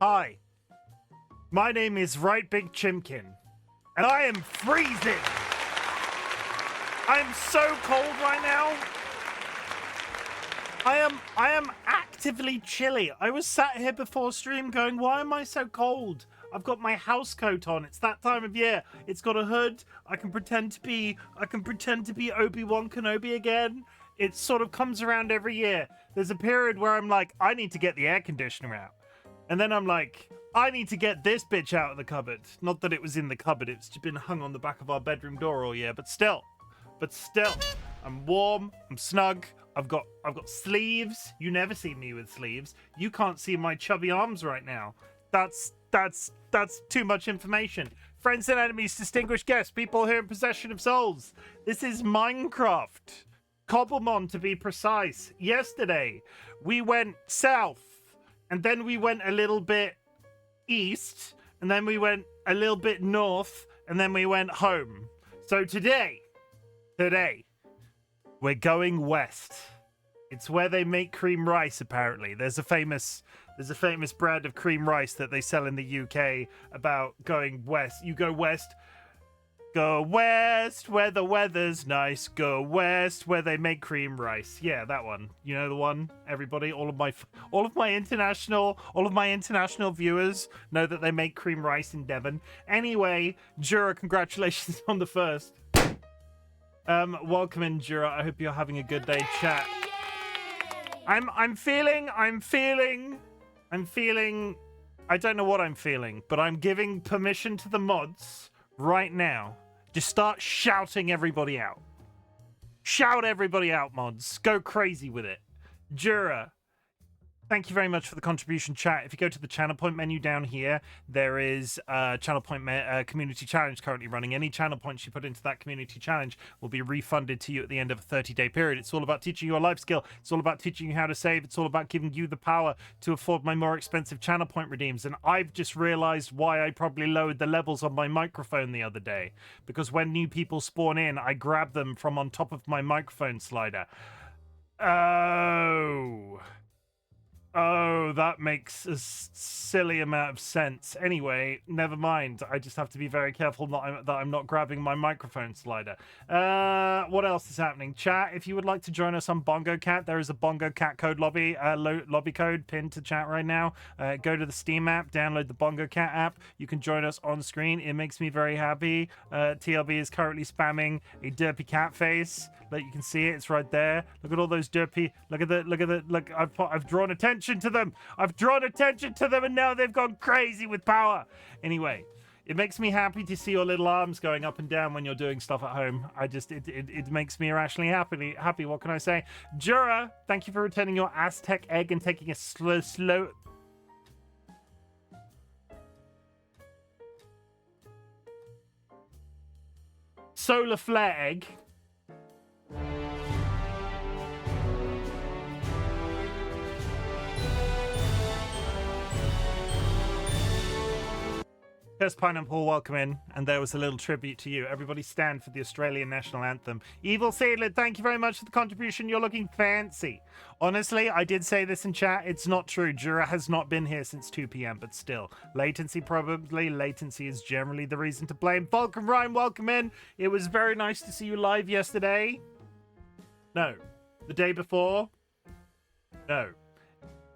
Hi, my name is RightBigChimken, and I am freezing. I am so cold right now. I am actively chilly. I was sat here before stream going, why am I so cold? I've got my house coat on. It's that time of year. It's got a hood. I can pretend to be Obi-Wan Kenobi again. It sort of comes around every year. There's a period where I'm like, I need to get the air conditioner out. And then I'm like, I need to get this bitch out of the cupboard. Not that it was in the cupboard. It's been hung on the back of our bedroom door all year, but still, I'm warm, I'm snug. I've got sleeves. You never see me with sleeves. You can't see my chubby arms right now. That's too much information. Friends and enemies, distinguished guests, people here in possession of souls. This is Minecraft. COBBLEMON to be precise. Yesterday, we went south, and then we went a little bit east, and then we went a little bit north, and then we went home. So today, we're going west. It's where they make cream rice, apparently. There's a famous brand of cream rice that they sell in the UK about going west. You go west where the weather's nice. Go west where they make cream rice. Yeah, that one. You know the one, everybody? All of my international viewers know that they make cream rice in Devon. Anyway, Jura, congratulations on the first. Welcome in, Jura. I hope you're having a good day, chat. I'm feeling, I don't know what I'm feeling, but I'm giving permission to the mods right now. Just start shouting everybody out. Shout everybody out, mods. Go crazy with it. Jura, thank you very much for the contribution, chat. If you go to the channel point menu down here, there is a channel point community challenge currently running. Any channel points you put into that community challenge will be refunded to you at the end of a 30-day period. It's all about teaching you a life skill. It's all about teaching you how to save. It's all about giving you the power to afford my more expensive channel point redeems. And I've just realized why I probably lowered the levels on my microphone the other day. Because when new people spawn in, I grab them from on top of my microphone slider. Oh, that makes a silly amount of sense. Anyway, never mind. I just have to be very careful that I'm not grabbing my microphone slider. What else is happening? Chat, if you would like to join us on Bongo Cat, there is a Bongo Cat code lobby code pinned to chat right now. Go to the Steam app, download the Bongo Cat app. You can join us on screen. It makes me very happy. TLB is currently spamming a derpy cat face. Like you can see it, it's right there. Look at all those derpy. Look, I've drawn attention to them. I've drawn attention to them, and now they've gone crazy with power. Anyway, it makes me happy to see your little arms going up and down when you're doing stuff at home. It makes me irrationally happy. What can I say? Jura, thank you for returning your Aztec egg and taking a slow. Solar flare egg. There's Pineapple, welcome in, and there was a little tribute to you. Everybody stand for the Australian national anthem. Evil Seedlet, thank you very much for the contribution. You're looking fancy. Honestly, I did say this in chat. It's not true. Jura has not been here since 2 p.m., but still. Latency, probably. Latency is generally the reason to blame. Vulcan Ryan, welcome in. It was very nice to see you live yesterday. No. The day before? No.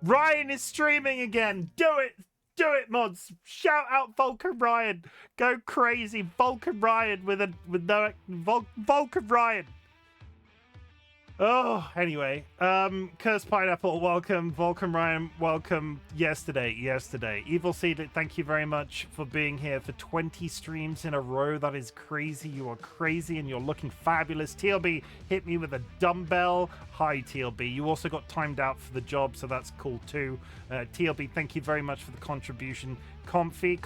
Ryan is streaming again. Do it! Do it, mods! Shout out Vulcan Ryan! Go crazy, Vulcan Ryan Vulcan Ryan! Oh, anyway, Cursed Pineapple, welcome. Vulcan Ryan, welcome. Yesterday. Evil Seed, thank you very much for being here for 20 streams in a row. That is crazy. You are crazy and you're looking fabulous. TLB hit me with a dumbbell. Hi, TLB. You also got timed out for the job, so that's cool too. TLB, thank you very much for the contribution. Comfy.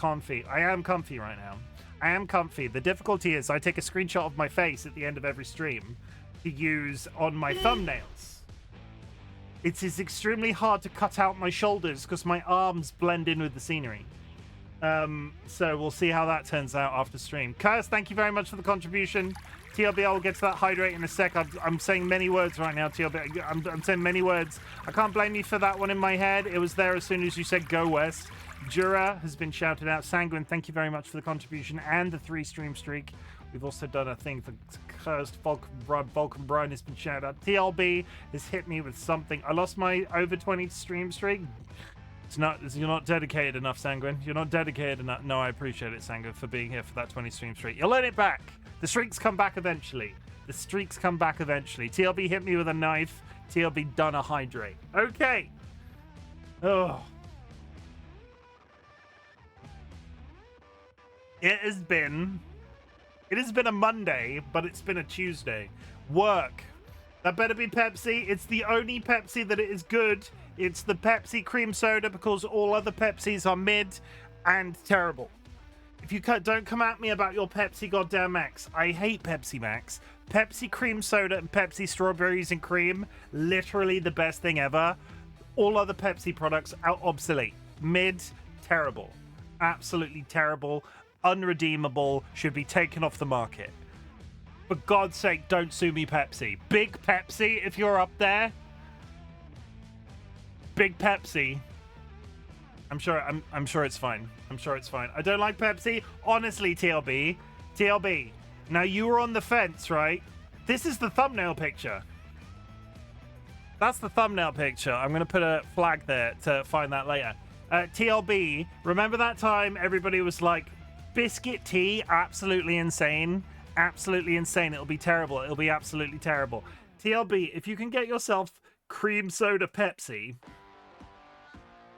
I am comfy right now. I am comfy. The difficulty is I take a screenshot of my face at the end of every stream to use on my thumbnails. It is extremely hard to cut out my shoulders because my arms blend in with the scenery. So we'll see how that turns out after stream. Curse, thank you very much for the contribution. TLB, I will get to that hydrate in a sec. I'm saying many words right now, TLB. I'm saying many words. I can't blame you for that one in my head. It was there as soon as you said go west. Jura has been shouted out. Sanguine, thank you very much for the contribution and the 3 stream streak. We've also done a thing for cursed Vulcan Brine has been shouted out. TLB has hit me with something. I lost my over 20 stream streak. You're not dedicated enough, Sanguine. You're not dedicated enough. No, I appreciate it, Sanguine, for being here for that 20 stream streak. You'll earn it back. The streaks come back eventually. The streaks come back eventually. TLB hit me with a knife. TLB done a hydrate. Okay. Oh. It has been a Monday, but it's been a Tuesday. Work. That better be Pepsi. It's the only Pepsi that it is good. It's the Pepsi cream soda because all other Pepsis are mid and terrible. If you don't come at me about your Pepsi goddamn Max. I hate Pepsi Max. Pepsi cream soda and Pepsi strawberries and cream, literally the best thing ever. All other Pepsi products are obsolete. Mid, terrible. Absolutely terrible. Unredeemable. Should be taken off the market. For God's sake, don't sue me, Pepsi. Big Pepsi, if you're up there. Big Pepsi. I'm sure it's fine. I'm sure it's fine. I don't like Pepsi. Honestly, TLB. TLB. Now, you were on the fence, right? This is the thumbnail picture. That's the thumbnail picture. I'm going to put a flag there to find that later. TLB, remember that time everybody was like, biscuit tea, absolutely insane. Absolutely insane. It'll be terrible. It'll be absolutely terrible. TLB, if you can get yourself cream soda Pepsi,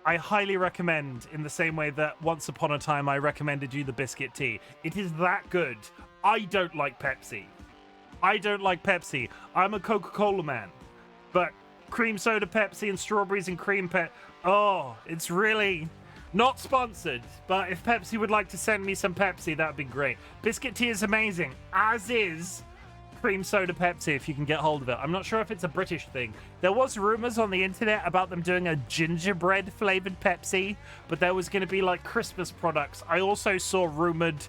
I highly recommend, in the same way that once upon a time I recommended you the biscuit tea. It is that good. I don't like Pepsi. I don't like Pepsi. I'm a Coca-Cola man. But cream soda Pepsi and strawberries and cream oh, it's really not sponsored. But if Pepsi would like to send me some Pepsi, that would be great. Biscuit tea is amazing, as is cream soda Pepsi, if you can get hold of it. I'm not sure if it's a British thing. There was rumors on the internet about them doing a gingerbread flavored Pepsi, but there was going to be like Christmas products. I also saw rumored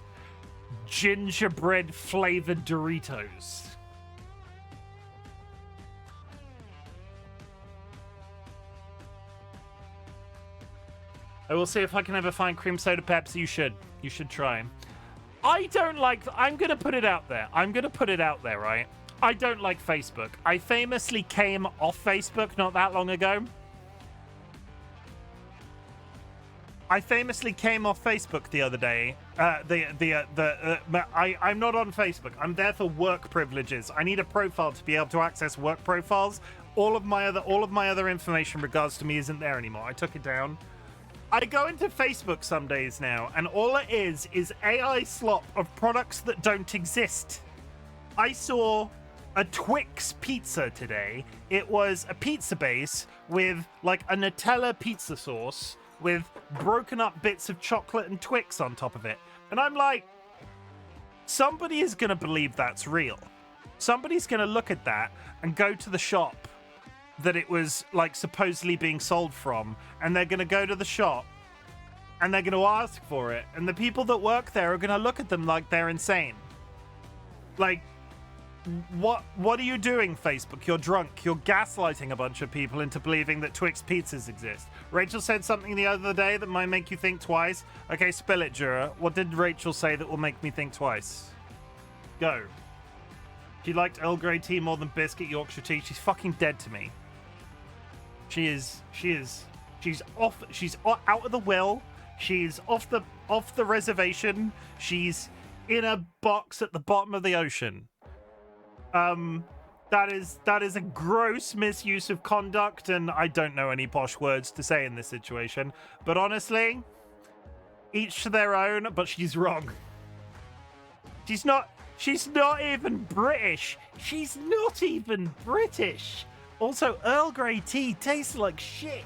gingerbread flavored Doritos. I will see if I can ever find cream soda Pepsi. You should try. I don't like... I'm going to put it out there. Right? I don't like Facebook. I famously came off Facebook not that long ago. I famously came off Facebook the other day. I'm not on Facebook. I'm there for work privileges. I need a profile to be able to access work profiles. All of my other information in regards to me isn't there anymore. I took it down. I go into Facebook some days now, and all it is AI slop of products that don't exist. I saw a Twix pizza today. It was a pizza base with like a Nutella pizza sauce with broken up bits of chocolate and Twix on top of it. And I'm like, somebody is going to believe that's real. Somebody's going to look at that and go to the shop that it was like supposedly being sold from, and they're going to go to the shop and they're going to ask for it, and the people that work there are going to look at them like they're insane. Like, what are you doing, Facebook? You're drunk. You're gaslighting a bunch of people into believing that Twix pizzas exist. Rachel said something the other day that might make you think twice. Okay, spill it, Jura. What did Rachel say that will make me think twice? Go. She liked Earl Grey tea more than biscuit Yorkshire tea. She's fucking dead to me. She's out of the will. She's off the reservation. She's in a box at the bottom of the ocean. That is a gross misuse of conduct, and I don't know any posh words to say in this situation. But honestly, each to their own, but she's wrong. She's not even British. She's not even British. Also, Earl Grey tea tastes like shit.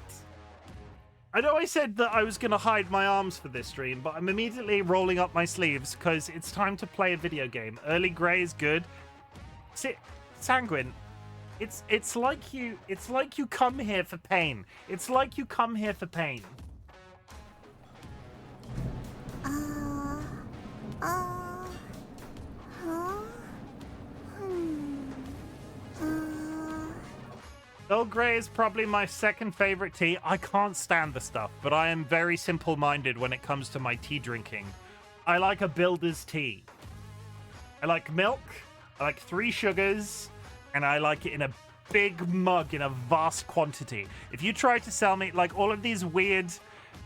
I know I said that I was going to hide my arms for this stream, but I'm immediately rolling up my sleeves because it's time to play a video game. Early Grey is good. Sanguine, it's like you come here for pain. It's like you come here for pain. Earl Grey is probably my second favorite tea. I can't stand the stuff, but I am very simple-minded when it comes to my tea drinking. I like a builder's tea. I like milk, I like 3 sugars, and I like it in a big mug in a vast quantity. If you try to sell me like all of these weird,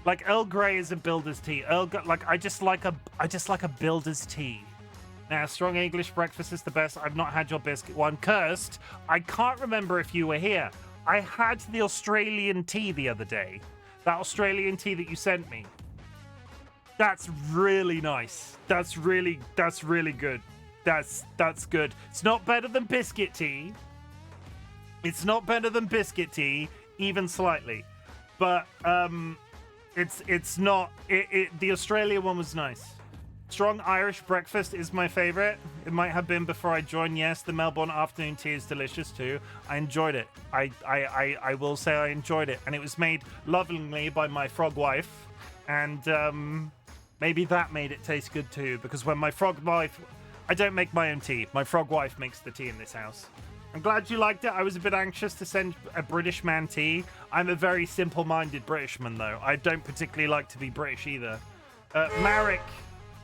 like Earl Grey is a builder's tea. I just like a builder's tea. Now, strong English breakfast is the best. I've not had your biscuit one. Cursed, I can't remember if you were here. I had the Australian tea the other day. That Australian tea that you sent me. That's really nice. That's really good. That's good. It's not better than biscuit tea. It's not better than biscuit tea, even slightly. But it's not. The Australian one was nice. Strong Irish breakfast is my favorite. It might have been before I joined. Yes, the Melbourne afternoon tea is delicious too. I enjoyed it. I will say I enjoyed it, and it was made lovingly by my frog wife, and maybe that made it taste good too. Because when my frog wife, I don't make my own tea. My frog wife makes the tea in this house. I'm glad you liked it. I was a bit anxious to send a British man tea. I'm a very simple-minded Britishman, though. I don't particularly like to be British either. Marek,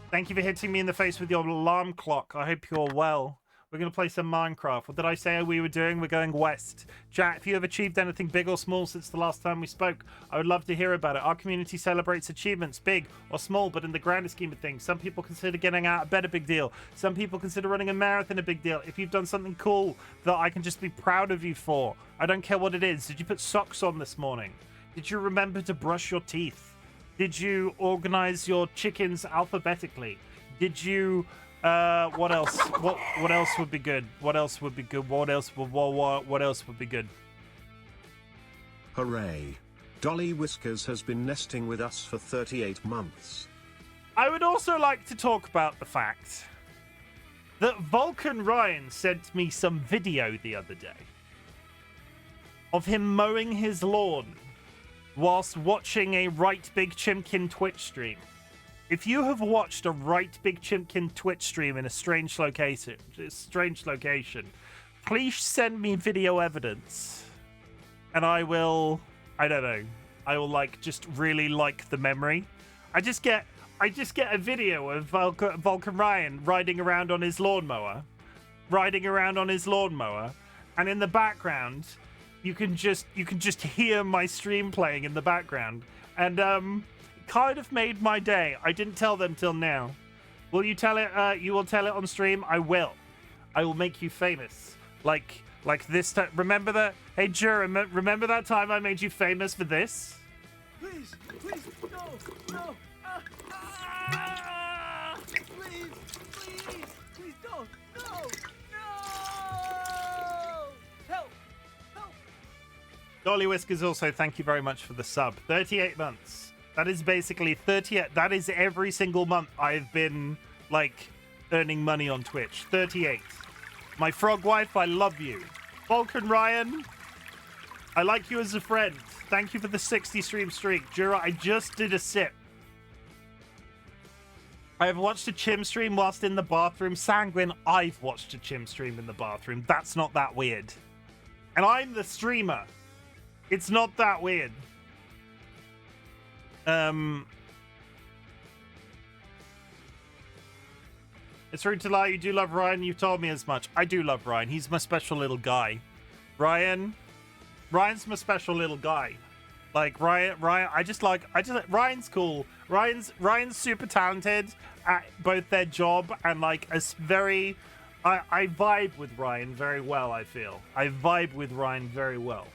thank you for hitting me in the face with your alarm clock. I hope you're well. We're going to play some Minecraft. What did I say we were doing? We're going west. Chat, if you have achieved anything big or small since the last time we spoke, I would love to hear about it. Our community celebrates achievements, big or small, but in the grander scheme of things. Some people consider getting out of bed a big deal. Some people consider running a marathon a big deal. If you've done something cool that I can just be proud of you for, I don't care what it is. Did you put socks on this morning? Did you remember to brush your teeth? Did you organize your chickens alphabetically? Did you... what else? What else would be good? What else would be good? What else would be good? Hooray. DollyWhiskers has been nesting with us for 38 months. I would also like to talk about the fact that Vulcan Ryan sent me some video the other day of him mowing his lawn whilst watching a RightBigChimken Twitch stream. If you have watched a RightBigChimken Twitch stream in a strange location, please send me video evidence, and I will, I don't know, I will just really like the memory. I just get a video of Vulcan Ryan riding around on his lawnmower, and in the background, you can just hear my stream playing in the background, and kind of made my day. I didn't tell them till now. Will you tell it? You will tell it on stream? I will. I will make you famous. Like this time. Remember that? Hey, Jura, remember that time I made you famous for this? Please, no. Please don't. No. Help. DollyWhiskers also, thank you very much for the sub. 38 months. That is basically 38. That is every single month I've been, earning money on Twitch. 38. My frog wife, I love you. Vulcan Ryan, I like you as a friend. Thank you for the 60 stream streak. Jura, I just did a sip. I have watched a Chim stream whilst in the bathroom. Sanguine, I've watched a Chim stream in the bathroom. That's not that weird. And I'm the streamer. It's not that weird. It's rude to lie. You do love Ryan. You've told me as much. I do love Ryan. He's my special little guy. Ryan's my special little guy. Ryan. Ryan's cool. Ryan's super talented at both their job and I vibe with Ryan very well. I feel I vibe with Ryan very well.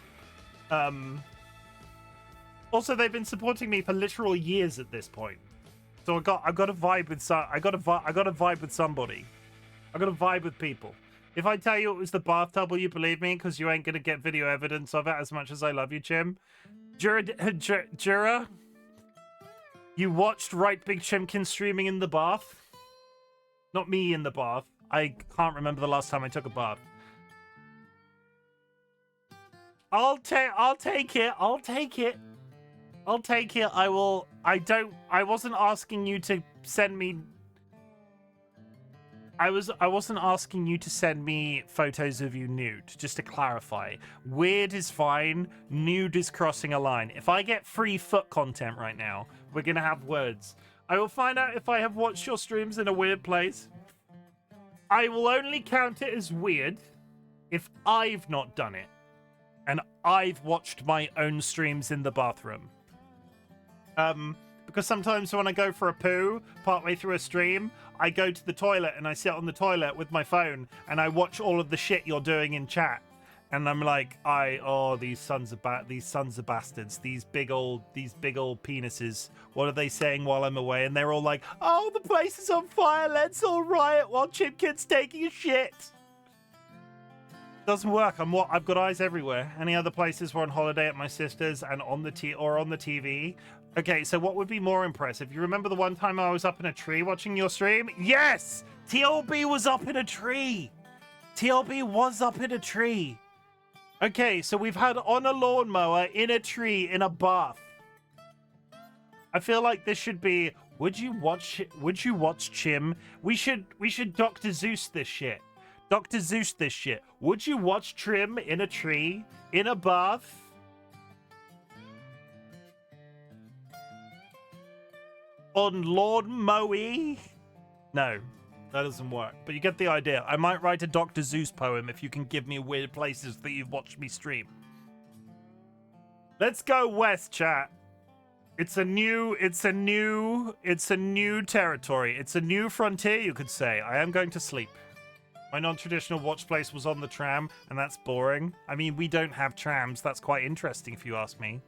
Also, they've been supporting me for literal years at this point, so I've got to vibe with I got to vibe with somebody. I got to vibe with people. If I tell you it was the bathtub, will you believe me? Because you ain't gonna get video evidence of it. As much as I love you, Chim. Jura, you watched RightBigChimken streaming in the bath. Not me in the bath. I can't remember the last time I took a bath. I'll take it. I wasn't asking you to send me. I wasn't asking you to send me photos of you nude, just to clarify. Weird is fine, nude is crossing a line. If I get free foot content right now, we're gonna have words. I will find out if I have watched your streams in a weird place. I will only count it as weird if I've not done it. And I've watched my own streams in the bathroom. Because sometimes when I go for a poo partway through a stream, I go to the toilet and I sit on the toilet with my phone and I watch all of the shit you're doing in chat. And I'm like, these sons of bastards, these big old penises. What are they saying while I'm away? And they're all like, oh, the place is on fire. Let's all riot while Chimken's taking a shit. Doesn't work. I've got eyes everywhere. Any other places we're on holiday at my sister's and on the TV? Okay, so what would be more impressive? You remember the one time I was up in a tree watching your stream? Yes! TLB was up in a tree. TLB was up in a tree. Okay, so we've had on a lawnmower, in a tree, in a bath. I feel like this should be, would you watch Chim? We should Dr. Zeus this shit. Dr. Zeus this shit. Would you watch Trim in a tree, in a bath? On Lord Moe? No, that doesn't work. But you get the idea. I might write a Dr. Zeus poem if you can give me weird places that you've watched me stream. Let's go west, chat. It's a new territory. It's a new frontier, you could say. I am going to sleep. My non-traditional watch place was on the tram, and that's boring. I mean, we don't have trams. That's quite interesting if you ask me.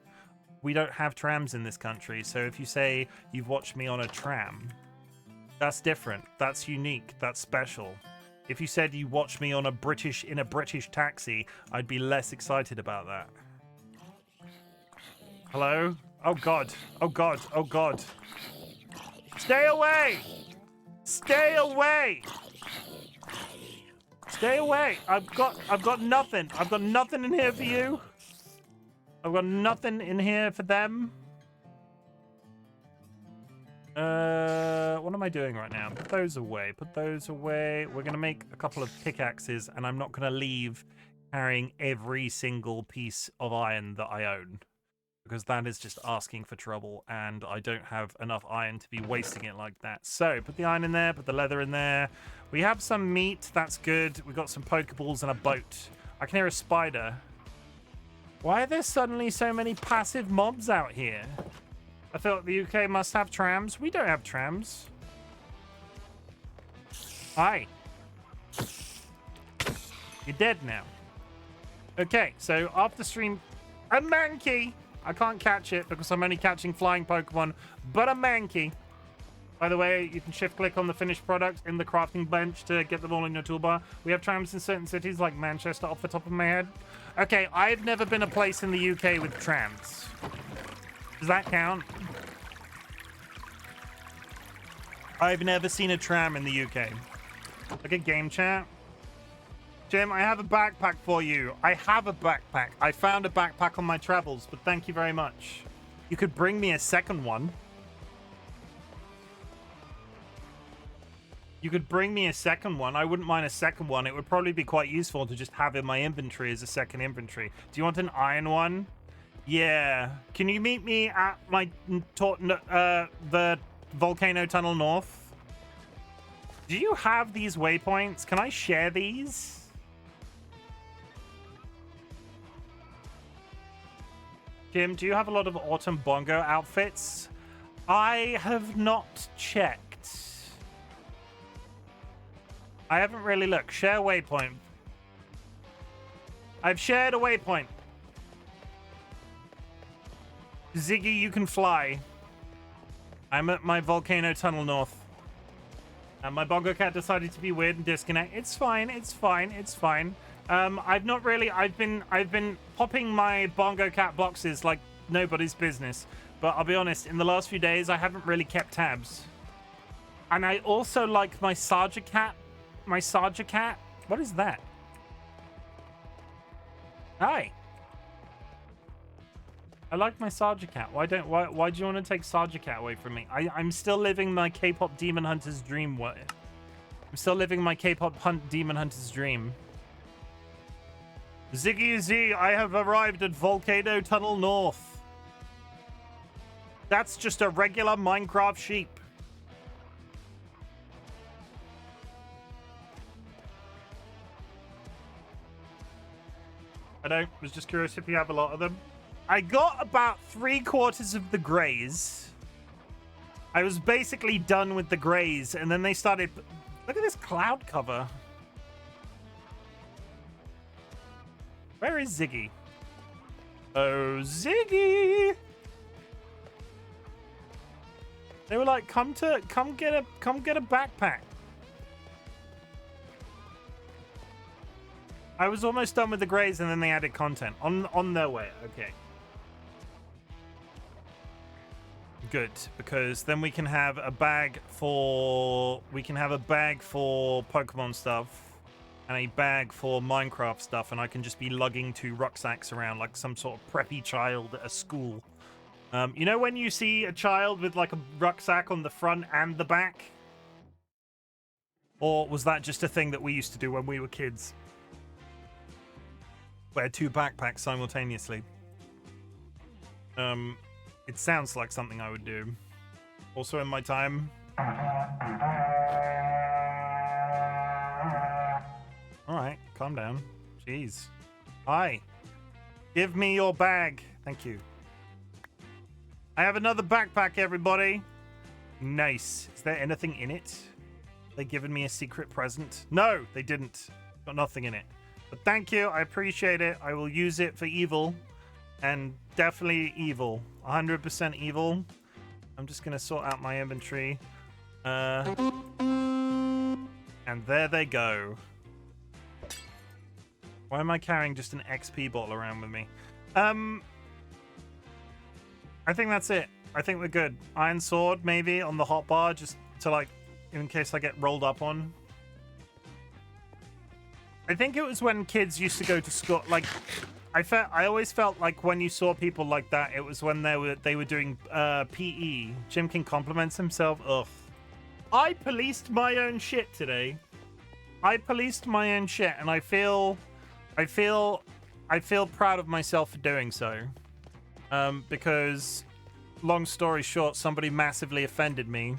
We don't have trams in this country, so if you say you've watched me on a tram, that's different. That's unique. That's special. If you said you watched me on in a British taxi, I'd be less excited about that. Hello? Oh god. Oh god. Oh god. Stay away! Stay away! Stay away! I've got nothing. I've got nothing in here for you. I've got nothing in here for them. What am I doing right now? Put those away. Put those away. We're gonna make a couple of pickaxes, and I'm not gonna leave carrying every single piece of iron that I own, because that is just asking for trouble, and I don't have enough iron to be wasting it like that. So, put the iron in there, put the leather in there. We have some meat, that's good. We got some Pokeballs and a boat. I can hear a spider. Why are there suddenly so many passive mobs out here? I thought the UK must have trams. We don't have trams. Hi. You're dead now. Okay, so after stream... A Mankey! I can't catch it because I'm only catching flying Pokemon, but a Mankey. By the way, you can shift-click on the finished product in the crafting bench to get them all in your toolbar. We have trams in certain cities like Manchester off the top of my head. Okay, I've never been a place in the UK with trams. Does that count? I've never seen a tram in the UK. Look at game chat. Jim, I have a backpack for you. I have a backpack. I found a backpack on my travels, but thank you very much. You could bring me a second one. You could bring me a second one. I wouldn't mind a second one. It would probably be quite useful to just have in my inventory as a second inventory. Do you want an iron one? Yeah. Can you meet me at my the Volcano Tunnel North? Do you have these waypoints? Can I share these? Jim, do you have a lot of Autumn Bongo outfits? I have not checked. I haven't really looked. Share waypoint. I've shared a waypoint. Ziggy, you can fly. I'm at my Volcano Tunnel North. And my Bongo Cat decided to be weird and disconnect. It's fine. It's fine. It's fine. I've not really. I've been popping my Bongo Cat boxes like nobody's business. But I'll be honest. In the last few days, I haven't really kept tabs. And I also like my Sarja Cat. My Sarja Cat. What is that? Hi. I like my Sarja Cat. Why do you want to take Sarja Cat away from me? I'm still living my K-pop Demon Hunter's dream way. I'm still living my K-pop demon hunter's dream. Ziggy Z, I have arrived at Volcano Tunnel North. That's just a regular Minecraft sheep. Was just curious if you have a lot of them. I got about 3/4 of the greys. I was basically done with the greys, and then they started... Look at this cloud cover. Where is Ziggy? Oh, Ziggy! They were like, come get a backpack. I was almost done with the greys, and then they added content on their way. Okay. Good, because then we can have a bag for Pokemon stuff and a bag for Minecraft stuff, and I can just be lugging 2 rucksacks around like some sort of preppy child at a school. You know when you see a child with like a rucksack on the front and the back? Or was that just a thing that we used to do when we were kids? Wear 2 backpacks simultaneously. It sounds like something I would do. Also in my time. Alright, calm down. Jeez. Hi. Give me your bag. Thank you. I have another backpack, everybody. Nice. Is there anything in it? They given me a secret present? No, they didn't. Got nothing in it. But thank you. I appreciate it. I will use it for evil. And definitely evil. 100% evil. I'm just going to sort out my inventory. And there they go. Why am I carrying just an XP bottle around with me? I think that's it. I think we're good. Iron sword, maybe, on the hotbar, just to, like, in case I get rolled up on. I think it was when kids used to go to school, like... I always felt like when you saw people like that, it was when they were doing PE. Chimken compliments himself. Ugh. I policed my own shit today. I policed my own shit, and I feel proud of myself for doing so. Because, long story short, somebody massively offended me,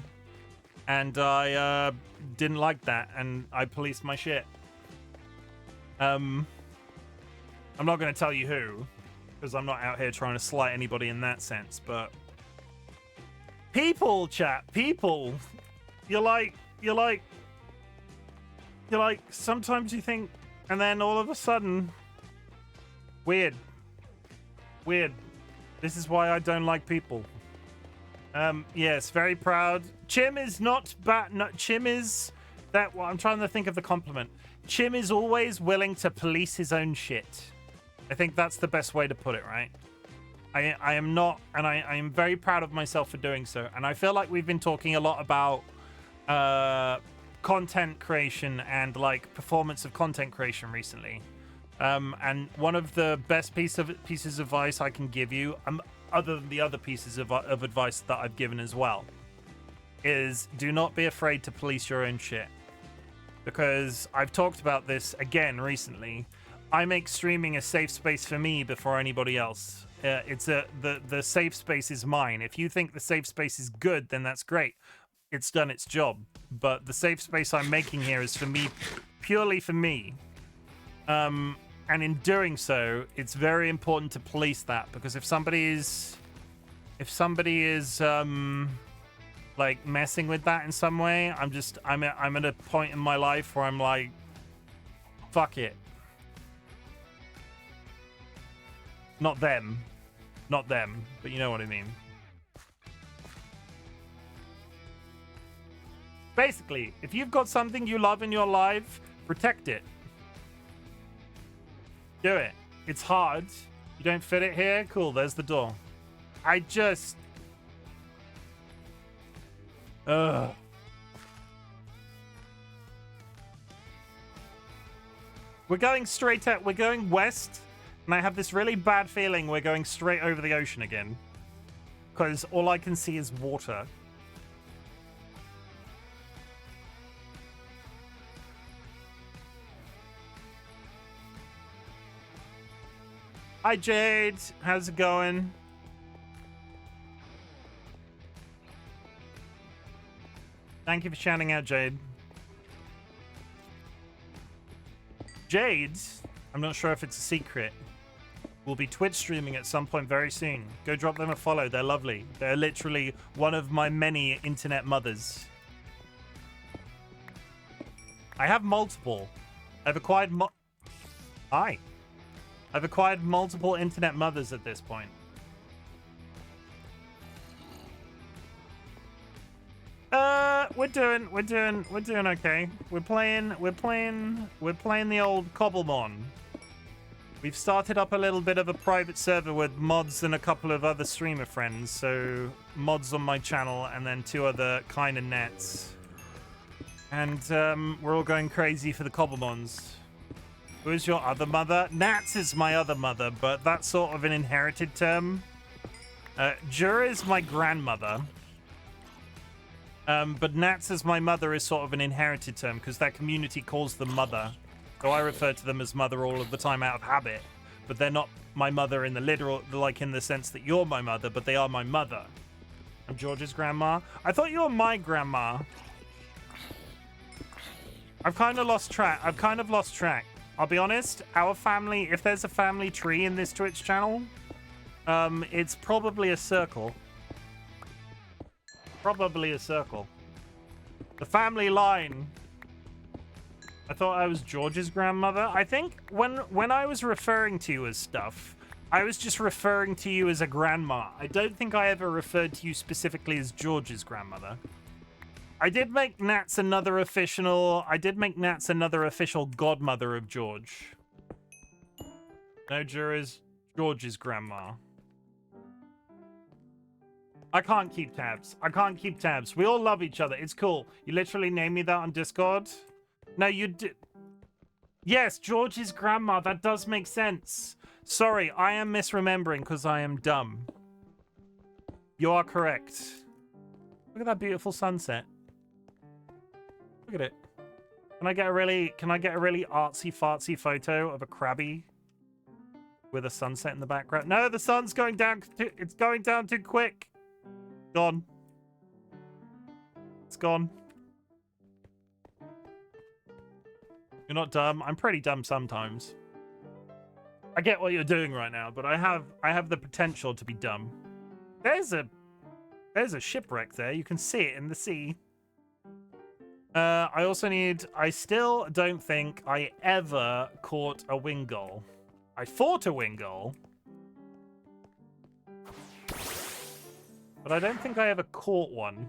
and I didn't like that, and I policed my shit. I'm not going to tell you who, because I'm not out here trying to slight anybody in that sense, but... People, chat, people! You're like, sometimes you think, and then all of a sudden... Weird. This is why I don't like people. Yes, very proud. Chim is not bad. No, Chim is... Well, I'm trying to think of the compliment. Chim is always willing to police his own shit. I think that's the best way to put it, right? I am not, and I am very proud of myself for doing so. And I feel like we've been talking a lot about content creation and like performance of content creation recently. And one of the best pieces of advice I can give you, other than the other pieces of advice that I've given as well, is do not be afraid to police your own shit. Because I've talked about this again recently. I make streaming a safe space for me before anybody else. The safe space is mine. If you think the safe space is good, then that's great. It's done its job. But the safe space I'm making here is for me, purely for me. And in doing so, it's very important to police that, because if somebody is like messing with that in some way, I'm at a point in my life where I'm like, fuck it. Not them, but you know what I mean. Basically, if you've got something you love in your life, protect it. Do it. It's hard. You don't fit it here? Cool, there's the door. Ugh. We're going west. And I have this really bad feeling we're going straight over the ocean again. Because all I can see is water. Hi, Jade. How's it going? Thank you for shouting out, Jade. Jade, I'm not sure if it's a secret, will be Twitch streaming at some point very soon. Go drop them a follow. They're lovely. They're literally one of my many internet mothers. I have multiple. I've acquired Hi. I've acquired multiple internet mothers at this point. We're doing okay. We're playing the old COBBLEMON. We've started up a little bit of a private server with mods and a couple of other streamer friends. So mods on my channel and then 2 other kind of nets. And we're all going crazy for the COBBLEMONs. Who is your other mother? Nats is my other mother, but that's sort of an inherited term. Jura is my grandmother. But Nats as my mother is sort of an inherited term because that community calls them mother. So I refer to them as mother all of the time out of habit. But they're not my mother in the literal, like in the sense that you're my mother, but they are my mother. I'm George's grandma. I thought you were my grandma. I've kind of lost track. I'll be honest, our family, if there's a family tree in this Twitch channel, it's probably a circle. Probably a circle. The family line. I thought I was George's grandmother. I think when I was referring to you as stuff, I was just referring to you as a grandma. I don't think I ever referred to you specifically as George's grandmother. I did make Nats another official godmother of George. No, Jura's George's grandma. I can't keep tabs. We all love each other. It's cool. You literally named me that on Discord. No, you did. Yes, George's grandma. That does make sense. Sorry, I am misremembering because I am dumb. You are correct. Look at that beautiful sunset. Look at it. Can I get a really artsy fartsy photo of a crabby with a sunset in the background? No, the sun's going down. It's going down too quick. Gone. It's gone. You're not dumb. I'm pretty dumb sometimes. I get what you're doing right now, but I have the potential to be dumb. There's a shipwreck there. You can see it in the sea. I still don't think I ever caught a wing gull. I fought a wing gull. But I don't think I ever caught one.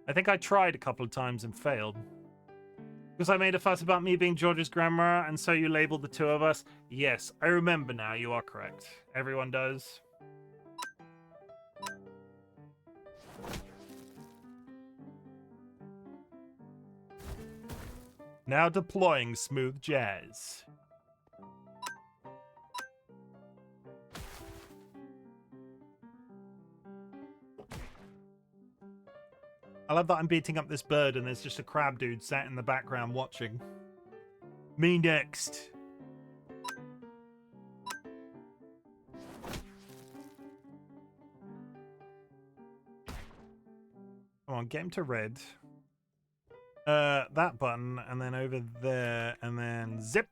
I think I tried a couple of times and failed. Because I made a fuss about me being George's grandma, and so you labeled the 2 of us. Yes, I remember now. You are correct. Everyone does. Now deploying smooth jazz. I love that I'm beating up this bird and there's just a crab dude sat in the background watching. Me next. Come on, get him to red. That button, and then over there, and then zip.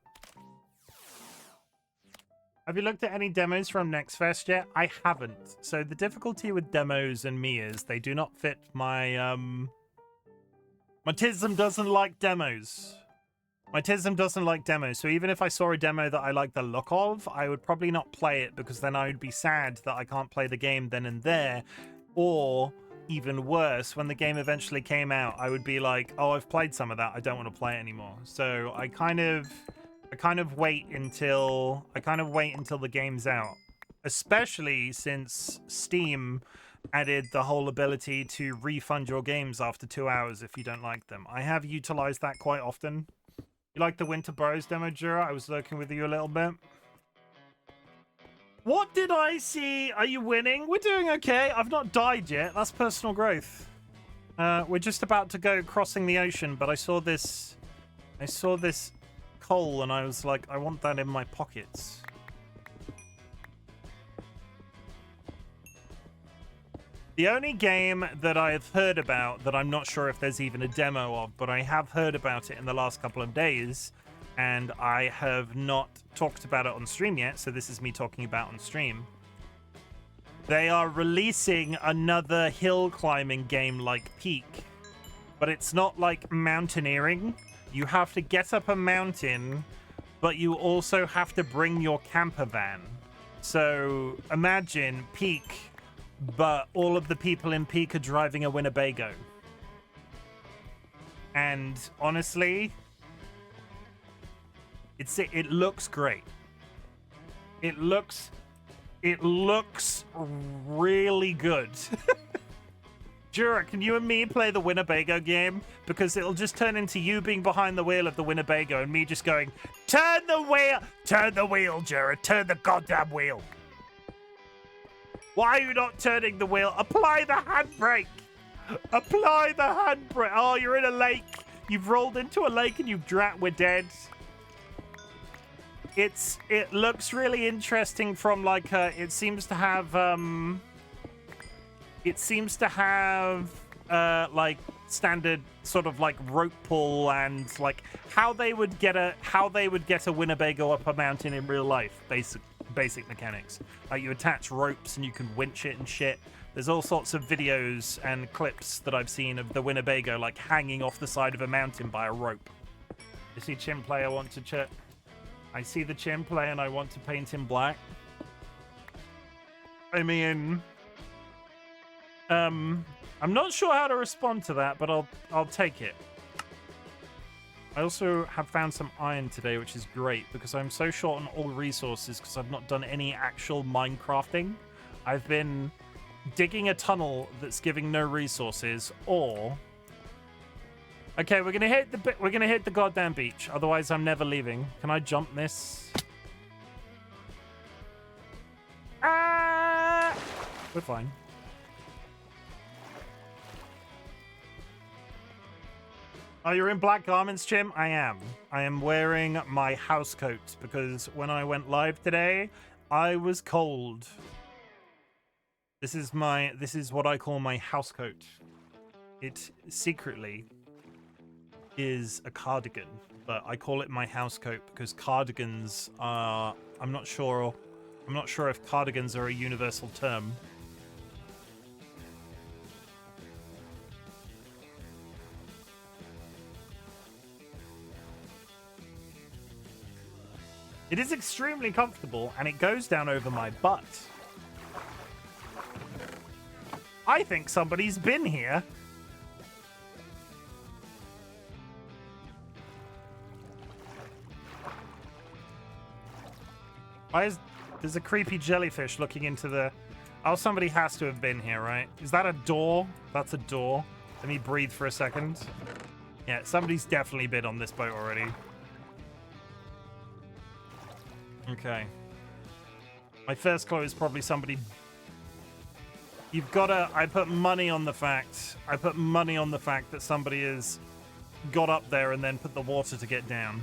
Have you looked at any demos from Next Fest yet? I haven't. So the difficulty with demos and me is they do not fit my, my TISM doesn't like demos. My TISM doesn't like demos. So even if I saw a demo that I like the look of, I would probably not play it because then I would be sad that I can't play the game then and there. Or even worse, when the game eventually came out, I would be like, oh, I've played some of that. I don't want to play it anymore. So I kind of wait until the game's out, especially since Steam added the whole ability to refund your games after 2 hours if you don't like them. I have utilized that quite often. You like the Winter Burrows demo, Jura? I was lurking with you a little bit. What did I see? Are you winning? We're doing okay. I've not died yet. That's personal growth. We're just about to go crossing the ocean, but I saw this coal and I was like, I want that in my pockets. The only game that I've heard about that I'm not sure if there's even a demo of, but I have heard about it in the last couple of days, and I have not talked about it on stream yet, so this is me talking about on stream. They are releasing another hill climbing game like Peak, but it's not like mountaineering. You have to get up a mountain, but you also have to bring your camper van. So imagine Peak, but all of the people in Peak are driving a Winnebago. And honestly, it looks great. It looks really good. Jura, can you and me play the Winnebago game? Because it'll just turn into you being behind the wheel of the Winnebago and me just going, turn the wheel, Jura, turn the goddamn wheel. Why are you not turning the wheel? Apply the handbrake. Apply the handbrake. Oh, you're in a lake. You've rolled into a lake and you've drowned. We're dead. It looks really interesting from like it seems to have like standard sort of like rope pull and like how they would get a Winnebago up a mountain in real life. Basic mechanics. Like you attach ropes and you can winch it and shit. There's all sorts of videos and clips that I've seen of the Winnebago like hanging off the side of a mountain by a rope. You see Chim play, I want to check. I see the Chim play and I want to paint him black. I mean, I'm not sure how to respond to that, but I'll take it. I also have found some iron today, which is great because I'm so short on all resources because I've not done any actual Minecrafting. I've been digging a tunnel that's giving no resources, or okay, we're gonna hit the goddamn beach. Otherwise, I'm never leaving. Can I jump this? Ah! We're fine. Oh, you're in black garments, Chim? I am. I am wearing my house coat because when I went live today, I was cold. This is what I call my house coat. It secretly is a cardigan, but I call it my house coat because cardigans are, I'm not sure if cardigans are a universal term. It is extremely comfortable, and it goes down over my butt. I think somebody's been here. There's a creepy jellyfish looking into the... Oh, somebody has to have been here, right? Is that a door? That's a door. Let me breathe for a second. Yeah, somebody's definitely been on this boat already. Okay. My first clue is probably somebody... You've gotta... I put money on the fact that somebody has got up there and then put the water to get down.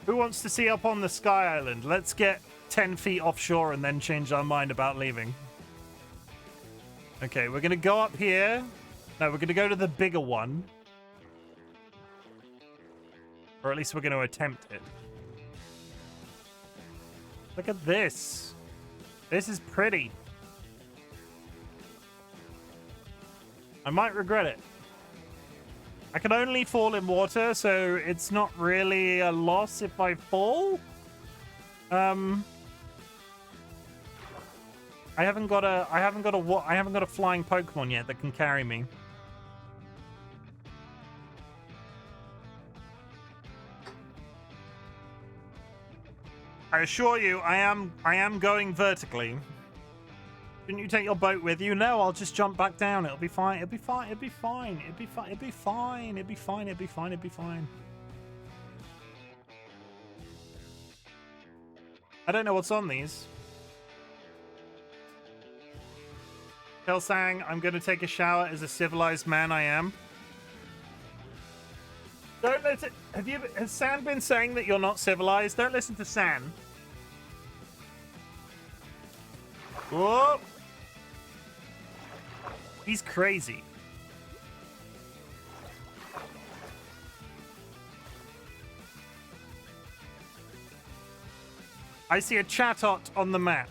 Who wants to see up on the Sky Island? Let's get 10 feet offshore and then change our mind about leaving. Okay, we're gonna go up here. No, we're gonna go to the bigger one. Or at least we're gonna attempt it. Look at this. This is pretty. I might regret it. I can only fall in water, so it's not really a loss if I fall. I haven't got a flying Pokemon yet that can carry me. I assure you, I am going vertically. Didn't you take your boat with you? No, I'll just jump back down. It'll be fine. It'll be fine. It'll be fine. It'll be fine. It'll be fine. It'll be fine. It'll be fine. It'll be fine. I don't know what's on these. Kelsang, I'm going to take a shower as a civilized man I am. Don't listen. Has San been saying that you're not civilized? Don't listen to San. Whoa! He's crazy. I see a chatot on the map,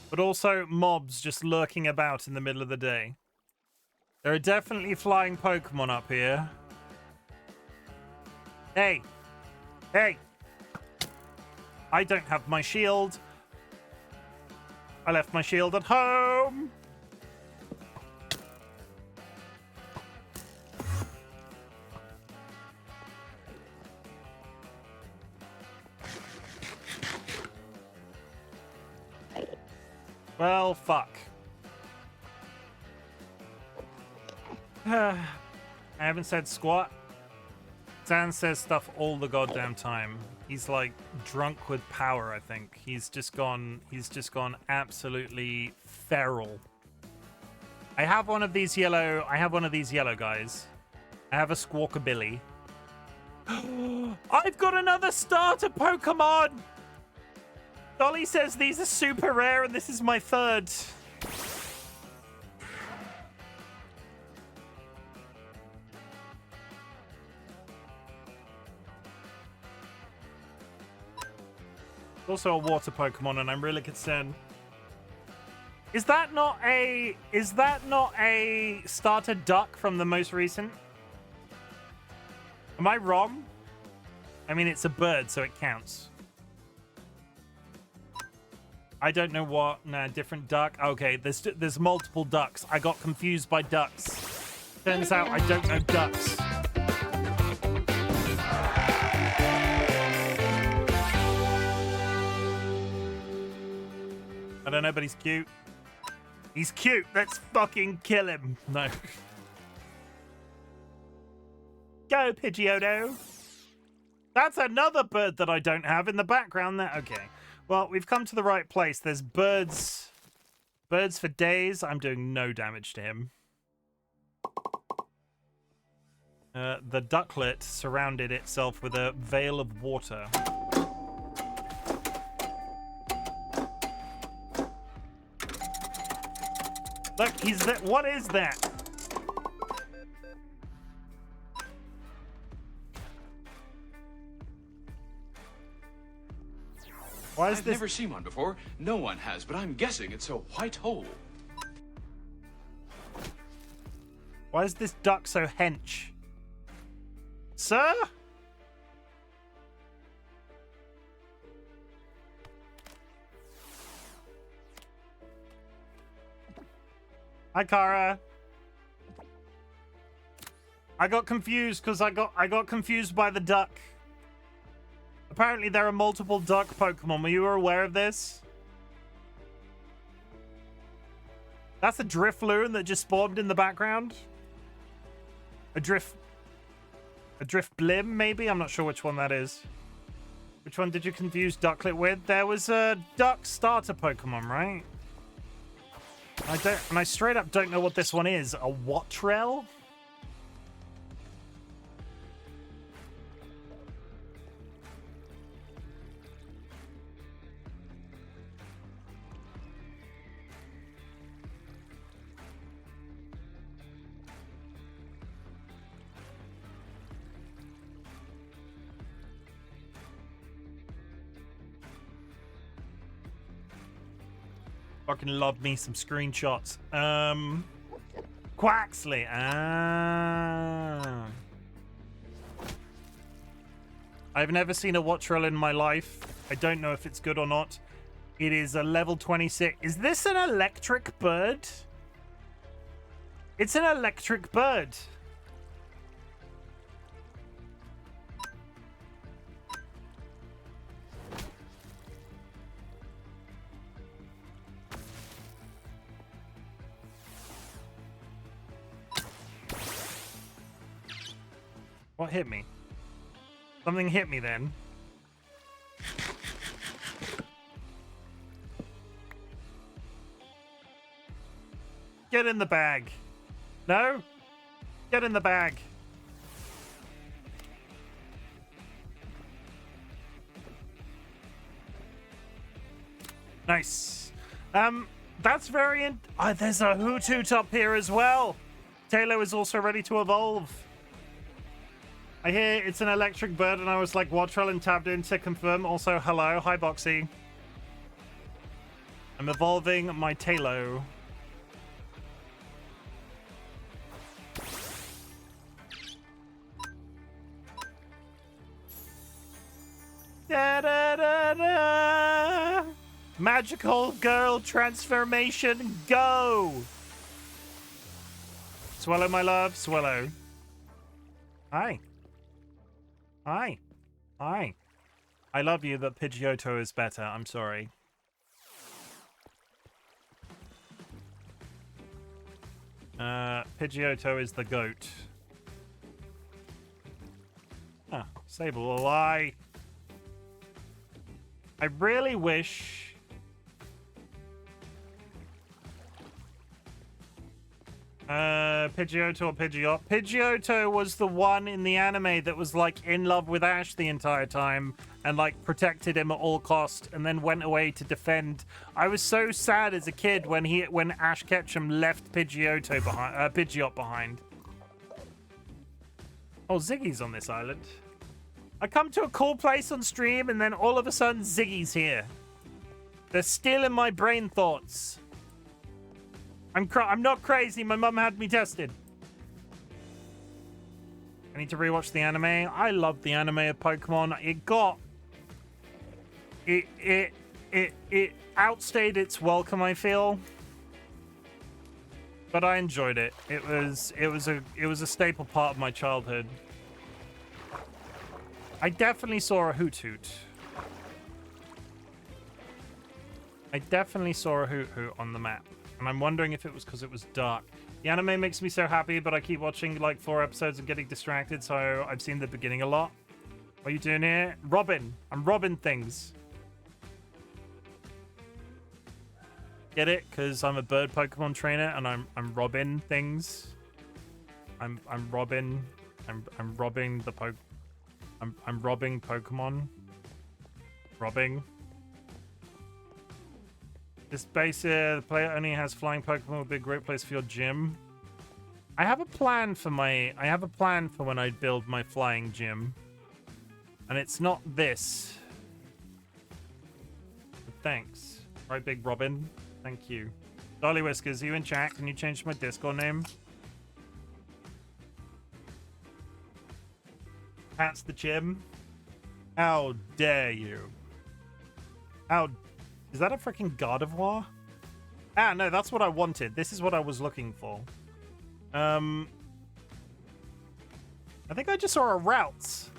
but also mobs just lurking about in the middle of the day. There are definitely flying Pokemon up here. Hey. Hey. I don't have my shield. I left my shield at home. Well, fuck. I haven't said squat. Dan says stuff all the goddamn time. He's like drunk with power, I think. He's just gone absolutely feral. I have one of these yellow guys. I have a Squawkabilly. I've got another starter Pokemon! Dolly says these are super rare and this is my third. Also a water Pokemon, and I'm really concerned. Is that not a starter duck from the most recent? Am I wrong? I mean, it's a bird, so it counts. I don't know what. Nah, different duck. Okay, there's multiple ducks. I got confused by ducks. Turns out I don't know ducks. I don't know, but he's cute. He's cute. Let's fucking kill him. No. Go, Pidgeotto. That's another bird that I don't have in the background there. Okay. Well, we've come to the right place. There's birds. Birds for days. I'm doing no damage to him. The ducklet surrounded itself with a veil of water. Look, he's that. What is that? Why is I've this? never seen one before. No one has, but I'm guessing it's a white hole. Why is this duck so hench? Sir? Hi, Kara. I got confused because I got confused by the duck. Apparently there are multiple duck Pokemon. Were you aware of this? That's a Drifloon that just spawned in the background. A Drifblim, maybe? I'm not sure which one that is. Which one did you confuse Ducklet with? There was a duck starter Pokemon, right? I straight up don't know what this one is. A Watrel? Fucking love me some screenshots. Quaxley. Ah. I've never seen a Watrel in my life. I don't know if it's good or not. It is a level 26. Is this an electric bird? It's an electric bird. What hit me? Something hit me then. Get in the bag. No? Get in the bag. Nice. That's very... there's a hoot hoot up here as well. Taylor is also ready to evolve. I hear it's an electric bird, and I was like, Wattrell, and tabbed in to confirm. Also, hello. Hi, Boxy. I'm evolving my Taylor. Da, da, da, da. Magical girl transformation, go! Swallow, my love, swallow. Hi. Hi. Hi. I love you, but Pidgeotto is better. I'm sorry. Pidgeotto is the goat. Ah, Sable, why? I really wish... Pidgeotto or Pidgeot? Pidgeotto was the one in the anime that was, like, in love with Ash the entire time and, like, protected him at all cost and then went away to defend. I was so sad as a kid when Ash Ketchum left Pidgeot behind. Oh, Ziggy's on this island. I come to a cool place on stream and then all of a sudden Ziggy's here. They're still in my brain thoughts. I'm not crazy. My mum had me tested. I need to rewatch the anime. I love the anime of Pokemon. It outstayed its welcome, I feel. But I enjoyed it. It was a staple part of my childhood. I definitely saw a hoot hoot. I definitely saw a hoot hoot on the map. And I'm wondering if it was because it was dark. The anime makes me so happy, but I keep watching like 4 episodes and getting distracted, so I've seen the beginning a lot. What are you doing here? Robin. I'm robbing things. Get it? Because I'm a bird Pokemon trainer and I'm robbing things. I'm robbing the I'm robbing Pokemon. Robbing. This base here, the player only has flying Pokemon, would be a great place for your gym. I have a plan for when I build my flying gym. And it's not this. But thanks. Right, Big Robin. Thank you. DollyWhiskers, are you in chat? Can you change my Discord name? That's the gym. How dare you? Is that a freaking Gardevoir? Ah, no, that's what I wanted. This is what I was looking for. I think I just saw a Routes.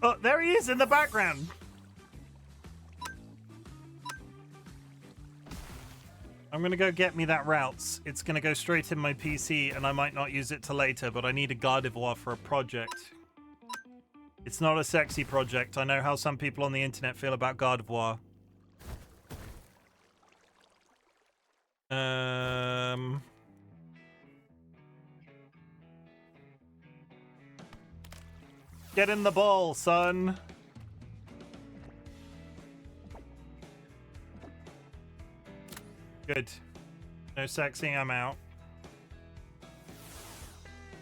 Oh, there he is in the background. I'm gonna go get me that Routes. It's gonna go straight in my PC and I might not use it till later, but I need a Gardevoir for a project. It's not a sexy project. I know how some people on the internet feel about Gardevoir. Get in the ball, son. Good. No sexy, I'm out.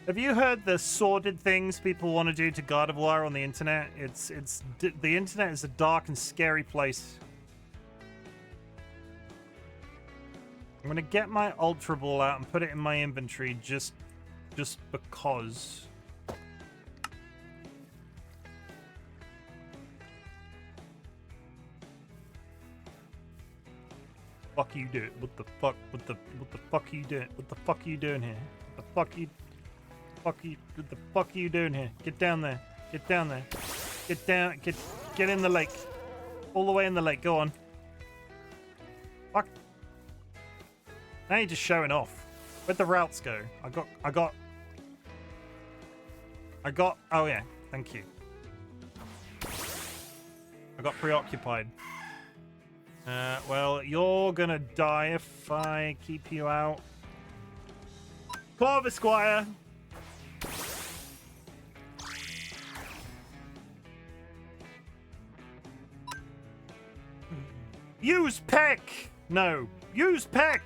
Have you heard the sordid things people want to do to Gardevoir on the internet? The internet is a dark and scary place. I'm gonna get my Ultra Ball out and put it in my inventory just because. Fuck you doing? What the fuck are you doing? What the fuck are you doing here? What the fuck are you doing here? Get down there. Get down there. Get down. Get in the lake. All the way in the lake. Go on. Fuck. Now you're just showing off. Where'd the Routes go? I got. Oh yeah. Thank you. I got preoccupied. Well, you're gonna die if I keep you out. Forward, Squire. Use peck. No, use peck.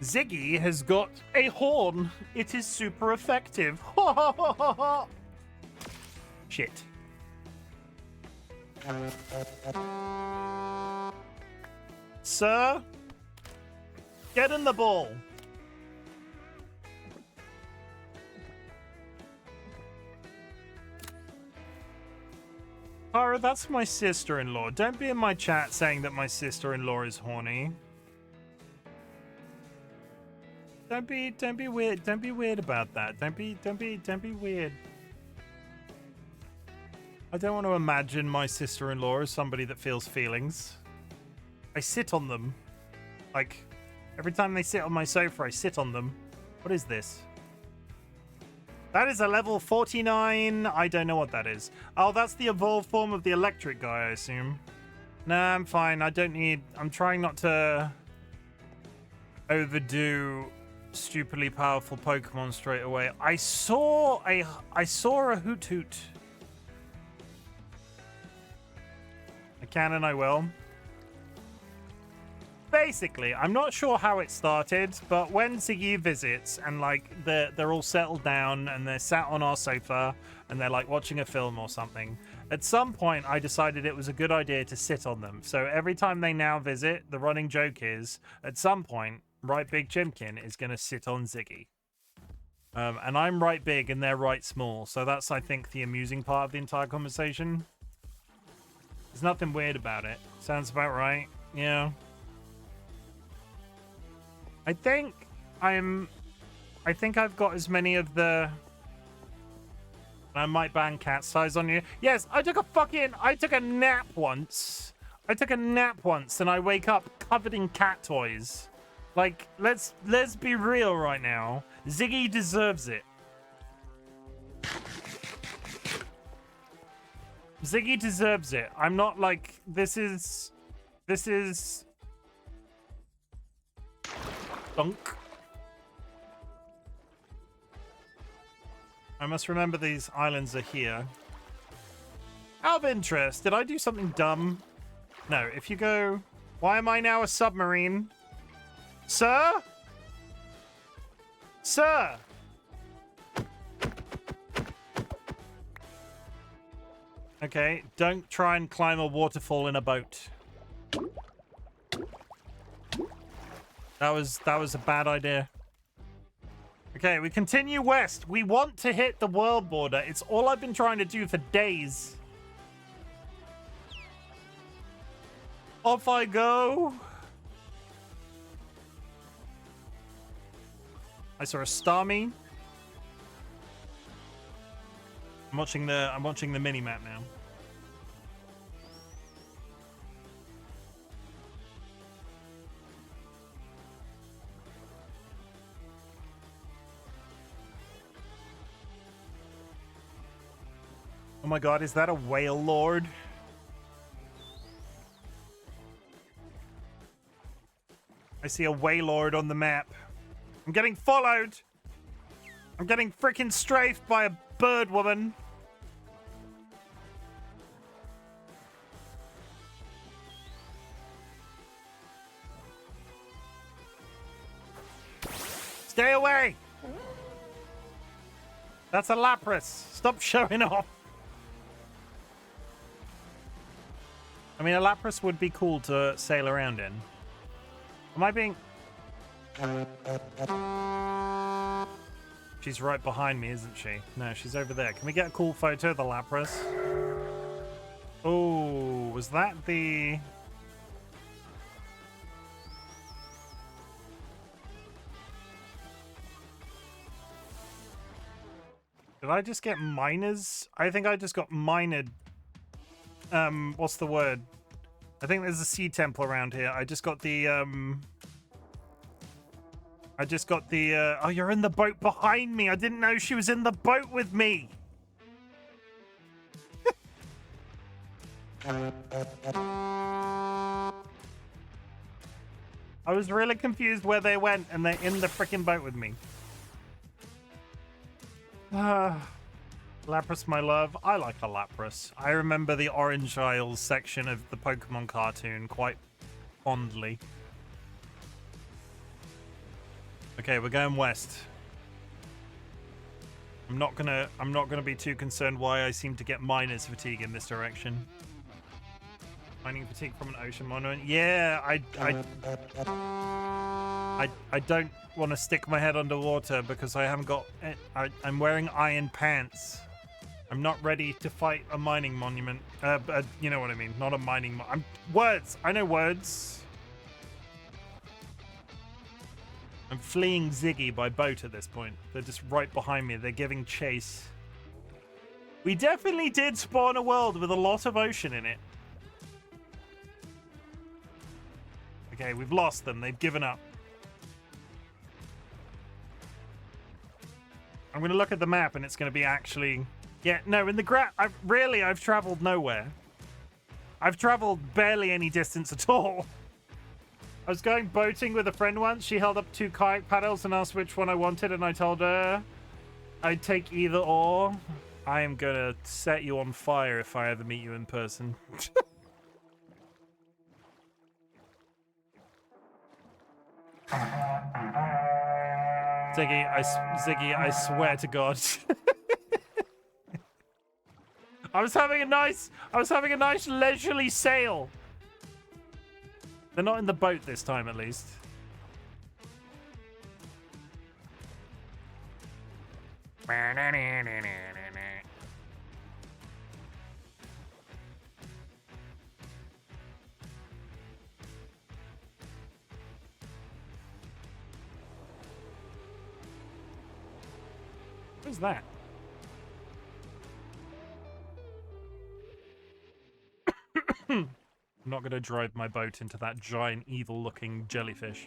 Ziggy has got a horn. It is super effective. Shit. Sir, get in the ball. Cara, that's my sister-in-law. Don't be in my chat saying that my sister-in-law is horny. Don't be weird. Don't be weird about that. Don't be weird. I don't want to imagine my sister-in-law as somebody that feels feelings. I sit on them. Like, every time they sit on my sofa, I sit on them. What is this? That is a level 49. I don't know what that is. Oh, that's the evolved form of the electric guy, I assume. Nah, I'm fine. I don't need... I'm trying not to overdo stupidly powerful Pokemon straight away. I saw a Hoot Hoot. I can and I will. Basically, I'm not sure how it started, but when Ziggy visits and like they're all settled down and they're sat on our sofa and they're like watching a film or something, at some point I decided it was a good idea to sit on them. So every time they now visit, the running joke is at some point RightBigChimken is going to sit on Ziggy. And I'm right big and they're right small, so that's, I think, the amusing part of the entire conversation. There's nothing weird about it. Sounds about right. Yeah. I think I've got as many of the... I might ban cat size on you. Yes, I took a nap once. And I wake up covered in cat toys. Like, let's be real right now. Ziggy deserves it. Ziggy deserves it. I'm not like, this is Dunk. I must remember these islands are here. Out of interest, did I do something dumb? No, if you go... Why am I now a submarine? Sir? Sir? Okay, don't try and climb a waterfall in a boat. That was a bad idea. Okay, we continue west. We want to hit the world border. It's all I've been trying to do for days. Off I go. I saw a Starmie. I'm watching the mini map now. Oh my god, is that a whale lord? I see a whale lord on the map. I'm getting followed. I'm getting freaking strafed by a bird woman. Stay away. That's a Lapras. Stop showing off. I mean, a Lapras would be cool to sail around in. Am I being... She's right behind me, isn't she? No, she's over there. Can we get a cool photo of the Lapras? Oh, was that the... Did I just get miners? I think I just got minered. What's the word? I think there's a sea temple around here. I just got the, oh, you're in the boat behind me. I didn't know she was in the boat with me. I was really confused where they went, and they're in the freaking boat with me. Lapras, my love. I like a Lapras. I remember the Orange Isles section of the Pokemon cartoon quite fondly. Okay, we're going west. I'm not gonna be too concerned why I seem to get miner's fatigue in this direction. Mining fatigue from an ocean monument. Yeah, I don't want to stick my head underwater because I haven't got. I'm wearing iron pants. I'm not ready to fight a mining monument. You know what I mean? Not a mining. Words. I know words. I'm fleeing Ziggy by boat at this point. They're just right behind me. They're giving chase. We definitely did spawn a world with a lot of ocean in it. Okay, we've lost them. They've given up. I'm going to look at the map and it's going to be actually... Yeah, no, in the I've traveled nowhere. I've traveled barely any distance at all. I was going boating with a friend once. She held up 2 kayak paddles and asked which one I wanted, and I told her I'd take either or. I am going to set you on fire if I ever meet you in person. Ziggy, I swear to God. I was having a nice leisurely sail. They're not in the boat this time, at least. Who's that? I'm not going to drive my boat into that giant, evil-looking jellyfish.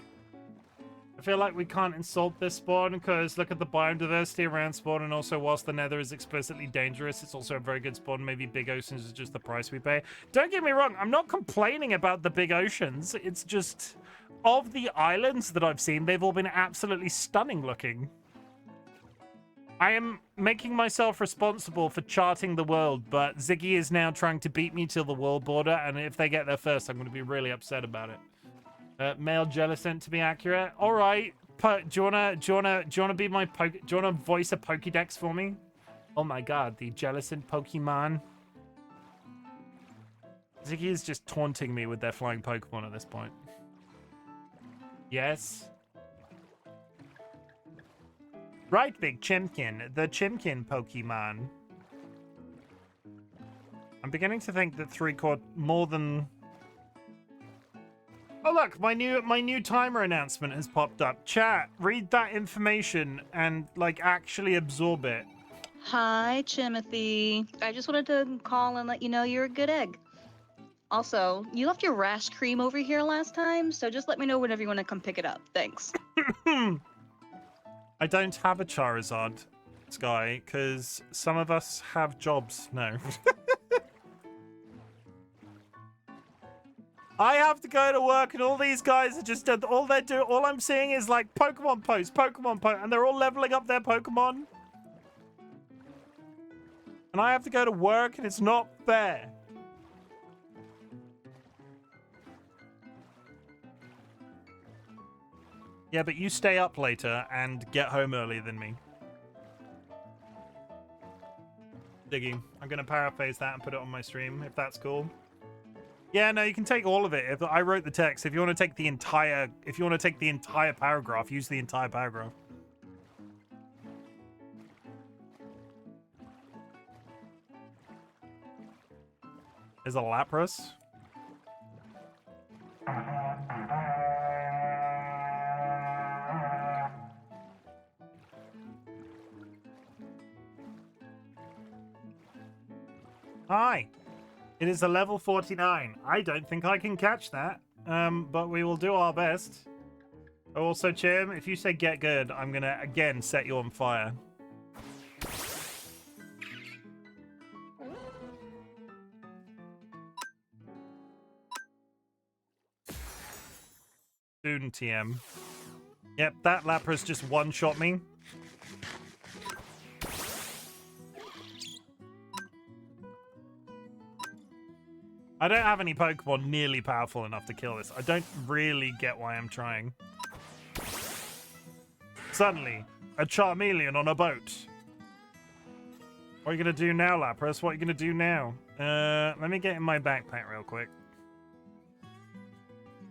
I feel like we can't insult this spawn because look at the biodiversity around spawn, and also whilst the nether is explicitly dangerous, it's also a very good spawn. Maybe big oceans is just the price we pay. Don't get me wrong, I'm not complaining about the big oceans. It's just, of the islands that I've seen, they've all been absolutely stunning looking. I am making myself responsible for charting the world, but Ziggy is now trying to beat me to the world border, and if they get there first, I'm going to be really upset about it. Male Jellicent to be accurate. All right, do you wanna be my do you wanna voice a Pokédex for me? Oh my God, the Jellicent Pokemon. Ziggy is just taunting me with their flying Pokemon at this point. Yes. RightBigChimken, the Chimken Pokemon. I'm beginning to think that 3/4 more than... Oh look, my new timer announcement has popped up. Chat, read that information and like actually absorb it. Hi, Timothy. I just wanted to call and let you know you're a good egg. Also, you left your rash cream over here last time, so just let me know whenever you want to come pick it up. Thanks. I don't have a Charizard, Sky, because some of us have jobs. No. I have to go to work, and all these guys are just all they're doing. All I'm seeing is like Pokemon posts, and they're all leveling up their Pokemon. And I have to go to work, and it's not fair. Yeah, but you stay up later and get home earlier than me. Diggy, I'm gonna paraphrase that and put it on my stream, if that's cool. Yeah, no, you can take all of it. If I wrote the text, if you want to take the entire, paragraph, use the entire paragraph. There's a Lapras. Hi. It is a level 49. I don't think I can catch that, but we will do our best. Also, Chim, if you say get good, I'm going to, again, set you on fire. Soon, TM. Yep, that Lapras just one-shot me. I don't have any Pokemon nearly powerful enough to kill this. I don't really get why I'm trying. Suddenly, a Charmeleon on a boat. What are you going to do now, Lapras? What are you going to do now? Let me get in my backpack real quick.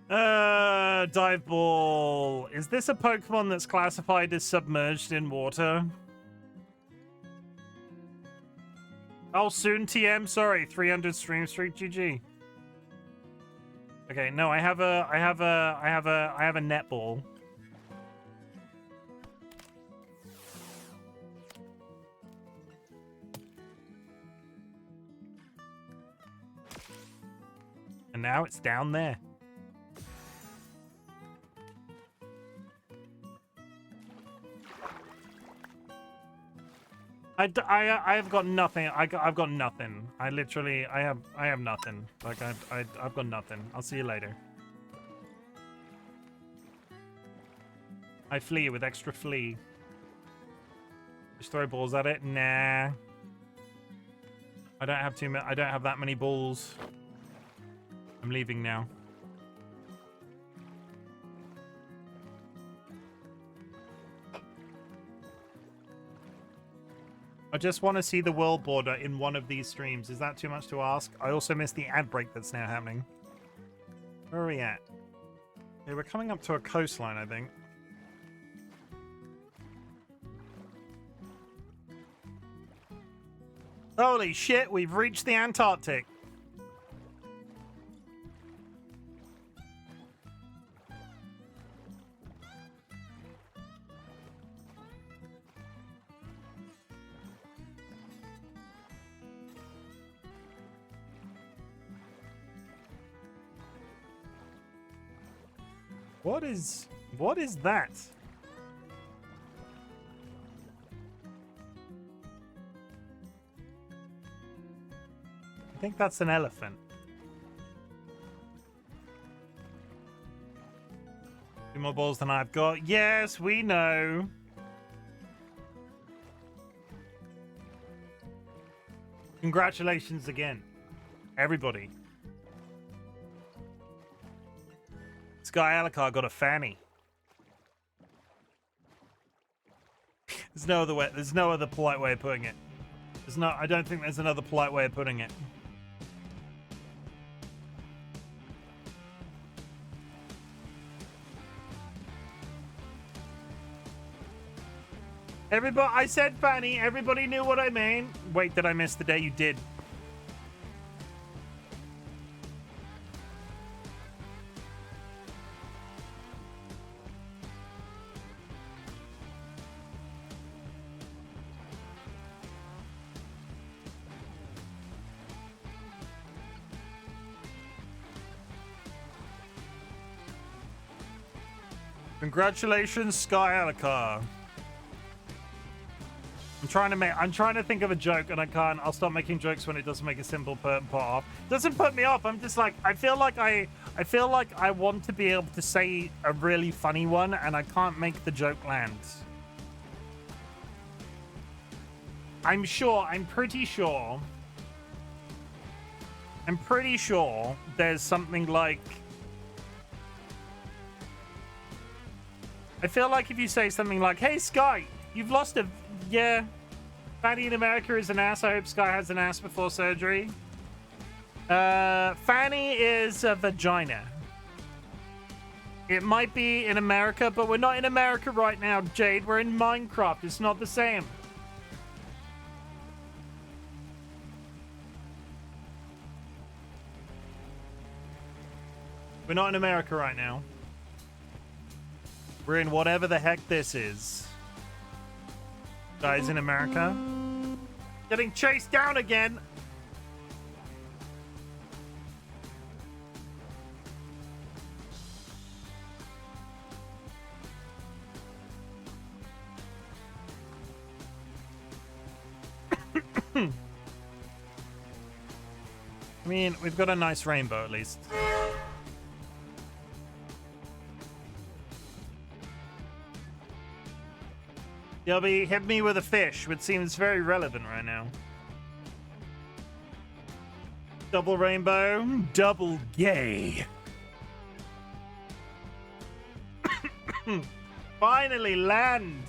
Dive Ball. Is this a Pokemon that's classified as submerged in water? Oh, soon TM. Sorry, 300 stream streak. GG. Okay, no, I have a netball. And now it's down there. I've got nothing. I've got nothing. I have nothing. Like I've got nothing. I'll see you later. I flee with extra flee. Just throw balls at it. Nah. I don't have I don't have that many balls. I'm leaving now. I just want to see the world border in one of these streams. Is that too much to ask? I also missed the ad break that's now happening. Where are we at? Okay, we're coming up to a coastline, I think. Holy shit, we've reached the Antarctic. What is that? I think that's an elephant. Two more balls than I've got. Yes, we know. Congratulations again, everybody. Sky Alucard got a fanny. There's no other way. There's no other polite way of putting it. There's no. I don't think there's another polite way of putting it. Everybody, I said fanny. Everybody knew what I mean. Wait, did I miss the day? You did. Congratulations, Sky Alucard. I'm trying to think of a joke and I can't. I'll stop making jokes when it doesn't make a simple put off. It doesn't put me off. I'm just like I feel like I want to be able to say a really funny one and I can't make the joke land. I'm pretty sure there's something like, I feel like if you say something like, hey, Sky, you've lost a... Yeah. Fanny in America is an ass. I hope Sky has an ass before surgery. Fanny is a vagina. It might be in America, but we're not in America right now, Jade. We're in Minecraft. It's not the same. We're not in America right now. We're in whatever the heck this is. Guys in America. Getting chased down again. I mean, we've got a nice rainbow at least. Yubby, hit me with a fish, which seems very relevant right now. Double rainbow, double gay. Finally land.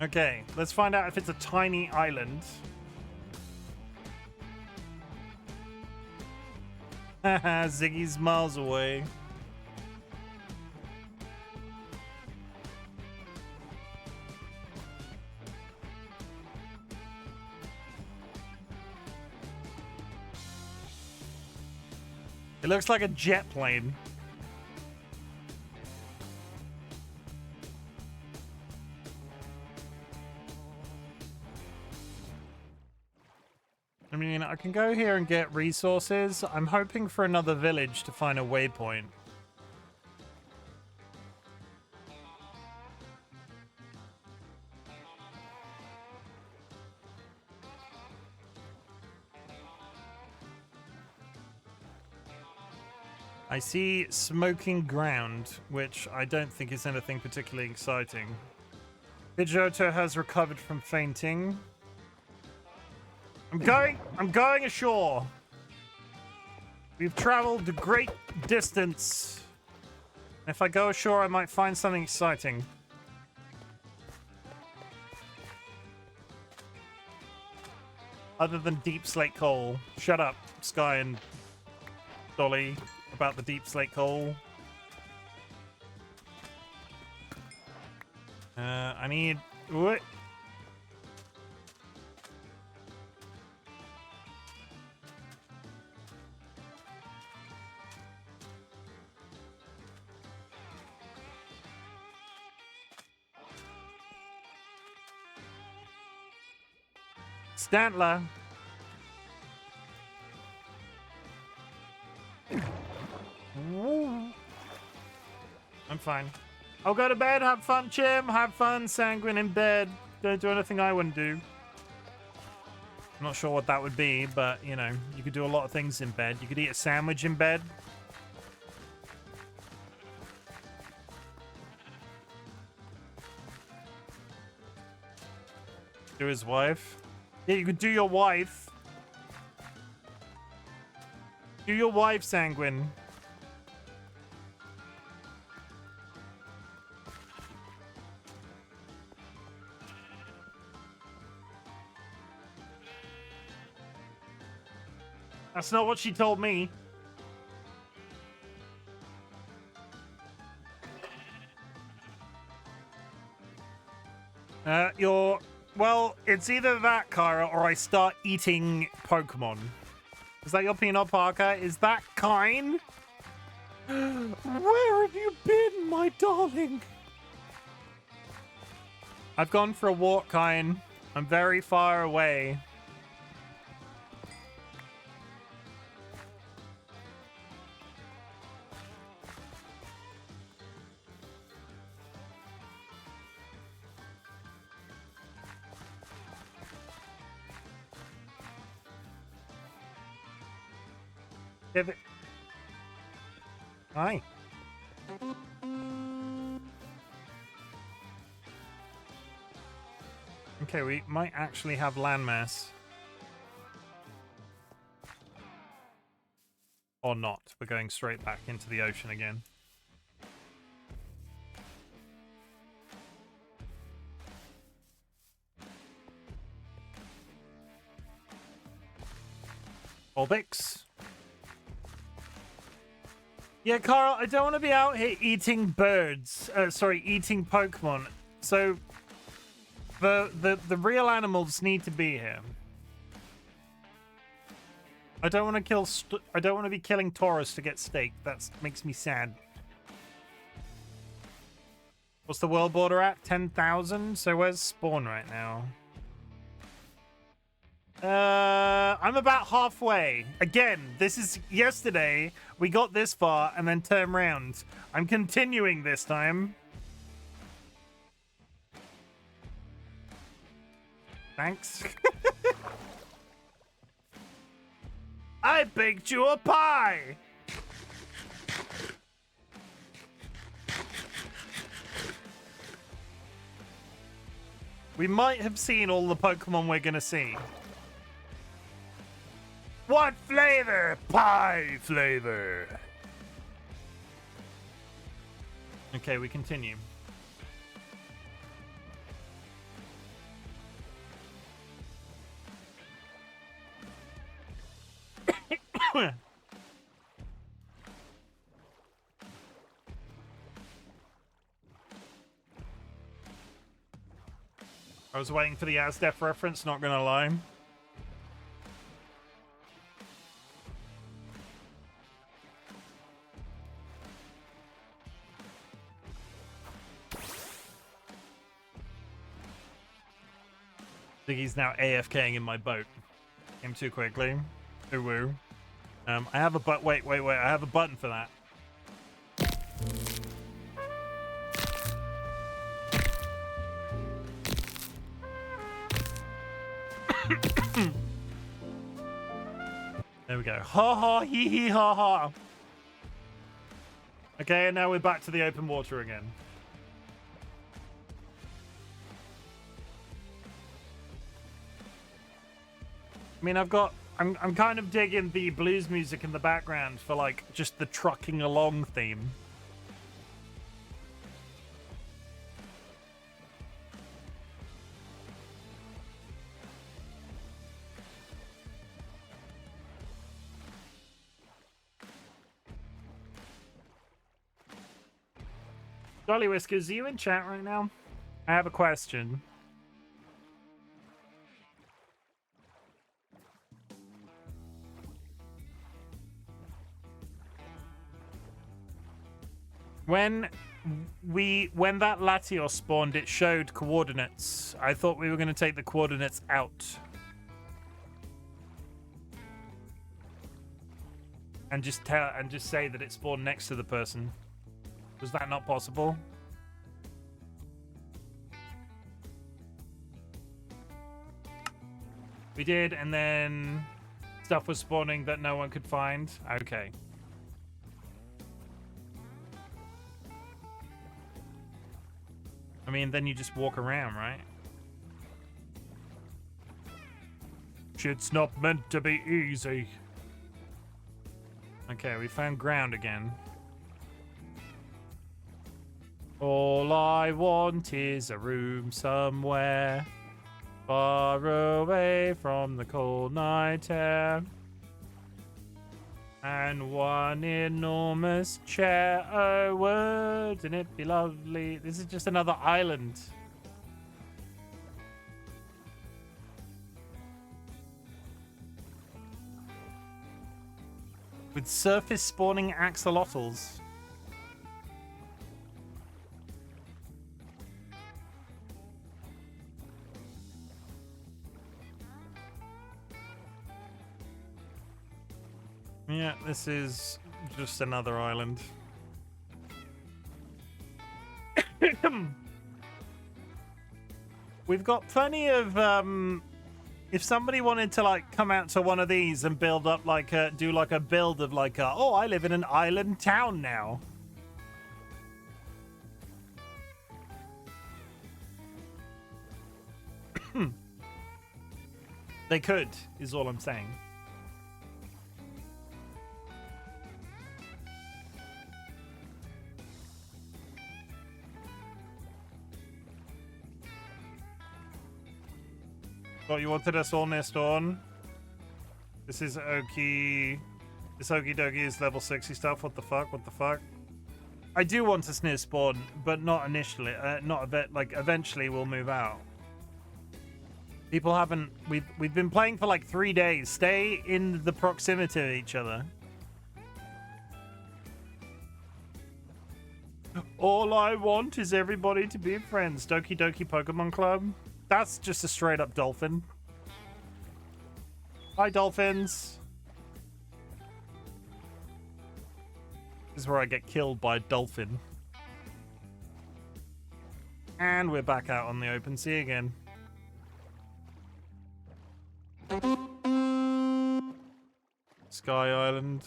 Okay, let's find out if it's a tiny island. Haha, Ziggy's miles away. It looks like a jet plane. I mean, I can go here and get resources. I'm hoping for another village to find a waypoint. I see smoking ground, which I don't think is anything particularly exciting. Pidgeotto has recovered from fainting. I'm going ashore. We've traveled a great distance. If I go ashore, I might find something exciting. Other than deep slate coal. Shut up, Sky and Dolly, about the deep slate coal. I need... What? Stantler. I'm fine. I'll go to bed. Have fun, Chim. Have fun, Sanguine, in bed. Don't do anything I wouldn't do. I'm not sure what that would be, but, you know, you could do a lot of things in bed. You could eat a sandwich in bed. Do his wife. Yeah, you could do your wife. Do your wife, Sanguine. That's not what she told me. Well, it's either that, Kyra, or I start eating Pokemon. Is that your peanut, Parker? Is that kind? Where have you been, my darling? I've gone for a walk, Kine. I'm very far away. Hi. Okay, we might actually have landmass. Or not. We're going straight back into the ocean again. Olbix. Yeah, Carl, I don't want to be out here eating birds. Eating Pokemon. So, the real animals need to be here. I don't want to kill. I don't want to be killing Taurus to get steak. That makes me sad. What's the world border at? 10,000. So where's spawn right now? I'm about halfway. Again, this is yesterday. We got this far and then turned around. I'm continuing this time. Thanks. I baked you a pie. We might have seen all the Pokemon we're gonna see. What flavor? Pie flavor. Okay, we continue. I was waiting for the Asdef reference, not gonna lie. Diggy's now AFKing in my boat. Came too quickly. Ooh woo. I have a wait. I have a button for that. There we go. Ha ha hee hee ha ha. Okay, and now we're back to the open water again. I mean, I'm kind of digging the blues music in the background for like just the trucking along theme. DollyWhiskers, are you in chat right now? I have a question. When that Latios spawned, it showed coordinates. I thought we were going to take the coordinates out. And just say that it spawned next to the person. Was that not possible? We did, and then stuff was spawning that no one could find. Okay. I mean, then you just walk around, right? Shit's not meant to be easy. Okay, we found ground again. All I want is a room somewhere far away from the cold night air. And one enormous chair. Oh, wouldn't it be lovely? This is just another island. With surface spawning axolotls. Yeah, this is just another island. We've got plenty of, if somebody wanted to, like, come out to one of these and build up, like, do, like, a build of, like, oh, I live in an island town now. They could, is all I'm saying. Oh, you wanted us all near spawn? This is Okie. This Okie Dokie is level 60 stuff. What the fuck? What the fuck? I do want us near spawn, but not initially. Not a bit. Like, eventually we'll move out. People haven't. We've been playing for like 3 days. Stay in the proximity of each other. All I want is everybody to be friends. Doki Doki Pokemon Club. That's just a straight up dolphin. Hi, dolphins. This is where I get killed by a dolphin. And we're back out on the open sea again. Sky Island.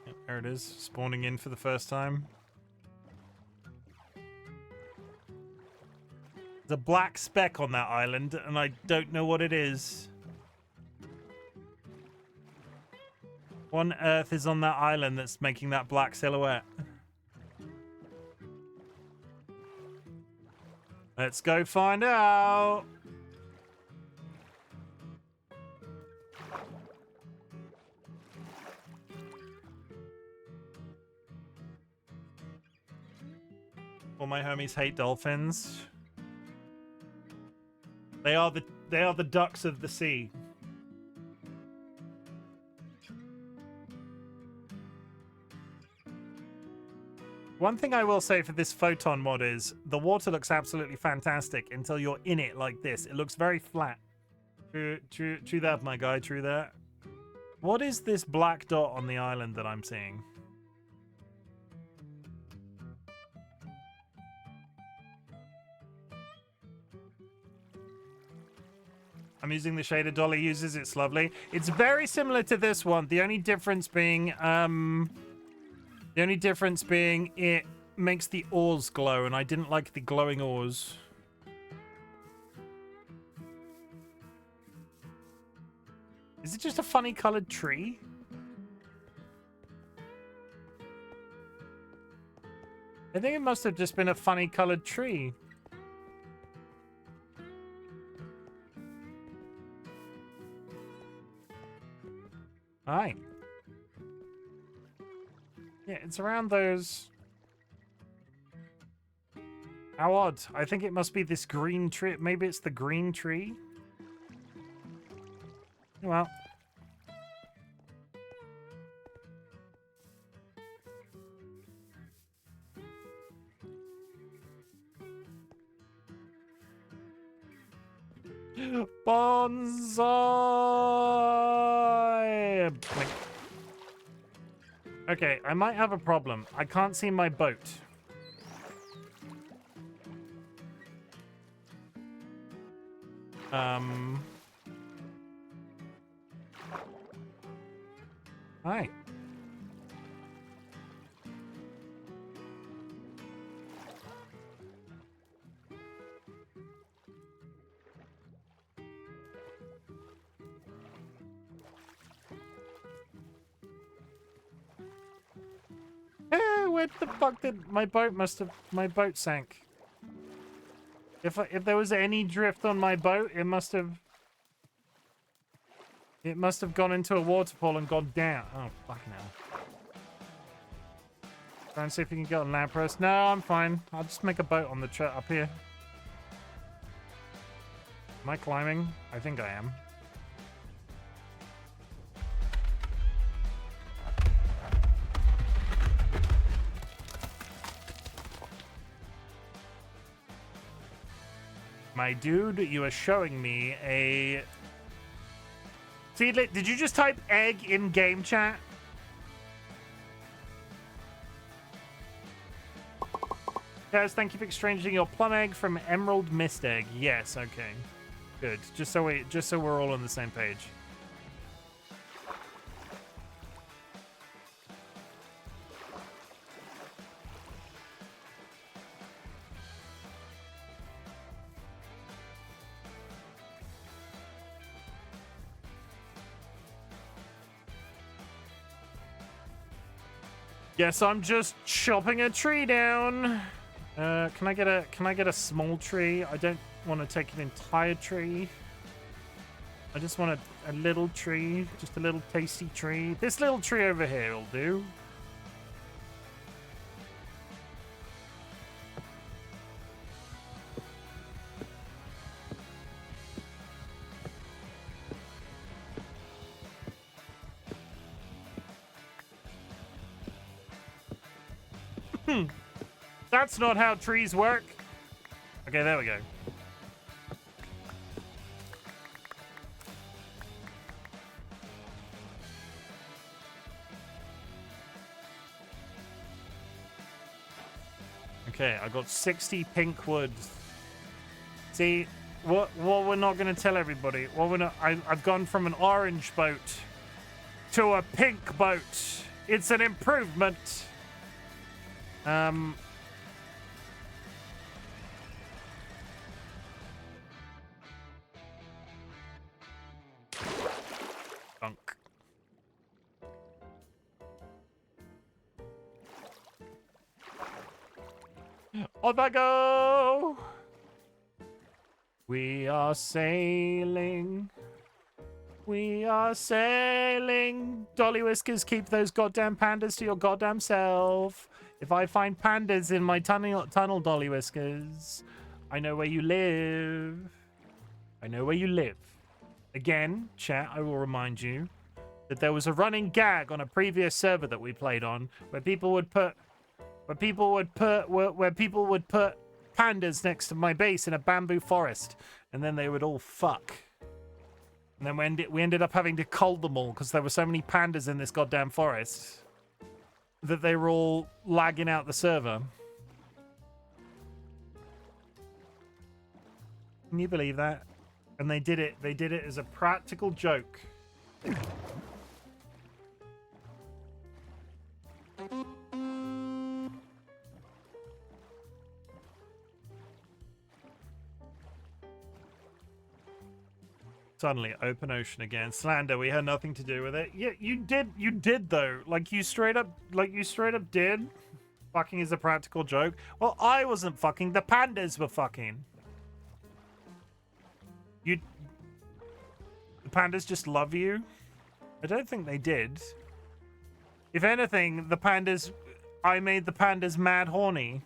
Yep, there it is. Spawning in for the first time. There's a black speck on that island, and I don't know what it is. What on earth is on that island that's making that black silhouette? Let's go find out. All my homies hate dolphins. They are the ducks of the sea. One thing I will say for this Photon mod is the water looks absolutely fantastic until you're in it like this. It looks very flat. True that, my guy, true that. What is this black dot on the island that I'm seeing? I'm using the shader Dolly uses. It's lovely. It's very similar to this one. The only difference being, it makes the oars glow, and I didn't like the glowing oars. Is it just a funny colored tree? I think it must have just been a funny colored tree. Hi. Yeah, it's around those. How odd. I think it must be this green tree. Maybe it's the green tree. Well. Bonsai! Okay, I might have a problem. I can't see my boat. Hi. Where the fuck did my boat my boat sank? If there was any drift on my boat, it must have gone into a waterfall and gone down. Oh fucking hell. Try and see if you can get on land press. No, I'm fine. I'll just make a boat on the up here. Am I climbing? I think I am. My dude, you are showing me a... Seedlit, did you just type egg in game chat? Guys, thank you for exchanging your plum egg from Emerald Mist Egg. Yes, okay. Good. Just so we're all on the same page. Guess I'm just chopping a tree down. Can I get a small tree? I don't want to take an entire tree. I just want a little tree, just a little tasty tree. This little tree over here will do. That's not how trees work. Okay, there we go. Okay, I got 60 pink wood. See, what we're not going to tell everybody. What we're not, I've gone from an orange boat to a pink boat. It's an improvement. drunk. On I go! We are sailing. We are sailing. DollyWhiskers, keep those goddamn pandas to your goddamn self. If I find pandas in my tunnel, DollyWhiskers, I know where you live. I know where you live. Again, chat, I will remind you that there was a running gag on a previous server that we played on where people would put pandas next to my base in a bamboo forest, and then they would all fuck. And then we ended up having to cull them all because there were so many pandas in this goddamn forest that they were all lagging out the server. Can you believe that? And they did it as a practical joke. Suddenly, open ocean again. Slander, we had nothing to do with it. Yeah, you did though. Like you straight up did. Fucking is a practical joke. Well, I wasn't fucking. The pandas were fucking. The pandas just love you? I don't think they did. If anything, I made the pandas mad horny.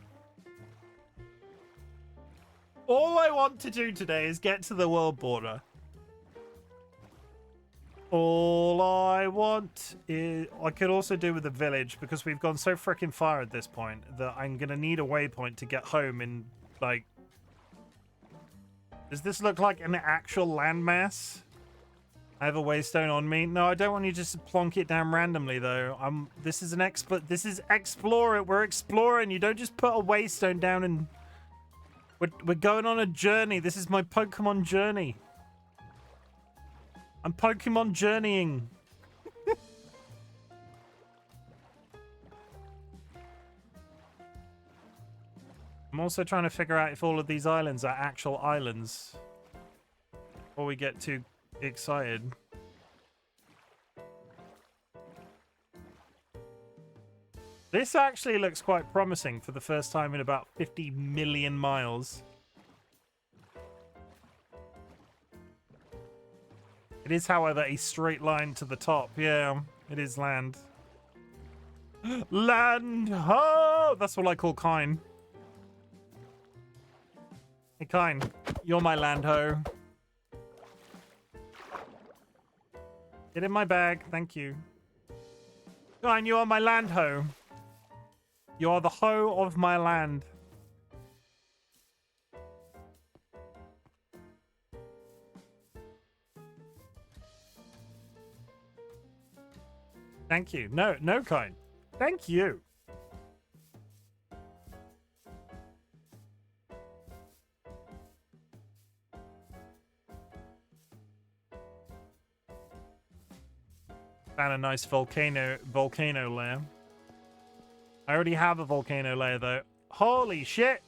All I want to do today is get to the world border. All I want is... I could also do with the village, because we've gone so freaking far at this point that I'm going to need a waypoint to get home in, like... Does this look like an actual landmass? I have a waystone on me. No, I don't want you just to plonk it down randomly, though. This is explore it. We're exploring. You don't just put a waystone down and... We're going on a journey. This is my Pokemon journey. I'm Pokemon journeying. I'm also trying to figure out if all of these islands are actual islands before we get too excited. This actually looks quite promising for the first time in about 50 million miles. It is, however, a straight line to the top. Yeah, it is land. Land ho! That's what I call Kine. Hey, Kine, you're my land ho. Get in my bag, thank you. Kine, you are my land ho. You are the hoe of my land. Thank you. No, Kine. Thank you. Found a nice volcano layer. I already have a volcano layer though. Holy shit!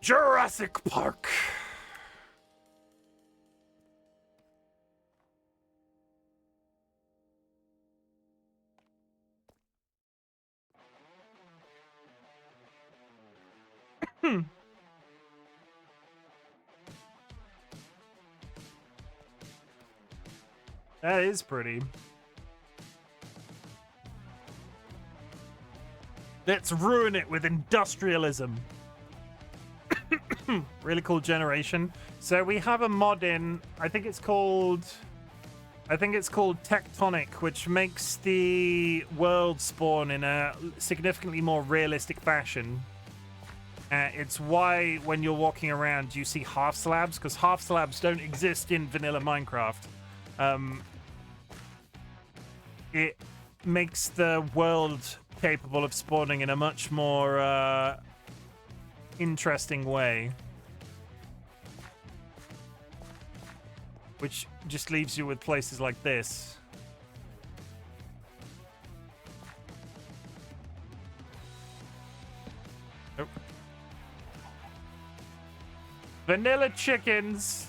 Jurassic Park. That is pretty. Let's ruin it with industrialism. Really cool generation. So we have a mod in, I think it's called Tectonic, which makes the world spawn in a significantly more realistic fashion. It's why when you're walking around you see half slabs, because half slabs don't exist in vanilla Minecraft. It makes the world capable of spawning in a much more interesting way, which just leaves you with places like this. Nope. Vanilla chickens.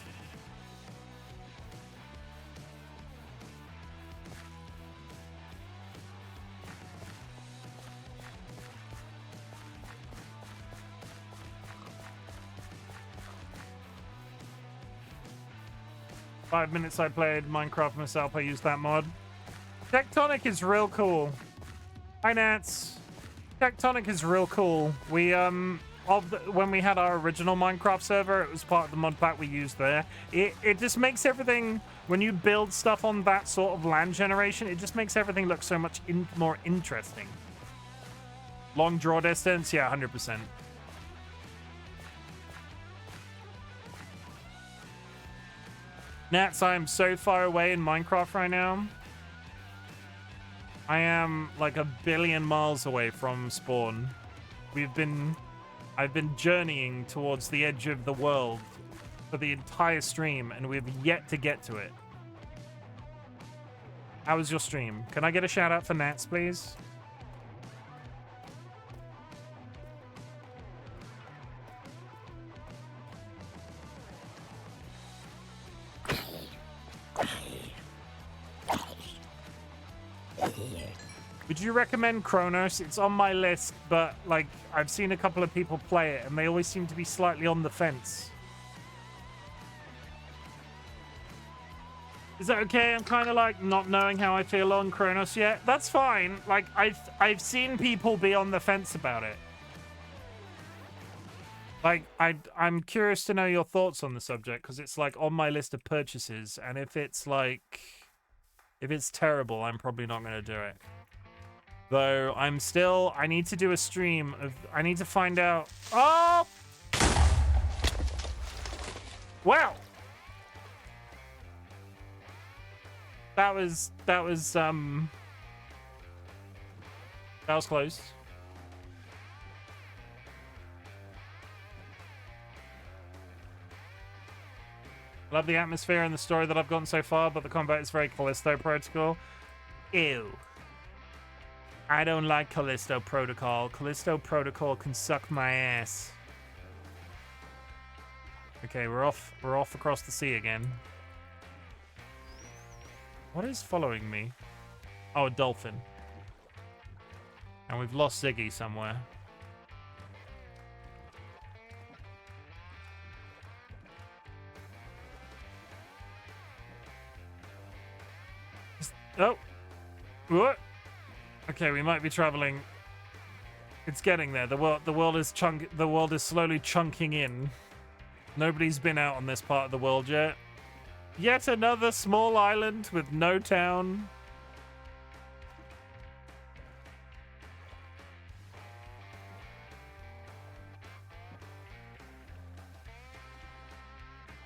5 minutes I played Minecraft myself, I used that mod. Tectonic is real cool. Hi, Nats. Tectonic is real cool. We, when we had our original Minecraft server, it was part of the mod pack we used there. It just makes everything, when you build stuff on that sort of land generation, it just makes everything look so much more interesting. Long draw distance, yeah, 100%. Nats, I am so far away in Minecraft right now. I am like 1 billion miles away from spawn. I've been journeying towards the edge of the world for the entire stream, and we've yet to get to it. How was your stream? Can I get a shout out for Nats, please? Would you recommend Chronos? It's on my list, but like I've seen a couple of people play it and they always seem to be slightly on the fence. Is that okay? I'm kind of like not knowing how I feel on Chronos yet. That's fine. Like I've seen people be on the fence about it. Like I'm curious to know your thoughts on the subject because it's like on my list of purchases, and if it's terrible, I'm probably not going to do it. Though I need to do a stream of, I need to find out. Oh! Wow! That was close. Love the atmosphere and the story that I've gotten so far, but the combat is very Callisto Protocol. Ew. I don't like Callisto Protocol. Callisto Protocol can suck my ass. Okay, we're off across the sea again. What is following me? Oh, a dolphin. And we've lost Ziggy somewhere. Oh. What? Okay, we might be traveling. It's getting there. The world is slowly chunking in. Nobody's been out on this part of the world yet. Yet another small island with no town.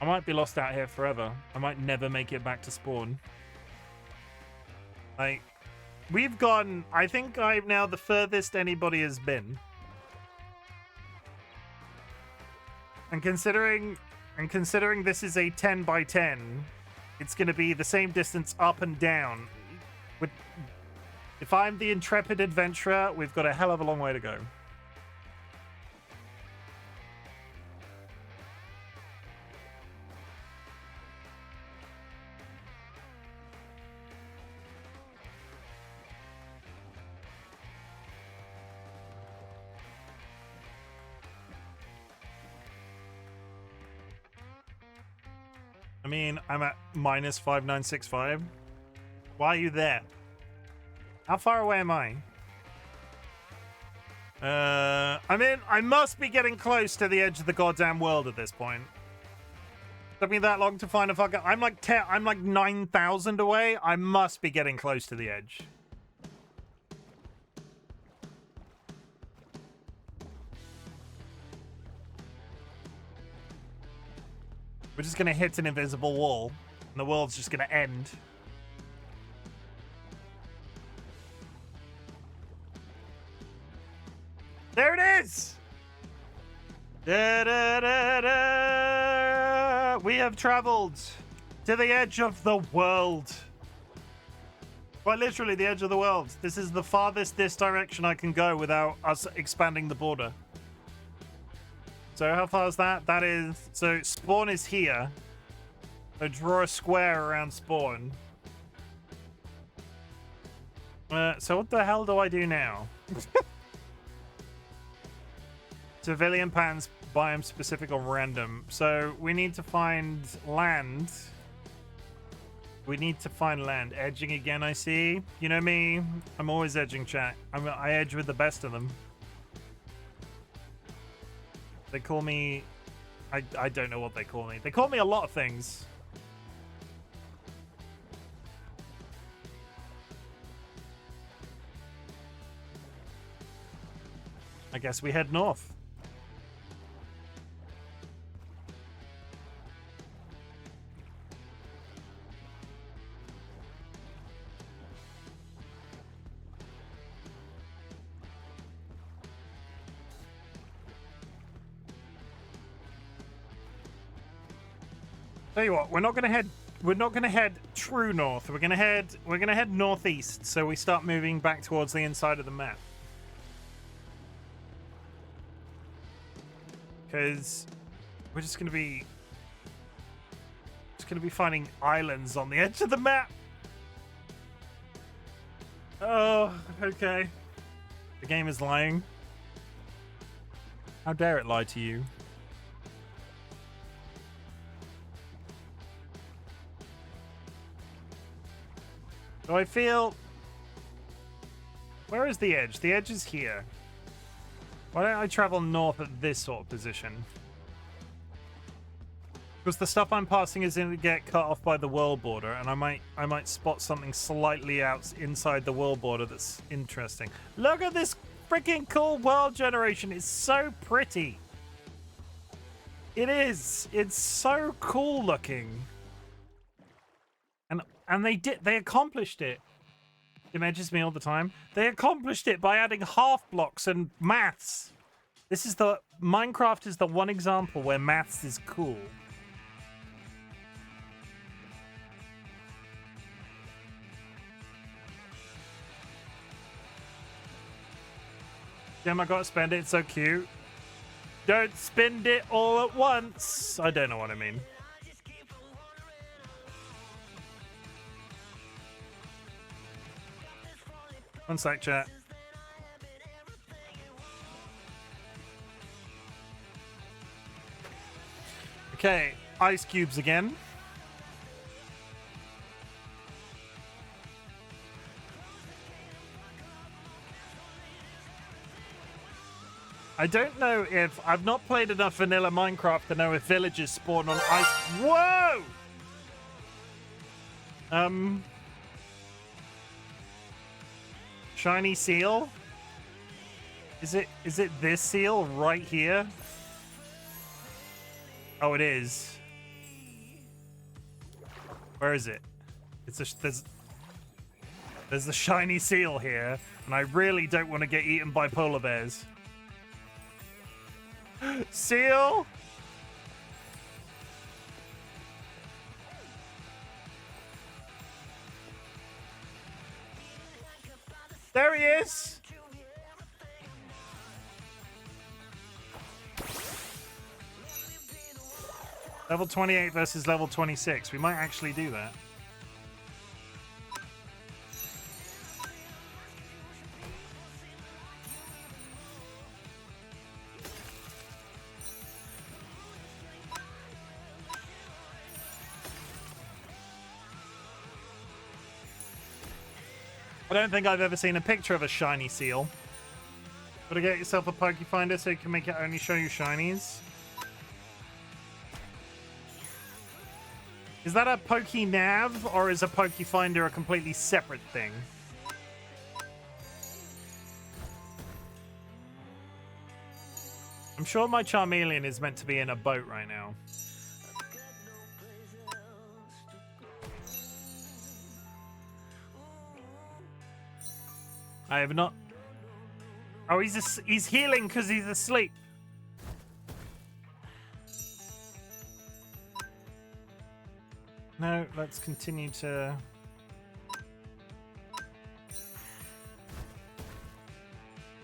I might be lost out here forever. I might never make it back to spawn. Like, we've gone, I think I'm now the furthest anybody has been. And considering this is a 10 by 10, it's going to be the same distance up and down. If I'm the intrepid adventurer, we've got a hell of a long way to go. I mean, I'm at minus 5965. Why are you there? How far away am I? I must be getting close to the edge of the goddamn world at this point. Took me that long to find a fucking... I'm like 9,000 away. I must be getting close to the edge. We're just gonna hit an invisible wall, and the world's just gonna end. There it is! Da, da, da, da. We have traveled to the edge of the world. Quite literally, the edge of the world. This is the farthest this direction I can go without us expanding the border. So how far is that? That is... So spawn is here. So draw a square around spawn. So what the hell do I do now? Civilian patterns, biome specific or random. So we need to find land We need to find land. Edging again, I see. You know me. I'm always edging, chat. I edge with the best of them. They call me... I don't know what they call me. They call me a lot of things. I guess we head north. Tell you what, we're not gonna head true north. We're gonna head northeast, so we start moving back towards the inside of the map. Because we're just gonna be finding islands on the edge of the map. Oh, okay. The game is lying. How dare it lie to you? So I feel... Where is the edge? The edge is here. Why don't I travel north at this sort of position? Because the stuff I'm passing is going to get cut off by the world border, and I might spot something slightly out inside the world border that's interesting. Look at this freaking cool world generation. It's so pretty. It is. It's so cool looking. And they accomplished it. It edges me all the time. They accomplished it by adding half blocks and maths. Minecraft is the one example where maths is cool. Damn, I gotta spend it. It's so cute. Don't spend it all at once. I don't know what I mean. One sec, chat. Okay, ice cubes again. I don't know if... I've not played enough vanilla Minecraft to know if villages spawn on ice... Whoa! Shiny seal? Is it this seal right here? Oh, it is. Where is it? There's a shiny seal here, and I really don't want to get eaten by polar bears. Seal? There he is! Level 28 versus level 26. We might actually do that. I don't think I've ever seen a picture of a shiny seal. Gotta get yourself a Poke Finder so you can make it only show you shinies. Is that a Poke Nav, or is a Poke Finder a completely separate thing? I'm sure my Charmeleon is meant to be in a boat right now. I have not... Oh, he's healing because he's asleep. No, let's continue to...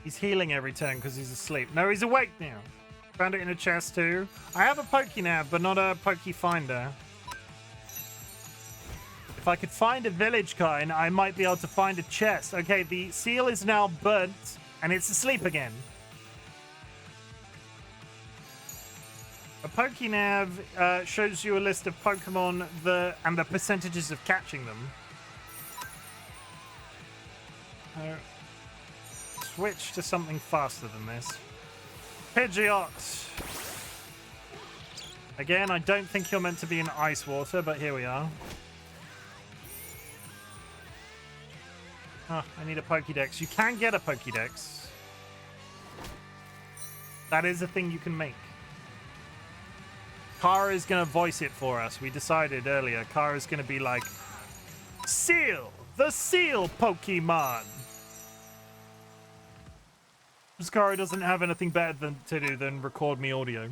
He's healing every turn because he's asleep. No, he's awake now. Found it in a chest too. I have a Pokénav, but not a Poke Finder. If I could find a village kind, I might be able to find a chest. Okay, the seal is now burnt, and it's asleep again. A Pokénav shows you a list of Pokemon and the percentages of catching them. Switch to something faster than this. Pidgeot! Again, I don't think you're meant to be in ice water, but here we are. Oh, I need a Pokédex. You can get a Pokédex. That is a thing you can make. Kara is going to voice it for us. We decided earlier. Kara's going to be like, Seal! The Seal Pokemon! Kara doesn't have anything better to do than record me audio.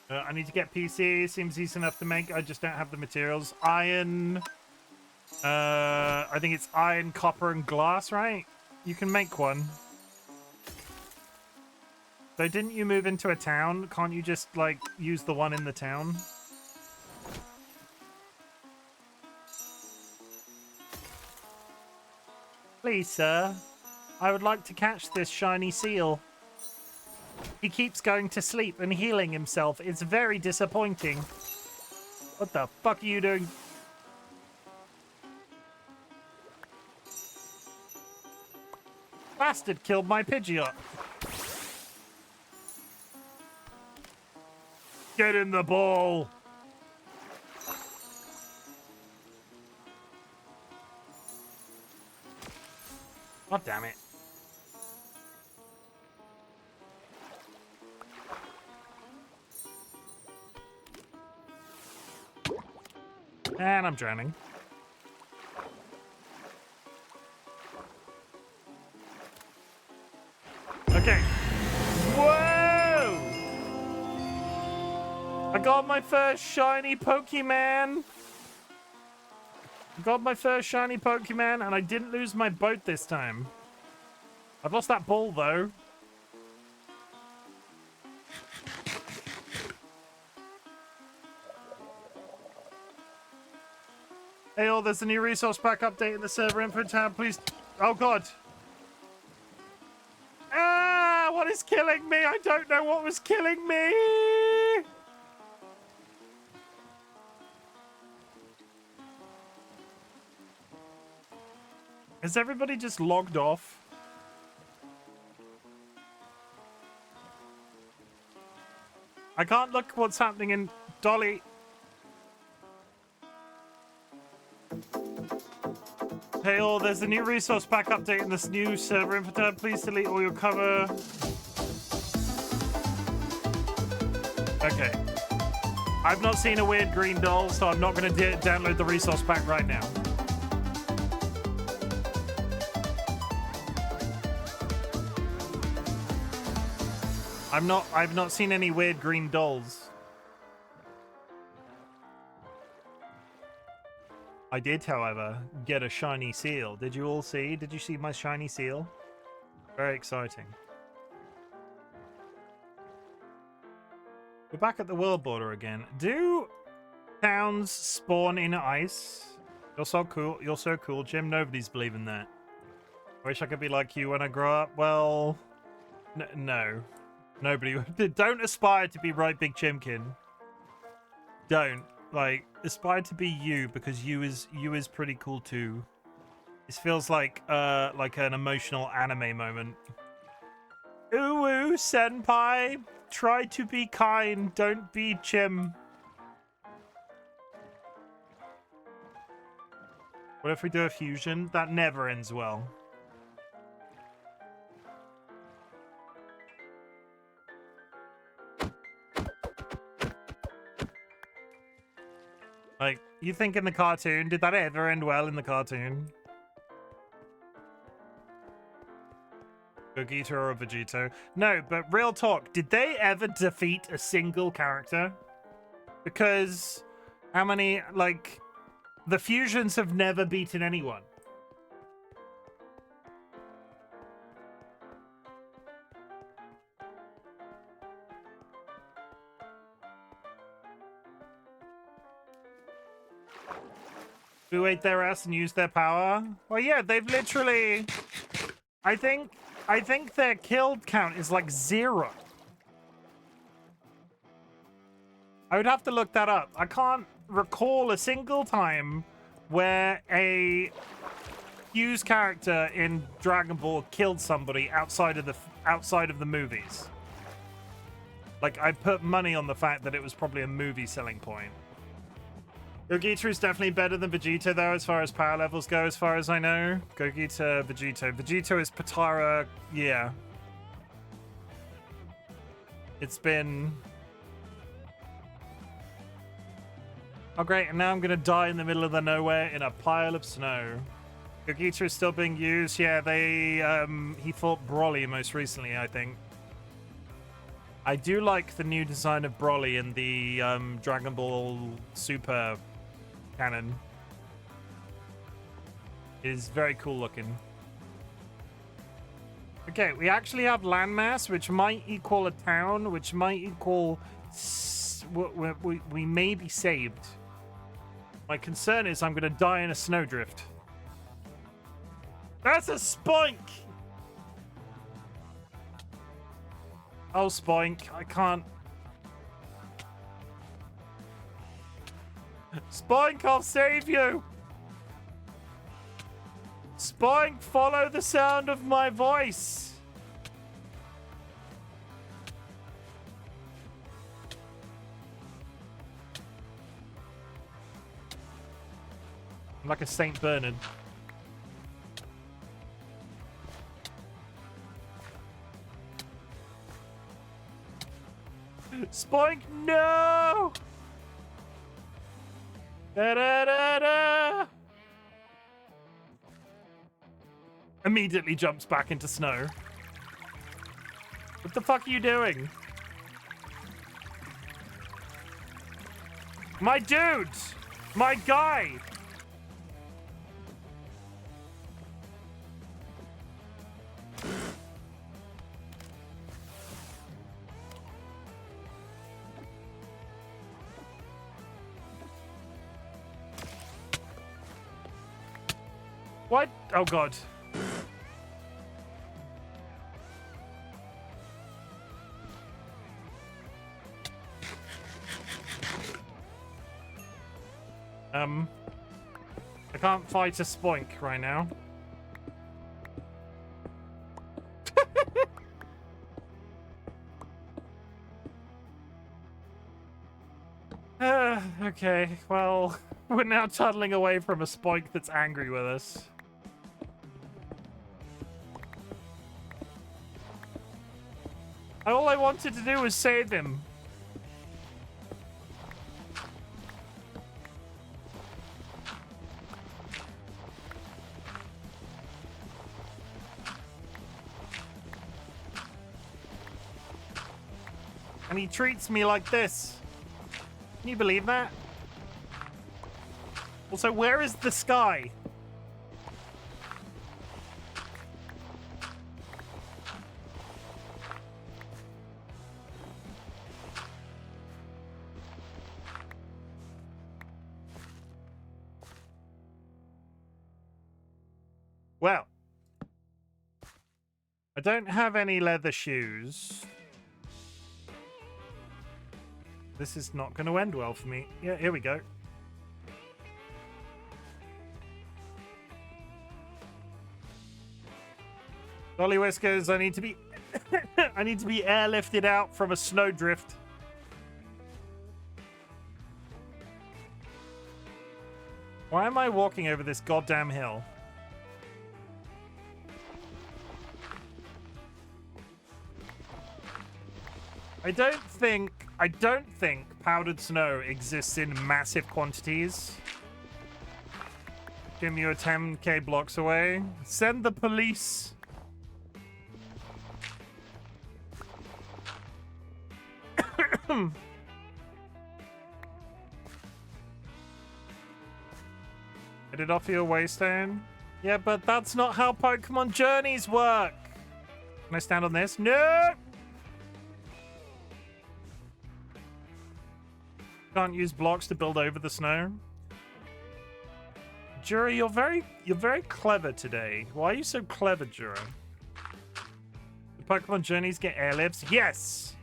I need to get PC. Seems easy enough to make. I just don't have the materials. Iron. I think it's iron, copper, and glass, right? You can make one. So didn't you move into a town? Can't you just, like, use the one in the town? Please, sir. I would like to catch this shiny seal. He keeps going to sleep and healing himself. It's very disappointing. What the fuck are you doing? Bastard killed my Pidgeot. Get in the ball. God damn it. And I'm drowning. Okay. Whoa! I got my first shiny Pokemon. Got my first shiny Pokemon, and I didn't lose my boat this time. I've lost that ball, though. Hey, all, there's a new resource pack update in the server info tab. Please. Oh, God. Ah, what is killing me? I don't know what was killing me. Has everybody just logged off? I can't look what's happening in Dolly. Hey all, there's a new resource pack update in this new server info tab. Please delete all your cover. Okay. I've not seen a weird green doll, so I'm not going to download the resource pack right now. I've not seen any weird green dolls. I did, however, get a shiny seal. Did you all see? Did you see my shiny seal? Very exciting. We're back at the world border again. Do towns spawn in ice? You're so cool. You're so cool, Jim. Nobody's believing that. I wish I could be like you when I grow up. Well, no. Nobody. Don't aspire to be RightBigChimken. Don't. Like, aspire to be you, because you is pretty cool too. This feels like an emotional anime moment. Ooh, senpai, try to be kind, don't be Chim. What if we do a fusion? That never ends well. Like, you think in the cartoon, did that ever end well in the cartoon? Gogeta or Vegito? No, but real talk, did they ever defeat a single character? Because how many, like, the fusions have never beaten anyone. Who ate their ass and used their power? Well, yeah, they've literally... I think their kill count is like 0. I would have to look that up. I can't recall a single time where a Hughes character in Dragon Ball killed somebody outside of the movies. Like, I put money on the fact that it was probably a movie selling point. Gogeta is definitely better than Vegeta, though, as far as power levels go, as far as I know. Gogeta, Vegito. Vegito is Potara, yeah. It's been... Oh, great, and now I'm gonna die in the middle of the nowhere in a pile of snow. Gogeta is still being used. Yeah, he fought Broly most recently, I think. I do like the new design of Broly in the Dragon Ball Super canon. It is very cool looking. Okay, we actually have landmass, which might equal a town, which might equal... We may be saved. My concern is I'm going to die in a snowdrift. That's a spoink! Oh, spoink. I can't... Spoink, I'll save you! Spoink, follow the sound of my voice! I'm like a Saint Bernard. Spoink, no! Da, da, da, da. Immediately jumps back into snow. What the fuck are you doing? My dude! My guy! What? Oh, God. I can't fight a spoink right now. Okay, well, we're now tunneling away from a spoink that's angry with us. All I wanted to do was save him. And he treats me like this. Can you believe that? Also, where is the sky? Well, I don't have any leather shoes. This is not going to end well for me. Yeah, here we go. DollyWhiskers, I need to be I need to be airlifted out from a snowdrift. Why am I walking over this goddamn hill? I don't think powdered snow exists in massive quantities. Jim, you're 10k blocks away. Send the police. Did it offer you a waystone? Yeah, but that's not how Pokemon journeys work. Can I stand on this? No! Can't use blocks to build over the snow. Jura, you're very clever today. Why are you so clever, Jura? The Pokemon journeys get airlifts? Yes!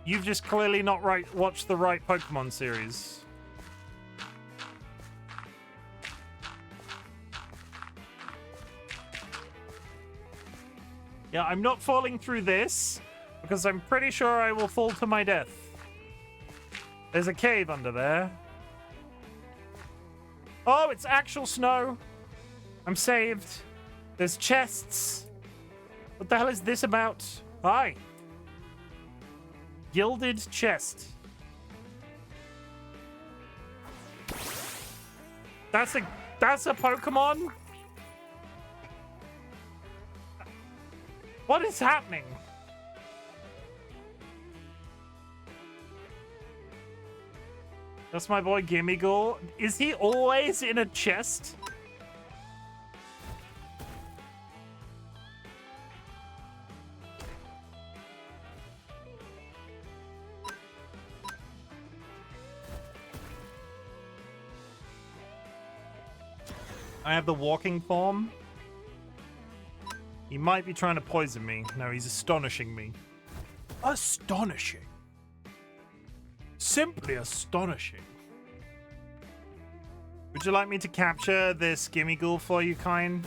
You've just clearly not watched the right Pokemon series. Yeah, I'm not falling through this because I'm pretty sure I will fall to my death. There's a cave under there. Oh, it's actual snow. I'm saved. There's chests. What the hell is this about? Hi. Gilded chest. That's a Pokemon? What is happening? That's my boy Gimmighoul. Is he always in a chest? I have the walking form. He might be trying to poison me. No, he's astonishing me. Astonishing. Simply astonishing. Would you like me to capture this Gimmighoul for you, kind?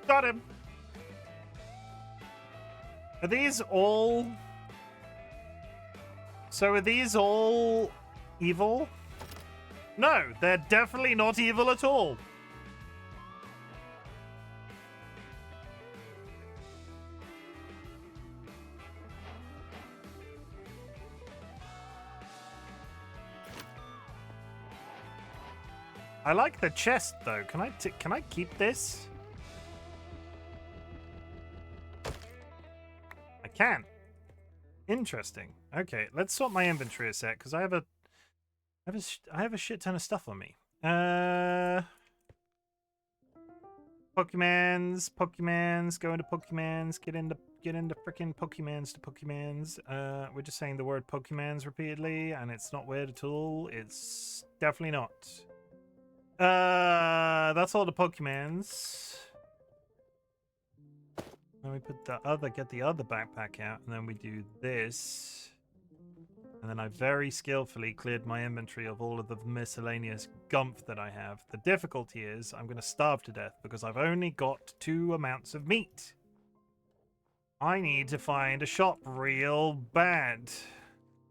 Got him. Are these all... So are these all evil? No, they're definitely not evil at all. I like the chest though. Can I keep this? I can. Interesting. Okay, let's sort my inventory a sec because I have a shit ton of stuff on me. Pokemans, go into Pokemans, get into freaking Pokemans. We're just saying the word Pokemans repeatedly, and it's not weird at all. It's definitely not. That's all the Pokemans. Then we get the other backpack out, and then we do this. And then I very skillfully cleared my inventory of all of the miscellaneous gump that I have. The difficulty is I'm going to starve to death because I've only got 2 amounts of meat. I need to find a shop real bad.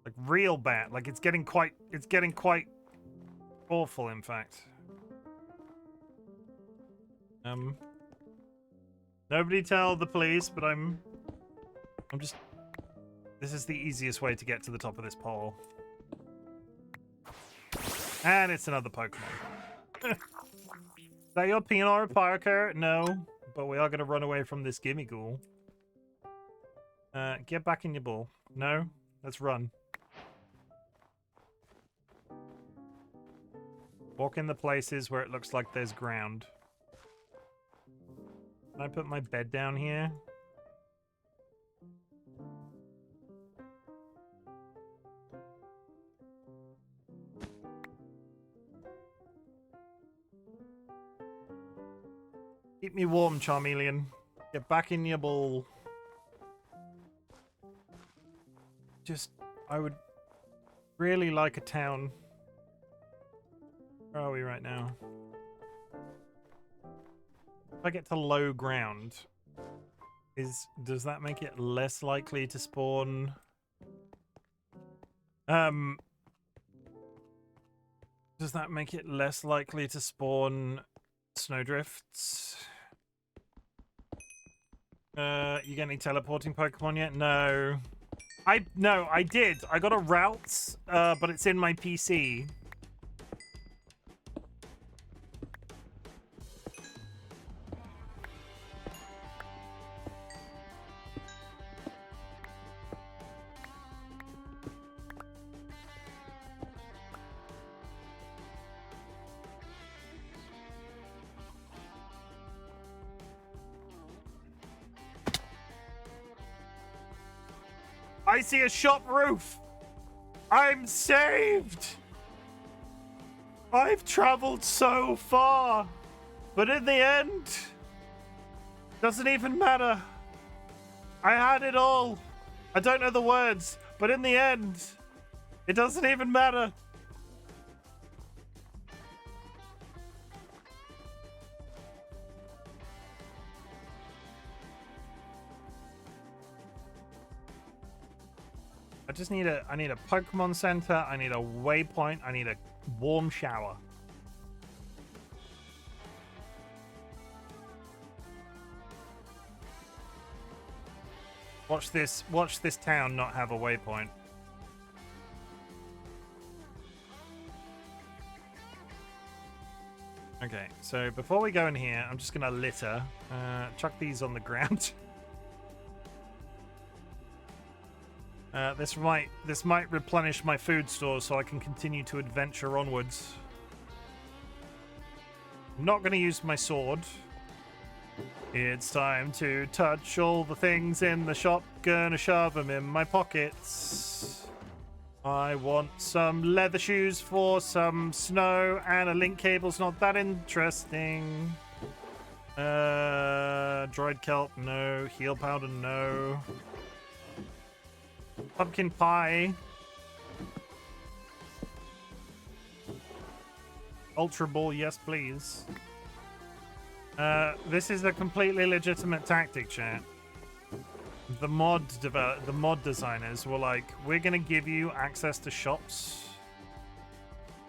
Like real bad. Like it's getting quite awful, in fact. Nobody tell the police, but I'm just... This is the easiest way to get to the top of this pole. And it's another Pokemon. Is that your Pinor Parker? No, but we are going to run away from this Gimmighoul. Get back in your ball. No, let's run. Walk in the places where it looks like there's ground. Can I put my bed down here? Keep me warm, Charmeleon. Get back in your ball. I would really like a town. Where are we right now? If I get to low ground, does that make it less likely to spawn? Does that make it less likely to spawn snowdrifts? You get any teleporting Pokemon yet? No. No, I did. I got a route, but it's in my PC. I see a shop roof. I'm saved. I've traveled so far, but in the end, doesn't even matter. I had it all. I don't know the words, but in the end, it doesn't even matter. I need a Pokemon Center, I need a waypoint, I need a warm shower. Watch this town not have a waypoint. Okay, so before we go in here, I'm just gonna litter. Chuck these on the ground. This might replenish my food store so I can continue to adventure onwards. I'm not going to use my sword. It's time to touch all the things in the shop. Gonna shove them in my pockets. I want some leather shoes for some snow, and a link cable's not that interesting. Dried kelp, no. Heal powder, no. Pumpkin pie. Ultra ball, yes please. This is a completely legitimate tactic, chat. The mod designers were like, we're gonna give you access to shops,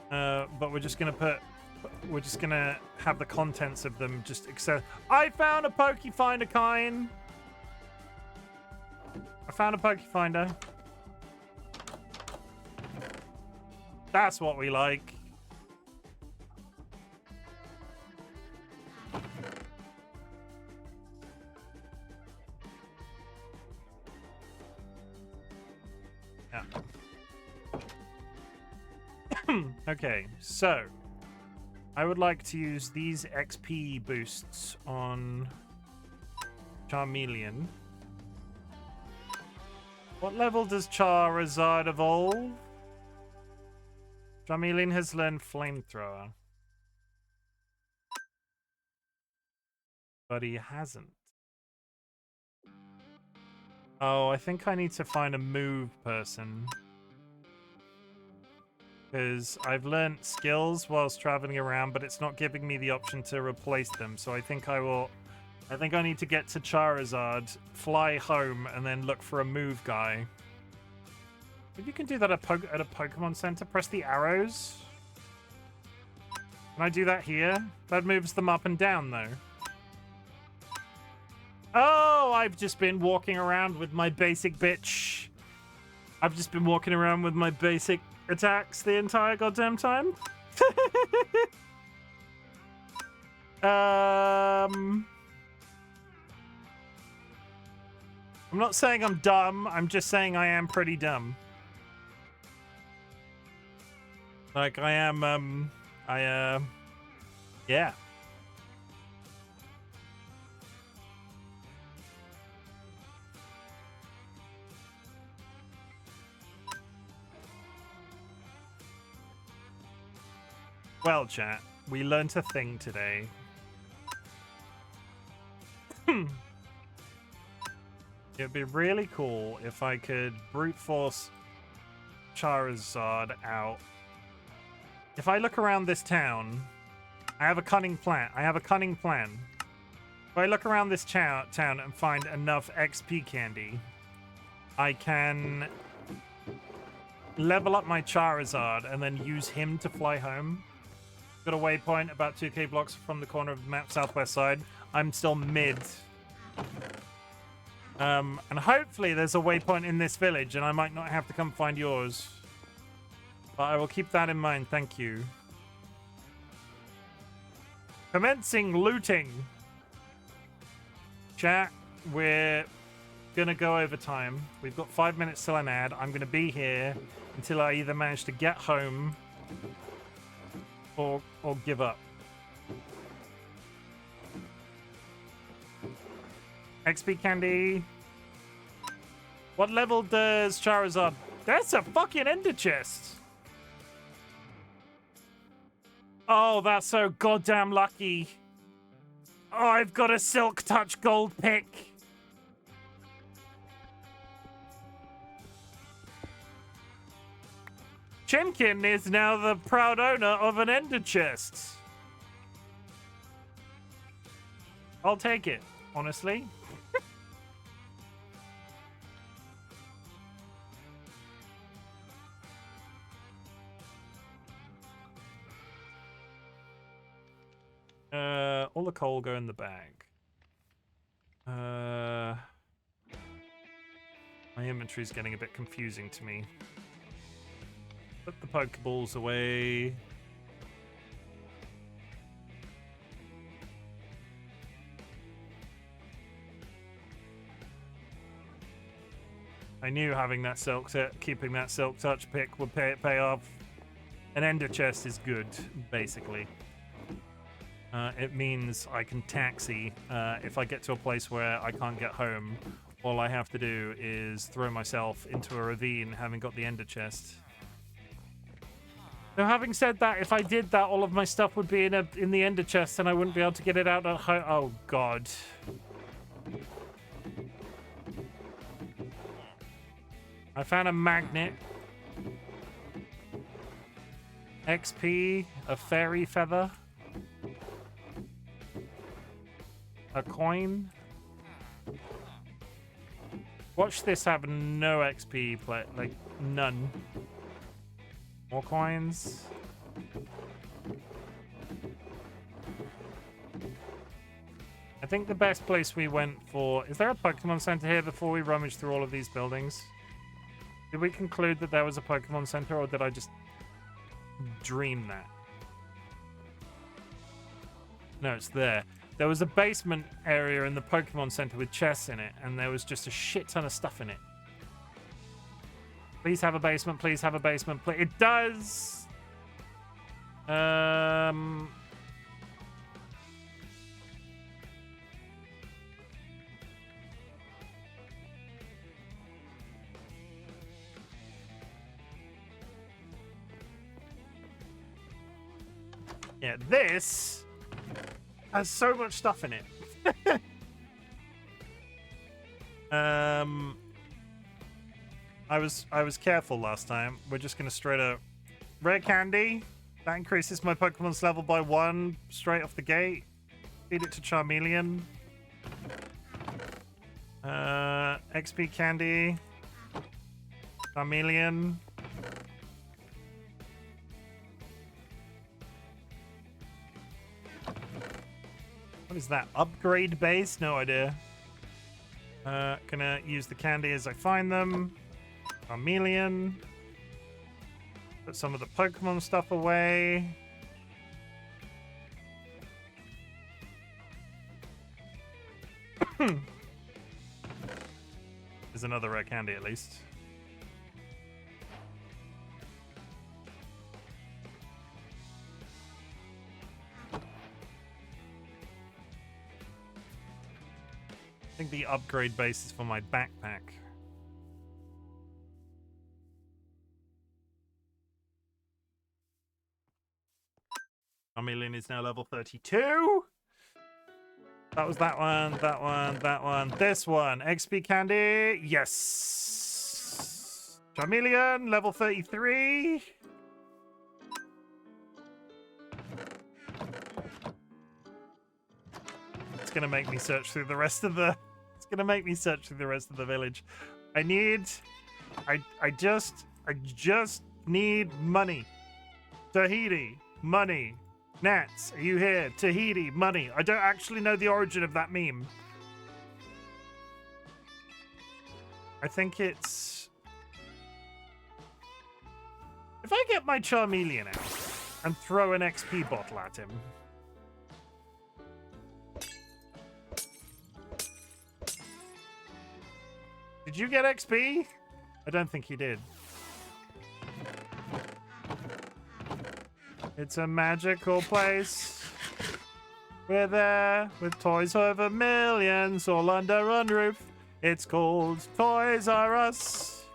but we're just gonna have the contents of them just accept. I found a Pokefinder. I found a Pokefinder. That's what we like. Yeah. Okay, so I would like to use these XP boosts on Charmeleon. What level does Charizard evolve? Charmeleon has learned Flamethrower. But he hasn't. Oh, I think I need to find a move person. Because I've learned skills whilst traveling around, but it's not giving me the option to replace them. So I think I need to get to Charizard, fly home, and then look for a move guy. If you can do that at a Pokemon Center, press the arrows. Can I do that here? That moves them up and down, though. Oh, I've just been walking around with my basic bitch. I've just been walking around with my basic attacks the entire goddamn time. I'm not saying I'm dumb. I'm just saying I am pretty dumb. Like, I am, yeah. Well, chat, we learnt a thing today. It'd be really cool if I could brute force Charizard out. If I look around this town, I have a cunning plan. If I look around this town and find enough XP candy, I can level up my Charizard and then use him to fly home. Got a waypoint about 2k blocks from the corner of the map, southwest side. I'm still mid. And hopefully there's a waypoint in this village and I might not have to come find yours. But I will keep that in mind, thank you. Commencing looting. Chat, we're gonna go over time. We've got 5 minutes till an ad. I'm gonna be here until I either manage to get home or give up. XP candy. What level does Charizard? That's a fucking ender chest. Oh, that's so goddamn lucky. Oh, I've got a Silk Touch gold pick. Chimken is now the proud owner of an ender chest. I'll take it, honestly. All the coal go in the bag. My inventory's getting a bit confusing to me. Put the Pokeballs away. I knew having that keeping that Silk Touch pick would pay off. An ender chest is good, basically. It means I can taxi. If I get to a place where I can't get home, all I have to do is throw myself into a ravine, having got the ender chest. Now, having said that, if I did that, all of my stuff would be in the ender chest, and I wouldn't be able to get it out at home. Oh God. I found a magnet. XP, a fairy feather. A coin. Watch this have no XP, like none. More coins. I think the best place we went for... Is there a Pokemon Center here before we rummage through all of these buildings? Did we conclude that there was a Pokemon Center, or did I just dream that? No, it's there. There was a basement area in the Pokemon Center with chests in it, and there was just a shit ton of stuff in it. Please have a basement, please have a basement, please. It does! Yeah, this has so much stuff in it. I was careful last time. We're just gonna straight up rare candy. That increases my Pokemon's level by 1 straight off the gate. Feed it to Charmeleon. XP candy. Charmeleon. What is that? Upgrade base? No idea. Gonna use the candy as I find them. Charmeleon. Put some of the Pokemon stuff away. There's another rare candy at least. I think the upgrade base is for my backpack. Charmeleon is now level 32. That was that one, that one, that one. This one. XP candy. Yes. Charmeleon, level 33. It's gonna make me search through the rest of the... It's gonna make me search through the rest of the village. I just need money. Tahiti, money. Nats, are you here? Tahiti, money. I don't actually know the origin of that meme. I think it's... If I get my Charmeleon out and throw an XP bottle at him... Did you get XP? I don't think he did. It's a magical place. We're there with toys over millions, all under one roof. It's called Toys R Us.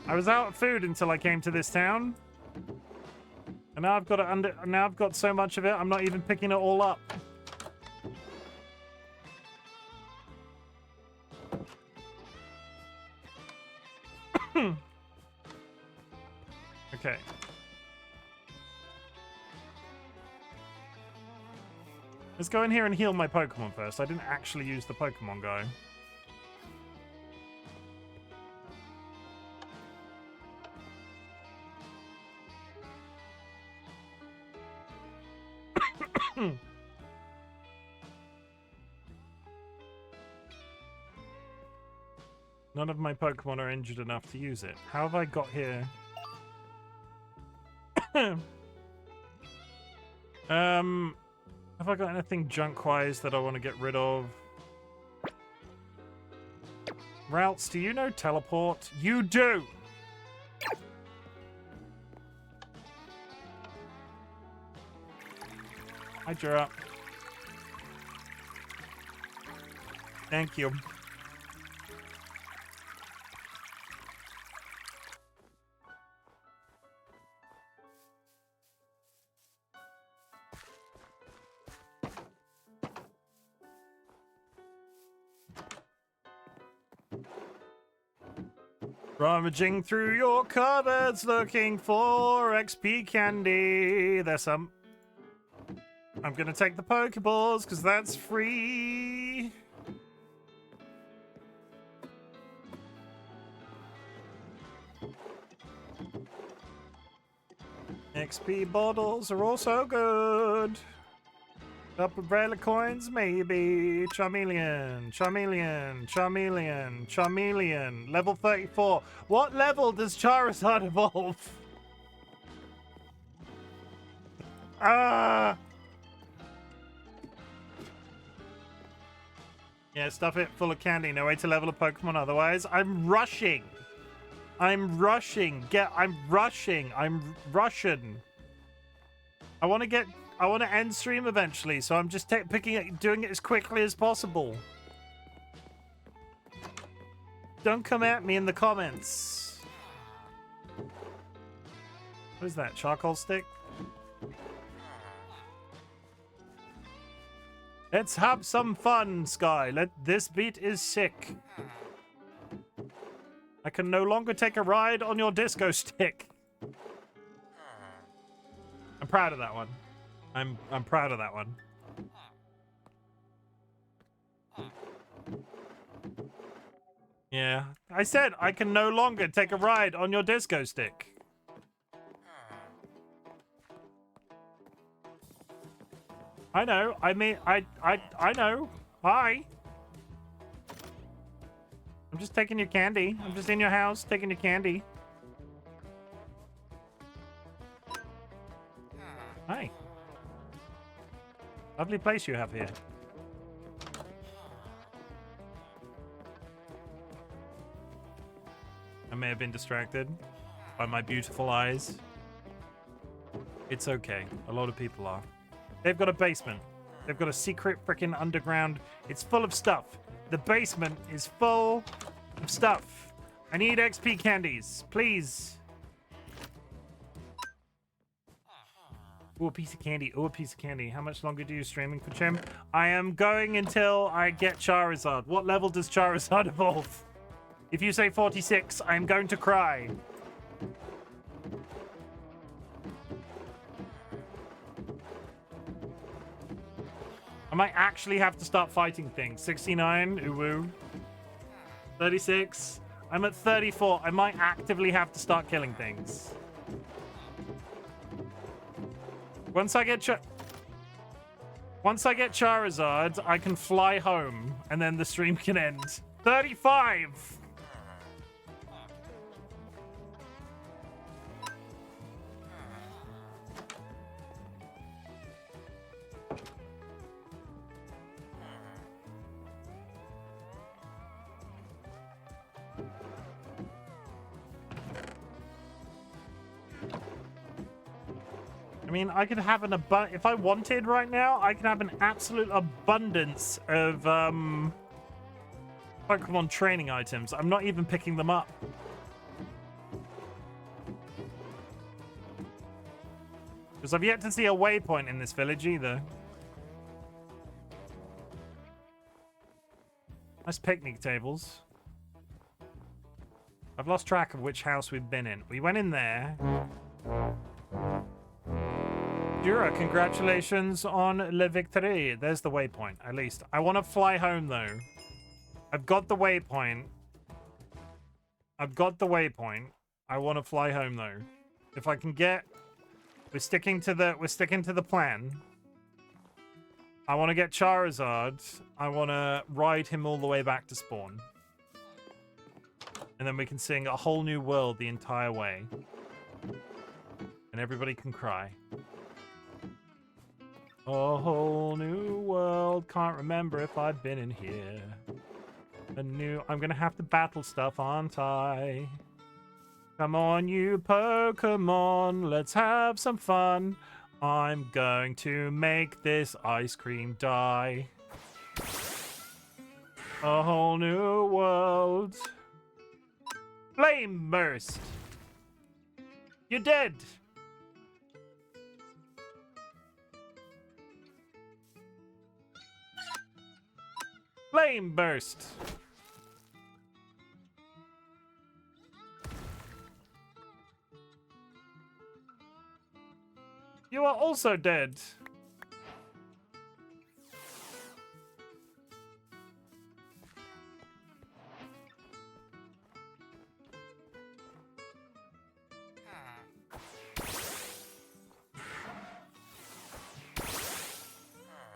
I was out of food until I came to this town. And now I've got it now I've got so much of it, I'm not even picking it all up. Okay. Let's go in here and heal my Pokemon first. I didn't actually use the Pokemon guy. None of my Pokemon are injured enough to use it. How have I got here? Have I got anything junk-wise that I want to get rid of? Routes, do you know teleport? You do! Hi, Jura. Thank you. Rummaging through your cupboards looking for XP candy. There's some. I'm gonna take the Pokeballs because that's free. XP bottles are also good. Couple Bradley coins, maybe. Charmeleon, Charmeleon, Charmeleon, Charmeleon. Level 34. What level does Charizard evolve? Ah! Yeah, stuff it full of candy. No way to level a Pokemon otherwise. I'm rushing. I'm rushing. I'm rushing. I'm Russian. I want to end stream eventually, so I'm just doing it as quickly as possible. Don't come at me in the comments. What is that? Charcoal stick? Let's have some fun, Sky. This beat is sick. I can no longer take a ride on your disco stick. I'm proud of that one. I'm proud of that one. Yeah. I said I can no longer take a ride on your disco stick. I know. I mean, I know. Hi. I'm just taking your candy. I'm just in your house taking your candy. Hi. Lovely place you have here. I may have been distracted by my beautiful eyes. It's okay. A lot of people are. They've got a basement. They've got a secret freaking underground. It's full of stuff. The basement is full of stuff. I need XP candies, please. Ooh, a piece of candy. Ooh, a piece of candy. How much longer do you streaming for, Chim? I am going until I get Charizard. What level does Charizard evolve? If you say 46, I'm going to cry. I might actually have to start fighting things. 69, uwu. 36. I'm at 34. I might actively have to start killing things. Once I get Charizard, I can fly home, and then the stream can end. 35! I mean, I could have an if I wanted right now, I could have an absolute abundance of Pokemon training items. I'm not even picking them up. Because I've yet to see a waypoint in this village either. Nice picnic tables. I've lost track of which house we've been in. We went in there. Jura, congratulations on Le Victory. There's the waypoint, at least. I want to fly home, though. I've got the waypoint. I've got the waypoint. I want to fly home, though. If I can get... We're sticking to the plan. I want to get Charizard. I want to ride him all the way back to spawn. And then we can sing A Whole New World the entire way. And everybody can cry. A whole new world. Can't remember if I've been in here. I'm gonna have to battle stuff, aren't I? Come on, you Pokemon. Let's have some fun. I'm going to make this ice cream die. A whole new world. Flame burst. You're dead. Flame burst. You are also dead.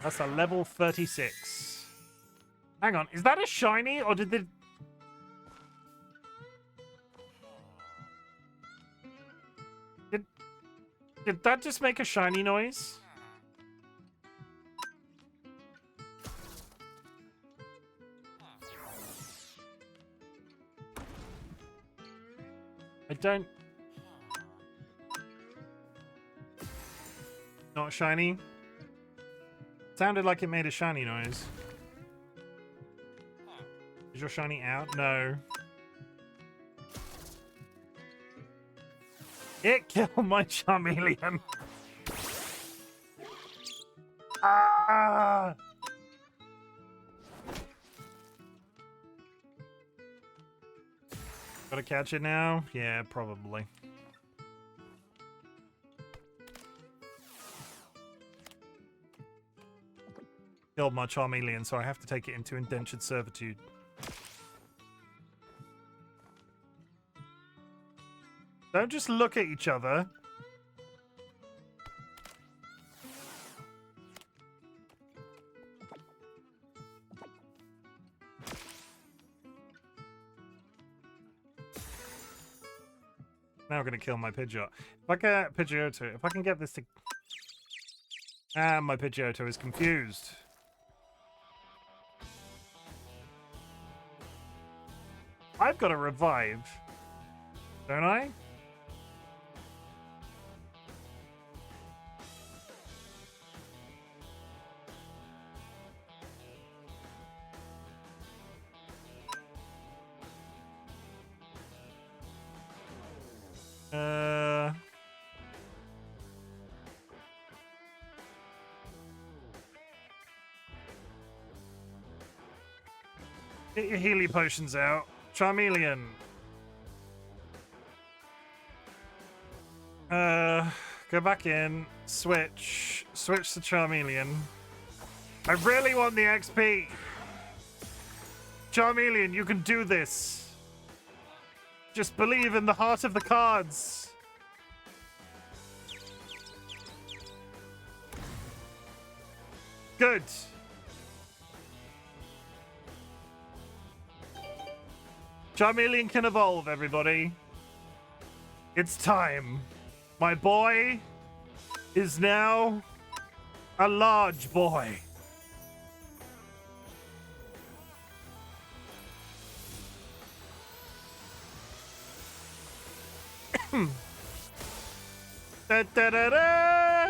That's a level 36. Hang on, is that a shiny or did the... Did that just make a shiny noise? I don't... Not shiny? Sounded like it made a shiny noise. Is your shiny out? No. It killed my Charmeleon. Ah! Gotta catch it now? Yeah, probably. Killed my Charmeleon, so I have to take it into indentured servitude. Don't just look at each other. Now I'm gonna kill my Pidgeot. If I get Pidgeotto, if I can get this to... Ah, my Pidgeotto is confused. I've got to revive. Don't I? Get your Healy potions out. Charmeleon. Go back in. Switch. Switch to Charmeleon. I really want the XP. Charmeleon, you can do this. Just believe in the heart of the cards. Good. Charmeleon can evolve, everybody. It's time. My boy is now a large boy. Da, da, da, da.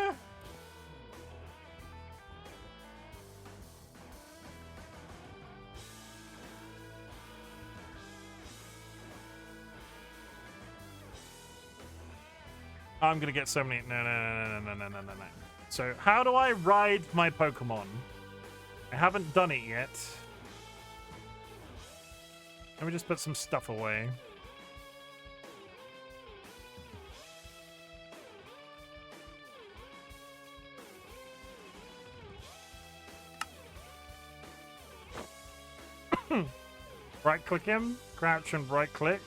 I'm gonna get so many. No. So how do I ride my Pokemon? I haven't done it yet. Let me just put some stuff away. Right click him, crouch and right click.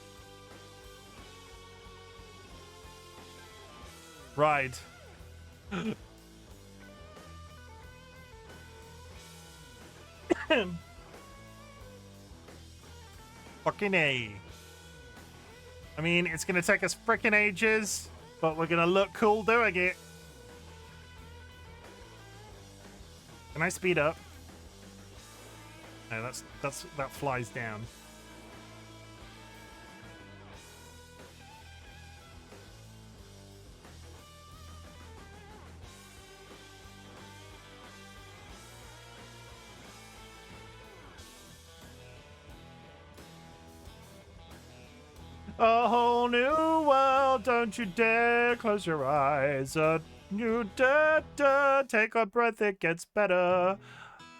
Ride. Fucking A. I mean, it's gonna take us frickin' ages, but we're gonna look cool doing it. Can I speed up? No, that flies down. A whole new world, don't you dare close your eyes. A new take a breath, it gets better.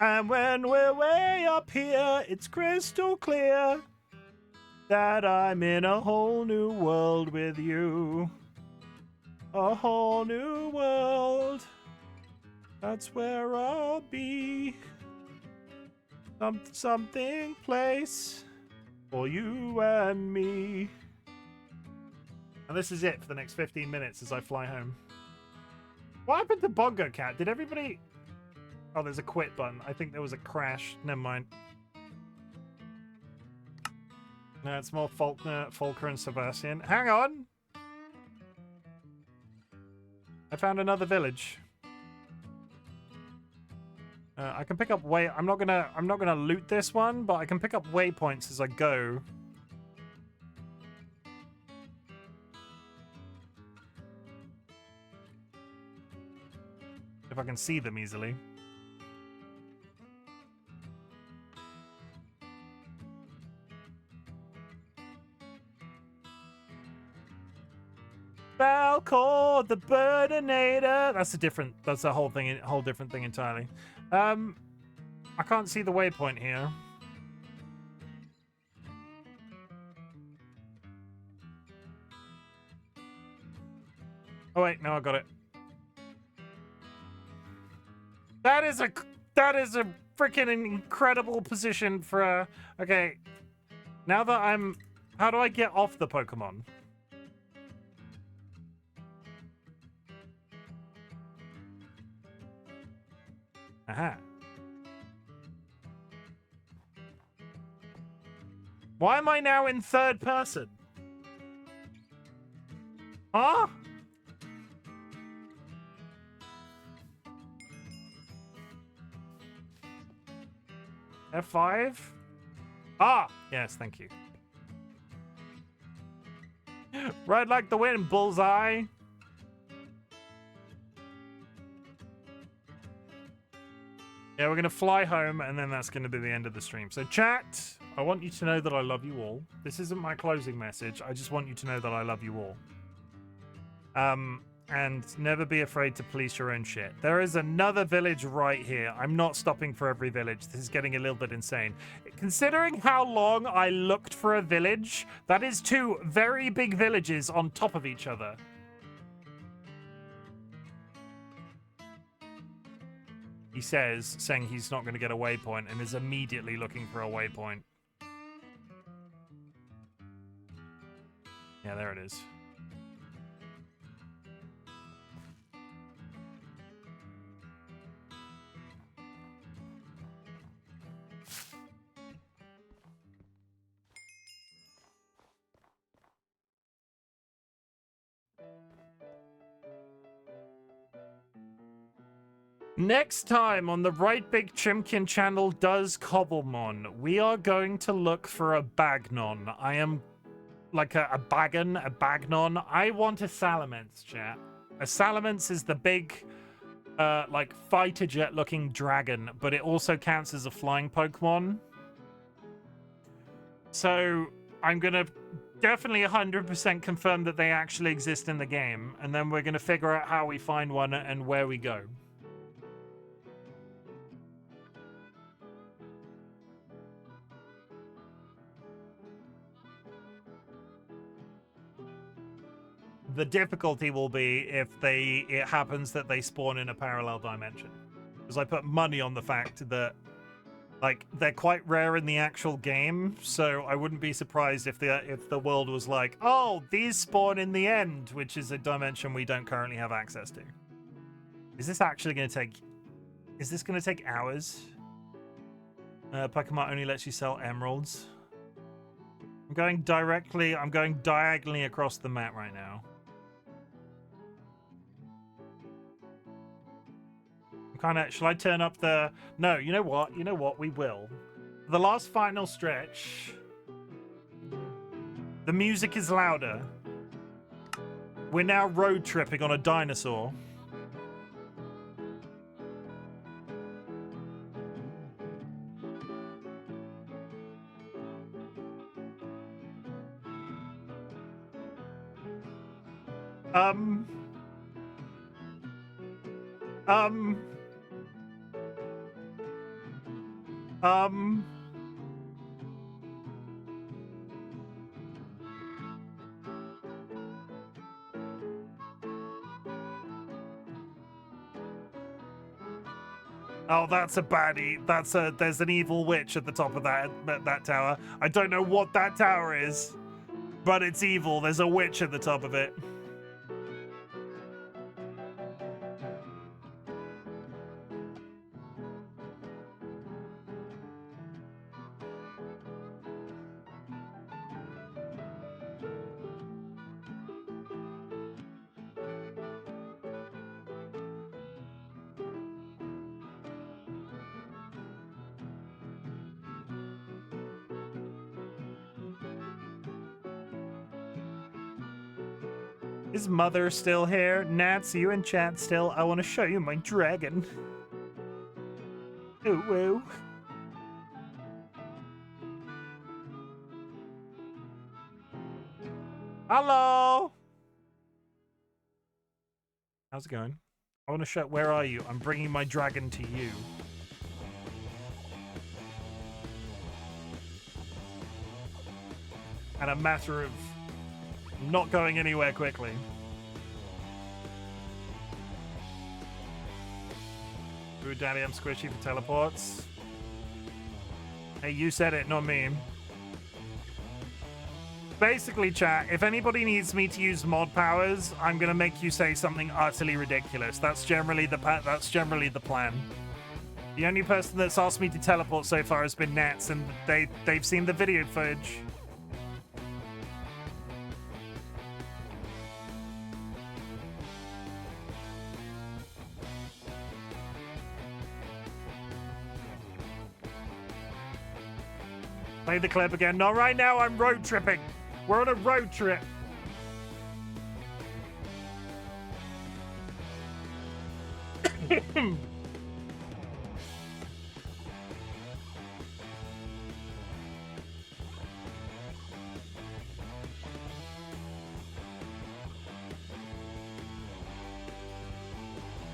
And when we're way up here, it's crystal clear that I'm in a whole new world with you. A whole new world, that's where I'll be. Something place for you and me. And this is it for the next 15 minutes as I fly home. What happened to Bongo Cat? Did everybody... Oh, there's a quit button. I think there was a crash. Never mind. No, it's more Faulkner, Folker, and Sebastian. Hang on! I found another village. I can pick up I'm not gonna loot this one, but I can pick up waypoints as I go. If I can see them easily. Falcor the Birdinator. That's a whole different thing entirely. I can't see the waypoint here. Oh wait, no, I got it. That is a freaking incredible position for okay. Now that how do I get off the Pokemon? Aha. Why am I now in third person? Huh? F5? Ah! Yes, thank you. Ride like the wind, bullseye. Yeah, we're going to fly home, and then that's going to be the end of the stream. So, chat, I want you to know that I love you all. This isn't my closing message. I just want you to know that I love you all. And never be afraid to police your own shit. There is another village right here. I'm not stopping for every village. This is getting a little bit insane. Considering how long I looked for a village, that is 2 very big villages on top of each other. He says, saying he's not going to get a waypoint and is immediately looking for a waypoint. Yeah, there it is. Next time on the RightBigChimken channel does Cobblemon, we are going to look for a Bagnon. I am like a Bagnon. I want a Salamence, chat. A Salamence is the big, like fighter jet looking dragon, but it also counts as a flying Pokemon. So I'm gonna definitely 100% confirm that they actually exist in the game, and then we're going to figure out how we find one and where we go. The difficulty will be if it happens that they spawn in a parallel dimension. Because I put money on the fact that, like, they're quite rare in the actual game, so I wouldn't be surprised if the world was like, oh, these spawn in the end, which is a dimension we don't currently have access to. Is this actually going to take... Is this going to take hours? Pokemon only lets you sell emeralds. I'm going diagonally across the map right now. Shall I turn up the... No, you know what? You know what? We will. The last final stretch. The music is louder. We're now road tripping on a dinosaur. Oh, that's a baddie. There's an evil witch at the top of that tower. I don't know what that tower is, but it's evil. There's a witch at the top of it. Is Mother still here? Nats, you in chat still? I want to show you my dragon. Ooh, woo. Hello! How's it going? I want to show... Where are you? I'm bringing my dragon to you. And a matter of... not going anywhere quickly. Ooh, Daddy, I'm squishy for teleports. Hey, you said it, not me. Basically, chat, if anybody needs me to use mod powers, I'm gonna make you say something utterly ridiculous. That's generally the plan. The only person that's asked me to teleport so far has been Nats, and they've seen the video footage. Play the clip again. Not right now, I'm road tripping. We're on a road trip.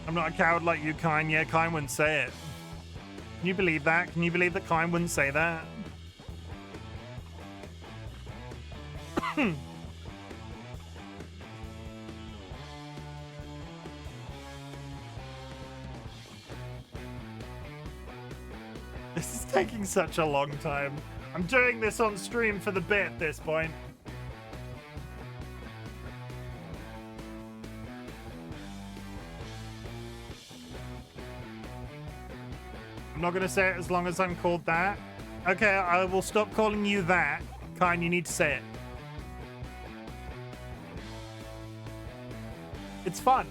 I'm not a coward like you, Kine. Yeah, Kine wouldn't say it. Can you believe that? Can you believe that Kine wouldn't say that? This is taking such a long time. I'm doing this on stream for the bit at this point. I'm not gonna say it as long as I'm called that. Okay, I will stop calling you that. Kine, you need to say it. It's fun.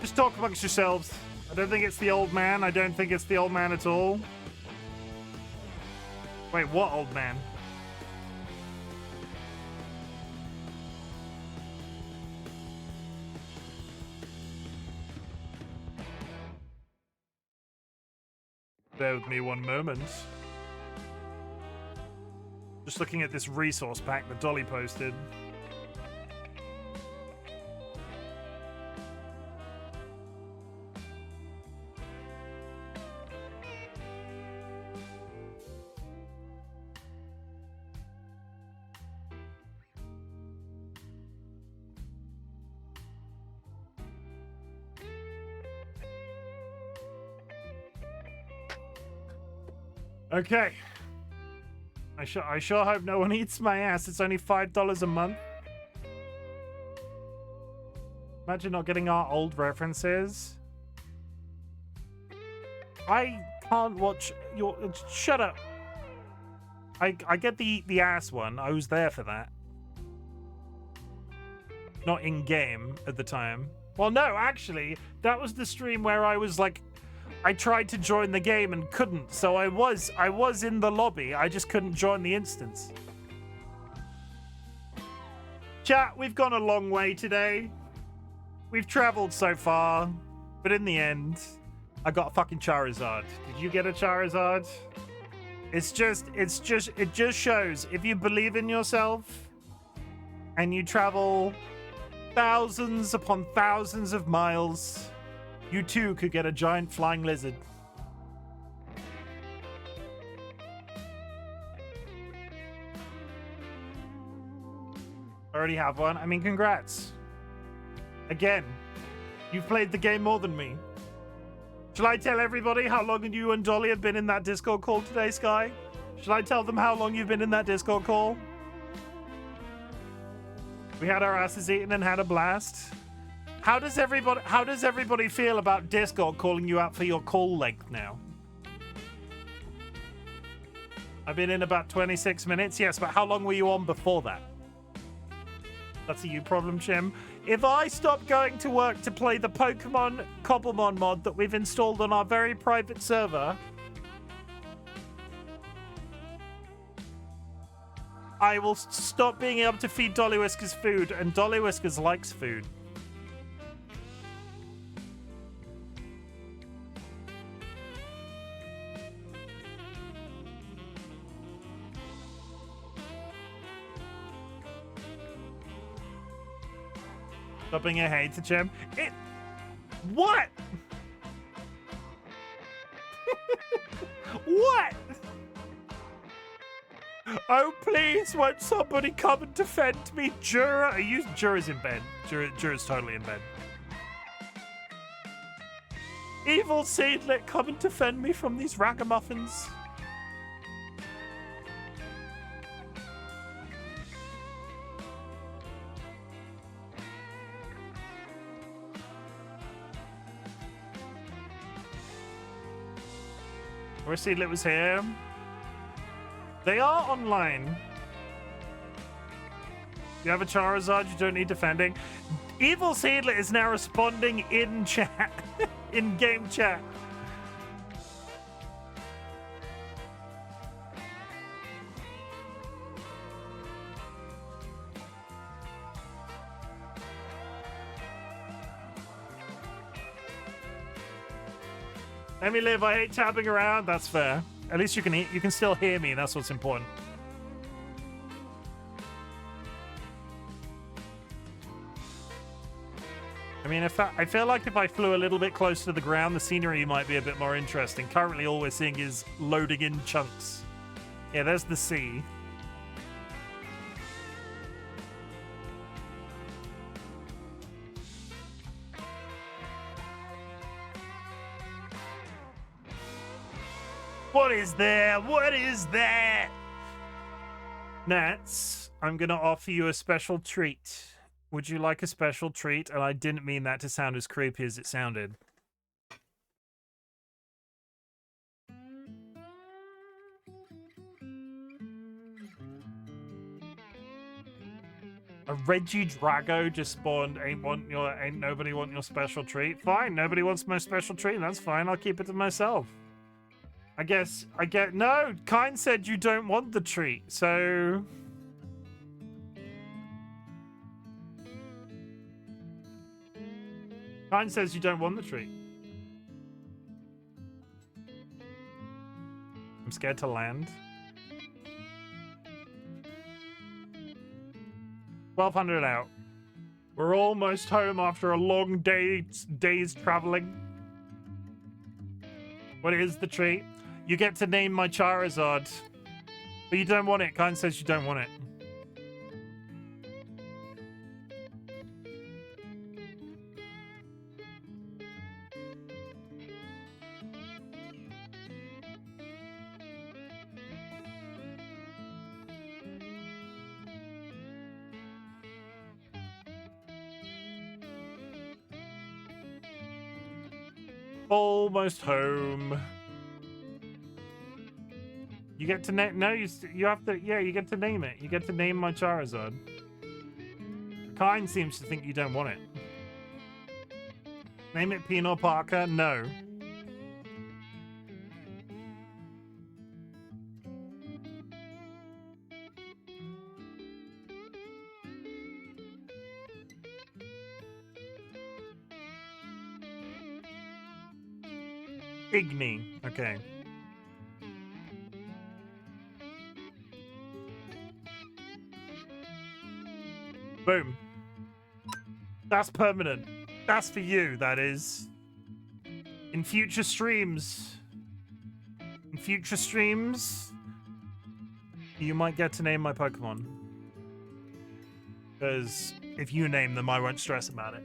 Just talk amongst yourselves. I don't think it's the old man. I don't think it's the old man at all. Wait, what old man? Bear with me one moment. Just looking at this resource pack that Dolly posted. Okay. I sure hope no one eats my ass. It's only $5 a month. Imagine not getting our old references. I can't watch your... Shut up. I get the ass one. I was there for that. Not in-game at the time. Well, no, actually, that was the stream where I was like... I tried to join the game and couldn't, so I was in the lobby. I just couldn't join the instance. Chat, we've gone a long way today. We've traveled so far, but in the end, I got a fucking Charizard. Did you get a Charizard? It just shows if you believe in yourself and you travel thousands upon thousands of miles, you too could get a giant flying lizard. I already have one. I mean, congrats. Again, you've played the game more than me. Shall I tell everybody how long you and Dolly have been in that Discord call today, Sky? Shall I tell them how long you've been in that Discord call? We had our asses eaten and had a blast. How does everybody feel about Discord calling you out for your call length now? I've been in about 26 minutes. Yes, but how long were you on before that? That's a you problem, Chim. If I stop going to work to play the Pokemon COBBLEMON mod that we've installed on our very private server, I will stop being able to feed DollyWhiskers food, and DollyWhiskers likes food. Stop being a hater, Chim. What? What? Oh, please, won't somebody come and defend me? Jura? Jura's in bed. Jura's totally in bed. Evil Seedlet, come and defend me from these ragamuffins. Where Seedlet was here. They are online. You have a Charizard, you don't need defending. Evil Seedlet is now responding in chat. In game chat. Let me live. I hate tapping around. That's fair. At least you can still hear me. That's what's important. I mean, I feel like if I flew a little bit closer to the ground, the scenery might be a bit more interesting. Currently, all we're seeing is loading in chunks. Yeah, there's the sea. What is there? What is that? Nats, I'm going to offer you a special treat. Would you like a special treat? And I didn't mean that to sound as creepy as it sounded. A Reggie Drago just spawned. Ain't nobody want your special treat? Fine, nobody wants my special treat. That's fine. I'll keep it to myself. I get no. Kind said you don't want the treat, so Kind says you don't want the treat. I'm scared to land. 1200 out. We're almost home after a long day's traveling. What is the treat? You get to name my Charizard. But you don't want it. Kind says you don't want it. Almost home. You get to name. No, you have to. Yeah, you get to name it. You get to name my Charizard. Kind seems to think you don't want it. Name it Pino Parker. No. Igni. Okay. Boom. That's permanent. That's for you, that is. In future streams. In future streams, you might get to name my Pokemon. Because if you name them, I won't stress about it.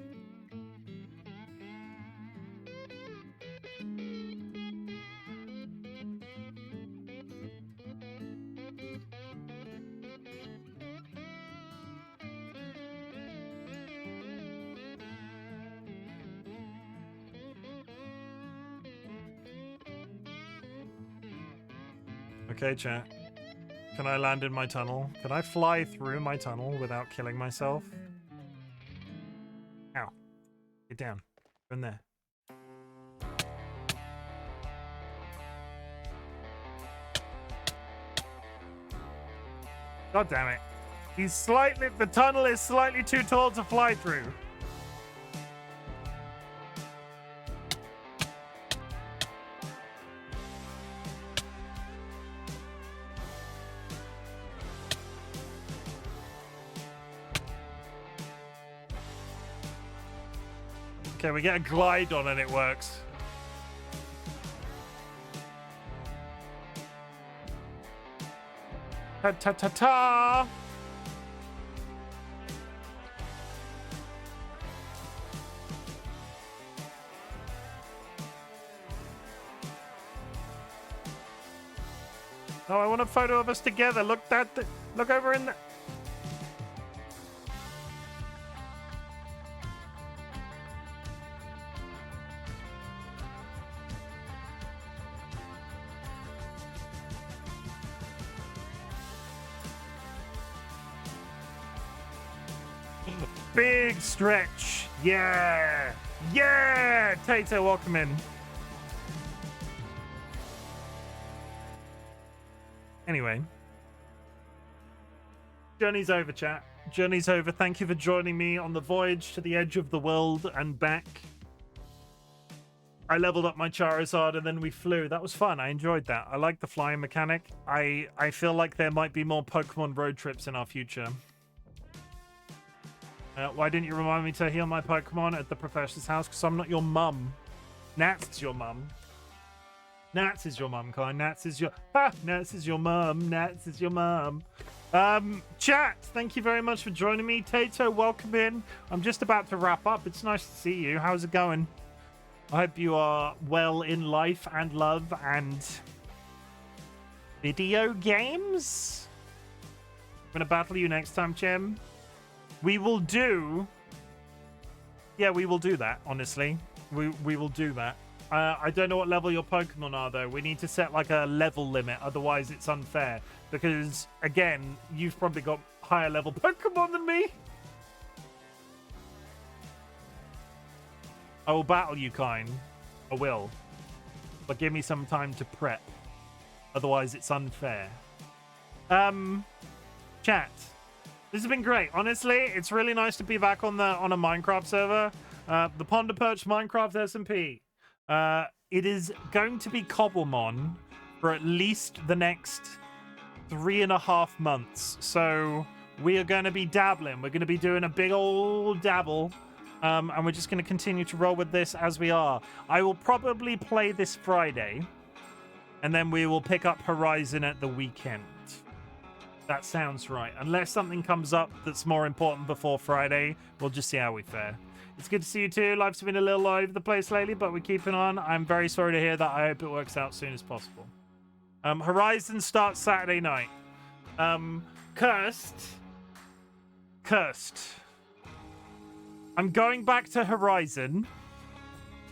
Okay, chat. Can I land in my tunnel? Can I fly through my tunnel without killing myself? Ow. Get down. Go in there. God damn it. The tunnel is slightly too tall to fly through. Okay, we get a glide on and it works. Ta ta ta ta! Oh, I want a photo of us together. Look over in the... Big stretch. Yeah. Yeah. Tato, welcome in. Anyway. Journey's over, chat. Journey's over. Thank you for joining me on the voyage to the edge of the world and back. I leveled up my Charizard and then we flew. That was fun. I enjoyed that. I like the flying mechanic. I feel like there might be more Pokemon road trips in our future. Why didn't you remind me to heal my Pokemon at the professor's house? Because I'm not your mum. Nats is your mum. Nats is your mum, Kai. Nats is your... Ah! Nats is your mum. Nats is your mum. Chat, thank you very much for joining me. Tato, welcome in. I'm just about to wrap up. It's nice to see you. How's it going? I hope you are well in life and love and... video games? I'm going to battle you next time, Chim. We will do... Yeah, we will do that, honestly. We will do that. I don't know what level your Pokemon are, though. We need to set like a level limit, otherwise it's unfair. Because, again, you've probably got higher level Pokemon than me. I will battle you, Kine. I will. But give me some time to prep. Otherwise, it's unfair. Chat. This has been great. Honestly, it's really nice to be back on a Minecraft server. The Ponder Perch Minecraft SMP. It is going to be COBBLEMON for at least the next 3.5 months. So we are going to be dabbling. We're going to be doing a big old dabble. And we're just going to continue to roll with this as we are. I will probably play this Friday. And then we will pick up Horizon at the weekend. That sounds right. Unless something comes up that's more important before Friday, we'll just see how we fare. It's good to see you too. Life's been a little all over the place lately, but we're keeping on. I'm very sorry to hear that. I hope it works out as soon as possible. Horizon starts Saturday night. Cursed. I'm going back to Horizon.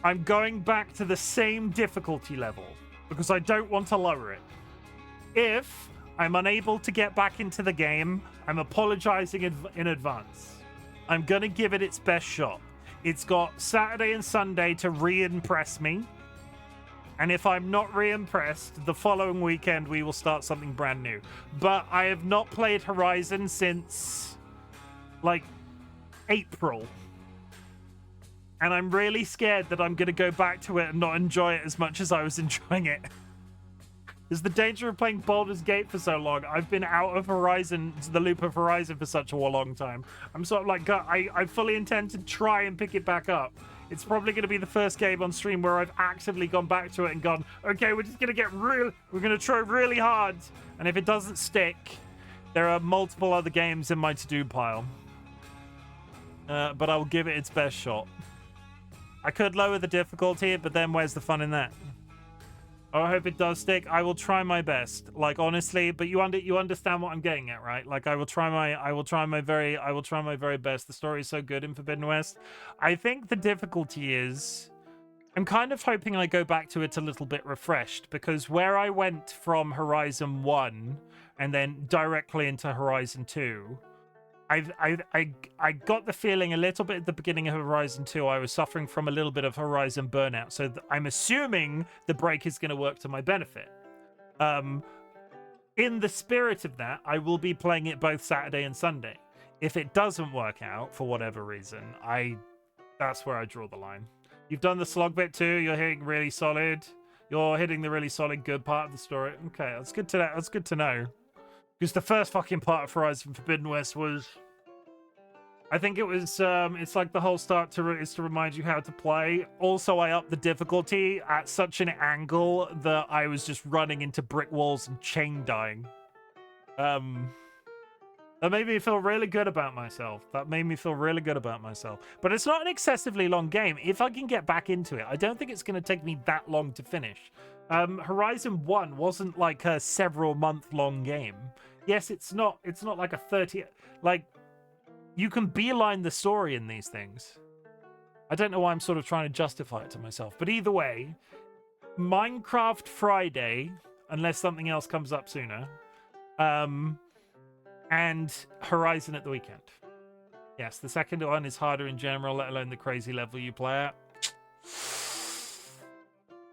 I'm going back to the same difficulty level because I don't want to lower it. If I'm unable to get back into the game, I'm apologizing in advance. I'm going to give it its best shot. It's got Saturday and Sunday to re-impress me. And if I'm not re-impressed, the following weekend we will start something brand new. But I have not played Horizon since, like, April. And I'm really scared that I'm going to go back to it and not enjoy it as much as I was enjoying it. There's the danger of playing Baldur's Gate for so long. I've been out of Horizon, the loop of Horizon for such a long time. I'm sort of like, I fully intend to try and pick it back up. It's probably going to be the first game on stream where I've actively gone back to it and gone, okay, we're just going to get we're going to try really hard. And if it doesn't stick, there are multiple other games in my to-do pile. But I will give it its best shot. I could lower the difficulty, but then where's the fun in that? Oh, I hope it does stick. I will try my best. Like, honestly, but you understand what I'm getting at, right? Like, I will try my very best. The story is so good in Forbidden West. I think the difficulty is I'm kind of hoping I go back to it a little bit refreshed, because where I went from Horizon 1 and then directly into Horizon 2, I got the feeling a little bit at the beginning of Horizon 2 I was suffering from a little bit of Horizon burnout. So I'm assuming the break is going to work to my benefit. In the spirit of that, I will be playing it both Saturday and Sunday. If it doesn't work out for whatever reason, that's where I draw the line. You've done the slog bit too. You're hitting really solid. You're hitting the really solid good part of the story. Okay, that's good to know. That's good to know. Because the first fucking part of Horizon Forbidden West was... I think it was, it's like the whole start is to remind you how to play. Also, I upped the difficulty at such an angle that I was just running into brick walls and chain dying. That made me feel really good about myself. But it's not an excessively long game. If I can get back into it, I don't think it's going to take me that long to finish. Horizon 1 wasn't like a several month long game. Yes, it's not like a 30, like, you can beeline the story in these things. I don't know why I'm sort of trying to justify it to myself, but either way, Minecraft Friday, unless something else comes up sooner, and Horizon at the weekend. Yes, the second one is harder in general, let alone the crazy level you play at.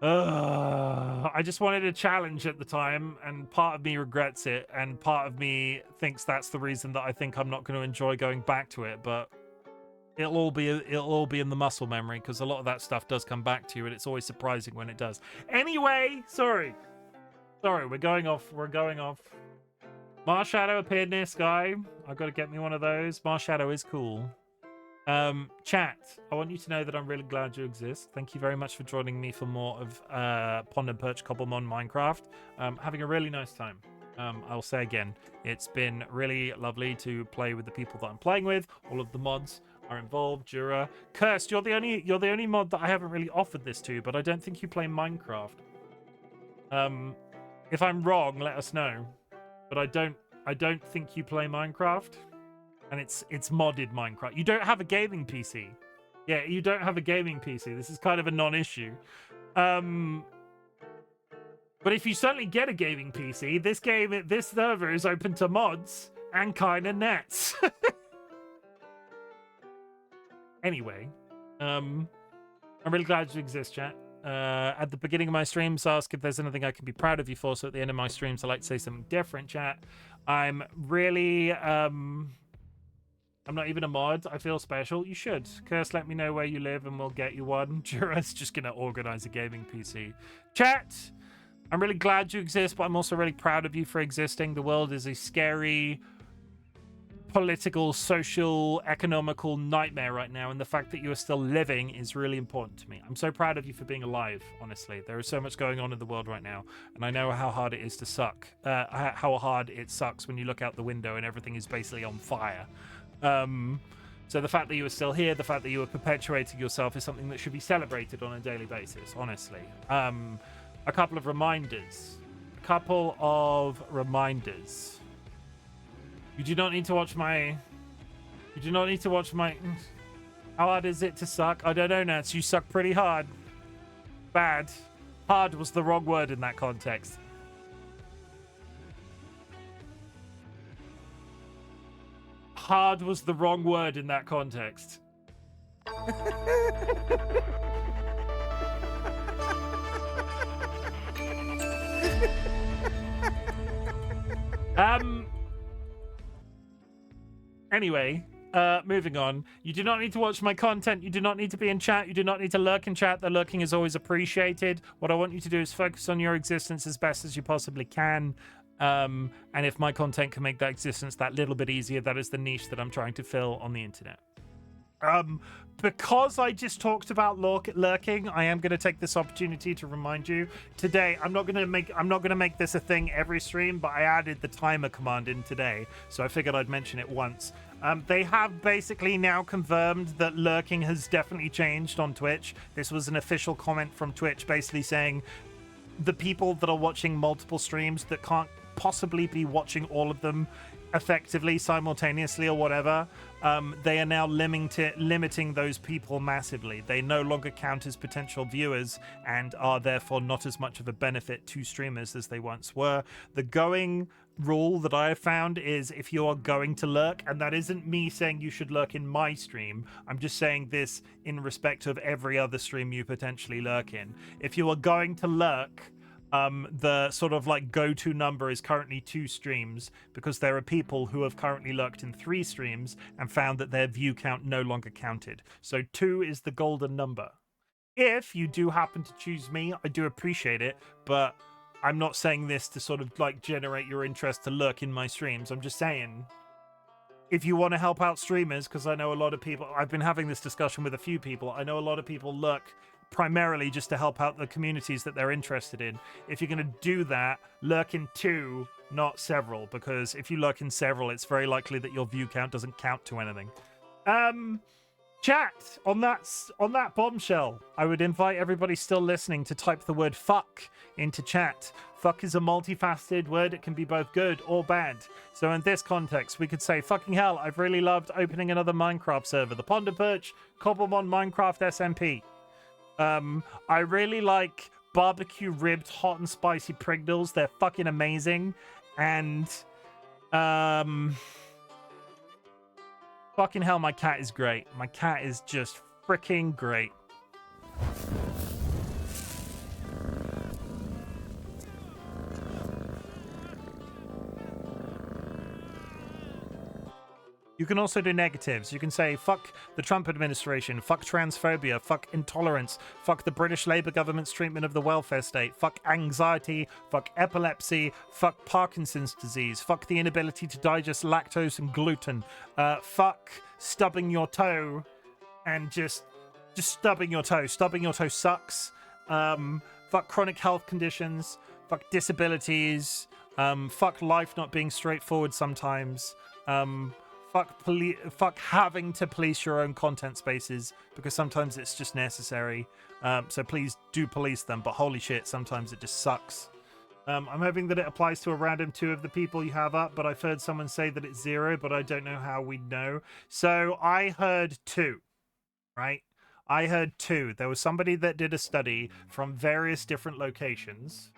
I just wanted a challenge at the time, and part of me regrets it, and part of me thinks that's the reason that I think I'm not going to enjoy going back to it, but it'll all be in the muscle memory, because a lot of that stuff does come back to you, and it's always surprising when it does. Anyway, sorry, we're going off. Marshadow appeared near Sky. I've got to get me one of those. Marshadow is cool. Chat, I want you to know that I'm really glad you exist. Thank you very much for joining me for more of Pond and Perch COBBLEMON Minecraft. Having a really nice time. I'll say again, it's been really lovely to play with the people that I'm playing with. All of the mods are involved. Jura, Cursed, you're the only mod that I haven't really offered this to, but I don't think you play Minecraft. If I'm wrong, let us know. But I don't think you play Minecraft. And it's modded Minecraft. You don't have a gaming PC. Yeah, you don't have a gaming PC. This is kind of a non-issue. But if you suddenly get a gaming PC, this server is open to mods and kind of nets. Anyway, I'm really glad you exist, chat. At the beginning of my streams, ask if there's anything I can be proud of you for. So at the end of my streams, I like to say something different, chat. I'm really, I'm not even a mod. I feel special. You should. Curse, let me know where you live and we'll get you one. Jura's just going to organize a gaming PC. Chat, I'm really glad you exist, but I'm also really proud of you for existing. The world is a scary, political, social, economical nightmare right now, and the fact that you are still living is really important to me. I'm so proud of you for being alive, honestly. There is so much going on in the world right now, and I know how hard it is to suck. How hard it sucks when you look out the window and everything is basically on fire. So the fact that you are still here, the fact that you are perpetuating yourself is something that should be celebrated on a daily basis, honestly. A couple of reminders. You do not need to watch my... How hard is it to suck? I don't know, Nats. You suck pretty hard. Bad. Hard was the wrong word in that context. Hard was the wrong word in that context. Anyway, moving on. You do not need to watch my content. You do not need to be in chat. You do not need to lurk in chat. The lurking is always appreciated. What I want you to do is focus on your existence as best as you possibly can. And if my content can make that existence that little bit easier, that is the niche that I'm trying to fill on the internet. Because I just talked about lurking, I am going to take this opportunity to remind you today. I'm not going to make this a thing every stream, but I added the timer command in today, so I figured I'd mention it once. They have basically now confirmed that lurking has definitely changed on Twitch. This was an official comment from Twitch, basically saying the people that are watching multiple streams that can't possibly be watching all of them effectively simultaneously or whatever, they are now limiting those people massively. They no longer count as potential viewers and are therefore not as much of a benefit to streamers as they once were. The going rule that I have found is if you are going to lurk, and that isn't me saying you should lurk in my stream, I'm just saying this in respect of every other stream you potentially lurk in. If you are going to lurk, the sort of like go-to number is currently 2 streams, because there are people who have currently lurked in 3 streams and found that their view count no longer counted. So 2 is the golden number. If you do happen to choose me, I do appreciate it, but I'm not saying this to sort of like generate your interest to lurk in my streams. I'm just saying, if you want to help out streamers, because I know a lot of people, I've been having this discussion with a few people, I know a lot of people lurk primarily just to help out the communities that they're interested in. If you're going to do that, lurk in 2, not several, because if you lurk in several, it's very likely that your view count doesn't count to anything. Chat, on that bombshell, I would invite everybody still listening to type the word fuck into chat. Fuck is a multifaceted word. It can be both good or bad. So in this context, we could say, fucking hell, I've really loved opening another Minecraft server. The Ponder Perch, COBBLEMON, Minecraft SMP. I really like barbecue ribbed hot and spicy Pringles. They're fucking amazing. And fucking hell, my cat is great. My cat is just freaking great. You can also do negatives. You can say, fuck the Trump administration, fuck transphobia, fuck intolerance, fuck the British Labour government's treatment of the welfare state, fuck anxiety, fuck epilepsy, fuck Parkinson's disease, fuck the inability to digest lactose and gluten, fuck stubbing your toe, and just stubbing your toe. Stubbing your toe sucks. Fuck chronic health conditions, fuck disabilities, fuck life not being straightforward sometimes, fuck having to police your own content spaces, because sometimes it's just necessary. So please do police them, but holy shit, sometimes it just sucks. I'm hoping that it applies to a random 2 of the people you have up, but I've heard someone say that it's 0, but I don't know how we know. So I heard 2, right? I heard 2. There was somebody that did a study from various different locations,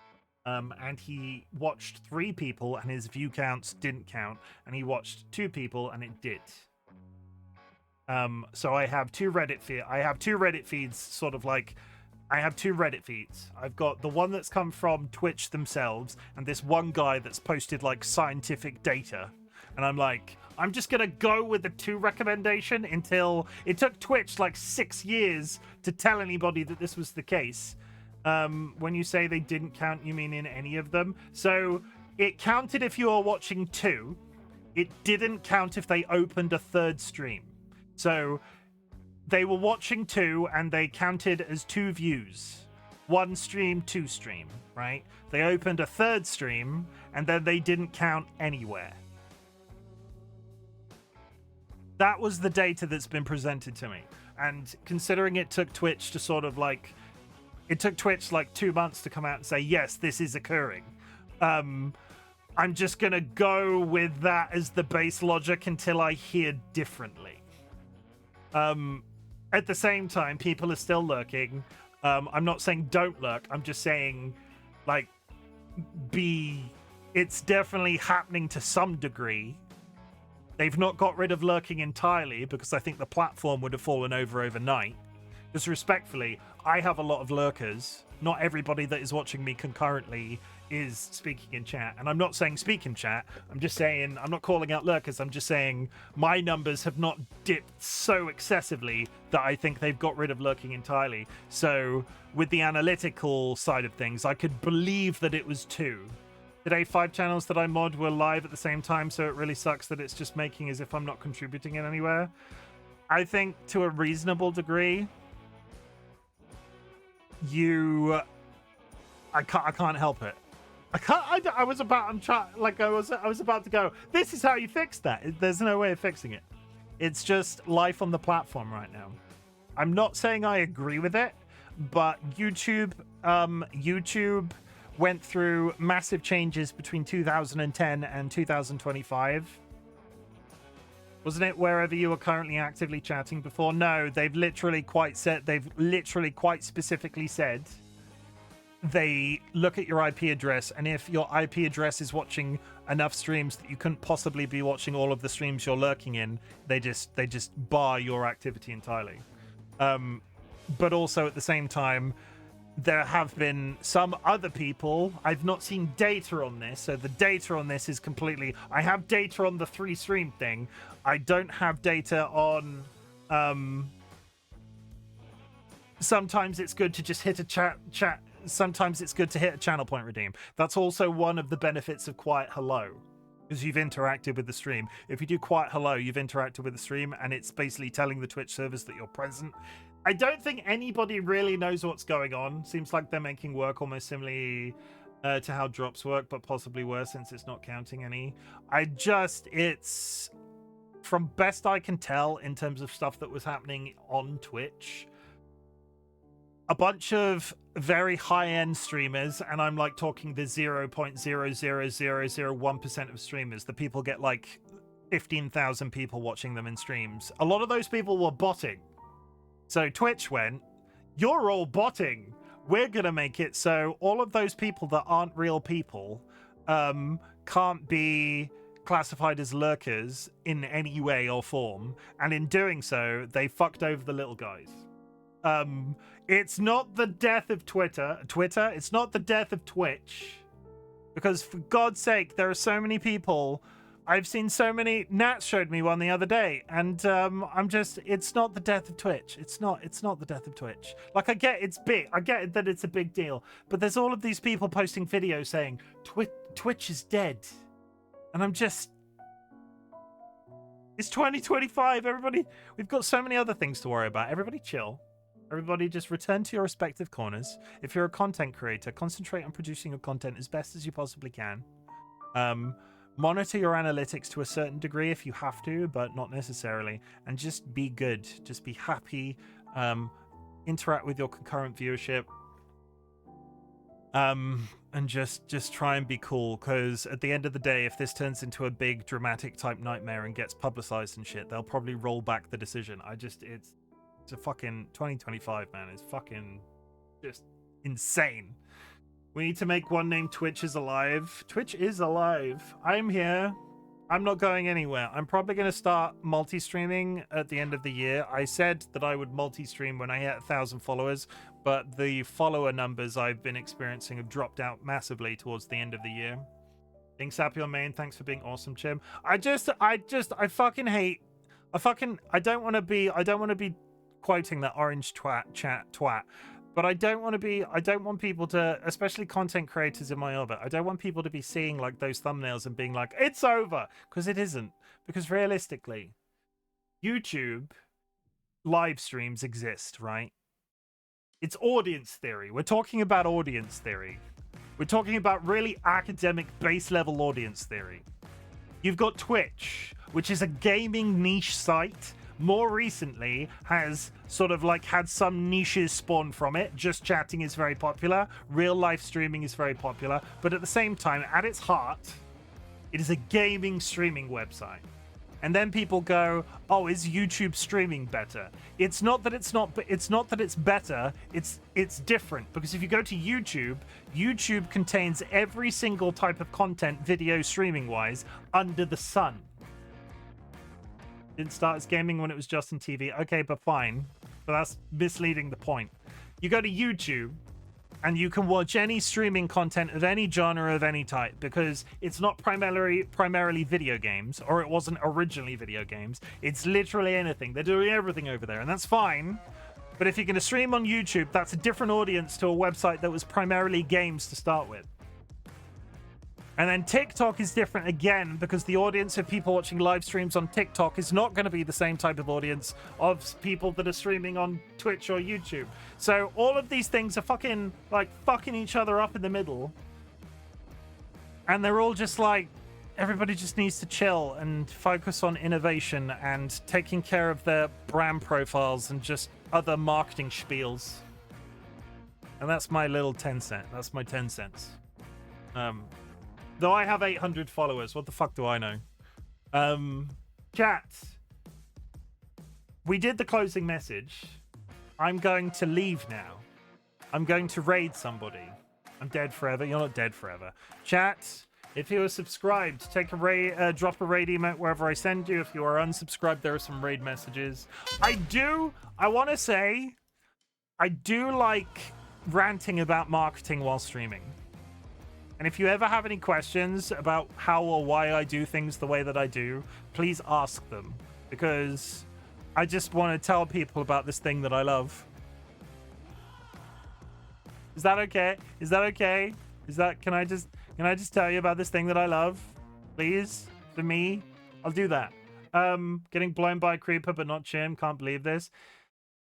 and he watched 3 people, and his view counts didn't count, and he watched 2 people, and it did. So I have 2 Reddit feeds, sort of like. I have 2 Reddit feeds. I've got the one that's come from Twitch themselves, and this one guy that's posted like scientific data. And I'm like, I'm just gonna go with the 2 recommendation until it took Twitch like 6 years to tell anybody that this was the case. When you say they didn't count, you mean in any of them? So it counted if you are watching 2. It didn't count if they opened a 3rd stream. So they were watching 2 and they counted as 2 views. 1 stream, 2 stream, right? They opened a 3rd stream and then they didn't count anywhere. That was the data that's been presented to me. And considering it took Twitch to sort of like... It took Twitch like 2 months to come out and say, yes, this is occurring. I'm just going to go with that as the base logic until I hear differently. At the same time, people are still lurking. I'm not saying don't lurk. I'm just saying, like, it's definitely happening to some degree. They've not got rid of lurking entirely because I think the platform would have fallen over overnight. Just respectfully, I have a lot of lurkers. Not everybody that is watching me concurrently is speaking in chat. And I'm not saying speak in chat. I'm just saying, I'm not calling out lurkers. I'm just saying my numbers have not dipped so excessively that I think they've got rid of lurking entirely. So with the analytical side of things, I could believe that it was 2. Today, 5 channels that I mod were live at the same time, so it really sucks that it's just making as if I'm not contributing in anywhere. I think to a reasonable degree, I can't help it. I was about to go, this is how you fix that. There's no way of fixing it. It's just life on the platform right now. I'm not saying I agree with it, but YouTube went through massive changes between 2010 and 2025. Wasn't it wherever you were currently actively chatting before? No, they've literally quite specifically said they look at your IP address, and if your IP address is watching enough streams that you couldn't possibly be watching all of the streams you're lurking in, they just bar your activity entirely. But also at the same time, there have been some other people. I've not seen data on this, so the data on this is completely... I have data on the 3 stream thing. I don't have data on... Sometimes it's good to just hit a chat. Sometimes it's good to hit a channel point redeem. That's also one of the benefits of Quiet Hello, because you've interacted with the stream. If you do Quiet Hello, you've interacted with the stream, and it's basically telling the Twitch servers that you're present. I don't think anybody really knows what's going on. Seems like they're making work almost similarly to how drops work, but possibly worse since it's not counting any. It's... From best I can tell in terms of stuff that was happening on Twitch, a bunch of very high-end streamers, and I'm like talking the 0.00001% of streamers, the people get like 15,000 people watching them in streams. A lot of those people were botting. So Twitch went, you're all botting. We're going to make it so all of those people that aren't real people can't be classified as lurkers in any way or form. And in doing so, they fucked over the little guys. It's not the death of Twitter. It's not the death of Twitch. Because for God's sake, there are so many people... I've seen so many... Nat showed me one the other day, and it's not the death of Twitch. It's not the death of Twitch. Like, I get it's big. I get that it's a big deal. But there's all of these people posting videos saying, Twitch is dead. And I'm just... It's 2025, everybody. We've got so many other things to worry about. Everybody chill. Everybody just return to your respective corners. If you're a content creator, concentrate on producing your content as best as you possibly can. Monitor your analytics to a certain degree if you have to, but not necessarily. And just be good. Just be happy. Interact with your concurrent viewership. And just try and be cool, because at the end of the day, if this turns into a big dramatic type nightmare and gets publicized and shit, they'll probably roll back the decision. It's a fucking 2025, man. It's fucking just insane. We need to make one named Twitch is alive. Twitch is alive. I'm here. I'm not going anywhere. I'm probably going to start multi-streaming at the end of the year. I said that I would multi-stream when I hit 1,000 followers, but the follower numbers I've been experiencing have dropped out massively towards the end of the year. Being sappy on main, thanks for being awesome, Chim. I fucking hate. I don't want to be quoting that orange twat. But I don't want people to, especially content creators in my orbit, I don't want people to be seeing like those thumbnails and being like, it's over, because it isn't. Because realistically, YouTube live streams exist, right? It's audience theory. We're talking about audience theory. We're talking about really academic base level audience theory. You've got Twitch, which is a gaming niche site. More recently has sort of like had some niches spawn from it. Just chatting is very popular. Real life streaming is very popular. But at the same time, at its heart, it is a gaming streaming website. And then people go, oh, is YouTube streaming better? It's not that it's not, but it's not that it's better. It's different, because if you go to YouTube, YouTube contains every single type of content, video streaming wise, under the sun. Didn't start as gaming when it was just on TV. Okay, but fine. But that's misleading the point. You go to YouTube and you can watch any streaming content of any genre of any type, because it's not primarily video games, or it wasn't originally video games. It's literally anything. They're doing everything over there, and that's fine. But if you're going to stream on YouTube, that's a different audience to a website that was primarily games to start with. And then TikTok is different again, because the audience of people watching live streams on TikTok is not going to be the same type of audience of people that are streaming on Twitch or YouTube. So all of these things are fucking each other up in the middle. And they're all just like, everybody just needs to chill and focus on innovation and taking care of their brand profiles and just other marketing spiels. And that's my little 10 cent. That's my 10 cents. Though I have 800 followers, what the fuck do I know? Chat. We did the closing message. I'm going to leave now. I'm going to raid somebody. I'm dead forever. You're not dead forever. Chat, if you are subscribed, take a raid, drop a raid emote wherever I send you. If you are unsubscribed, there are some raid messages. I want to say, I do like ranting about marketing while streaming. And if you ever have any questions about how or why I do things the way that I do, please ask them. Because I just want to tell people about this thing that I love. Is that okay? Is that okay? Can I just tell you about this thing that I love? Please? For me? I'll do that. Getting blown by a creeper but not Chim. Can't believe this.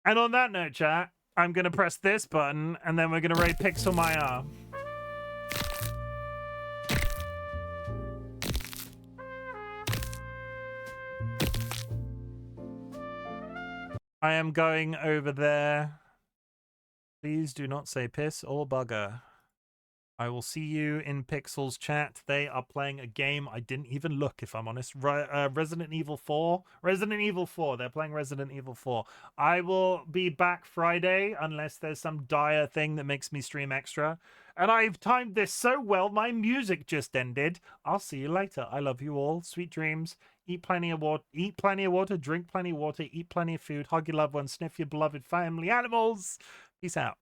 And on that note, chat, I'm going to press this button and then we're going to raid Pixel My arm. I am going over there. Please do not say piss or bugger. I will see you in Pixel's chat. They are playing a game. I didn't even look, if I'm honest. Resident Evil 4. Resident Evil 4. They're playing Resident Evil 4. I will be back Friday unless there's some dire thing that makes me stream extra. And I've timed this so well, my music just ended. I'll see you later. I love you all. Sweet dreams. Eat plenty of water. Eat plenty of water. Drink plenty of water. Eat plenty of food. Hug your loved ones. Sniff your beloved family animals. Peace out.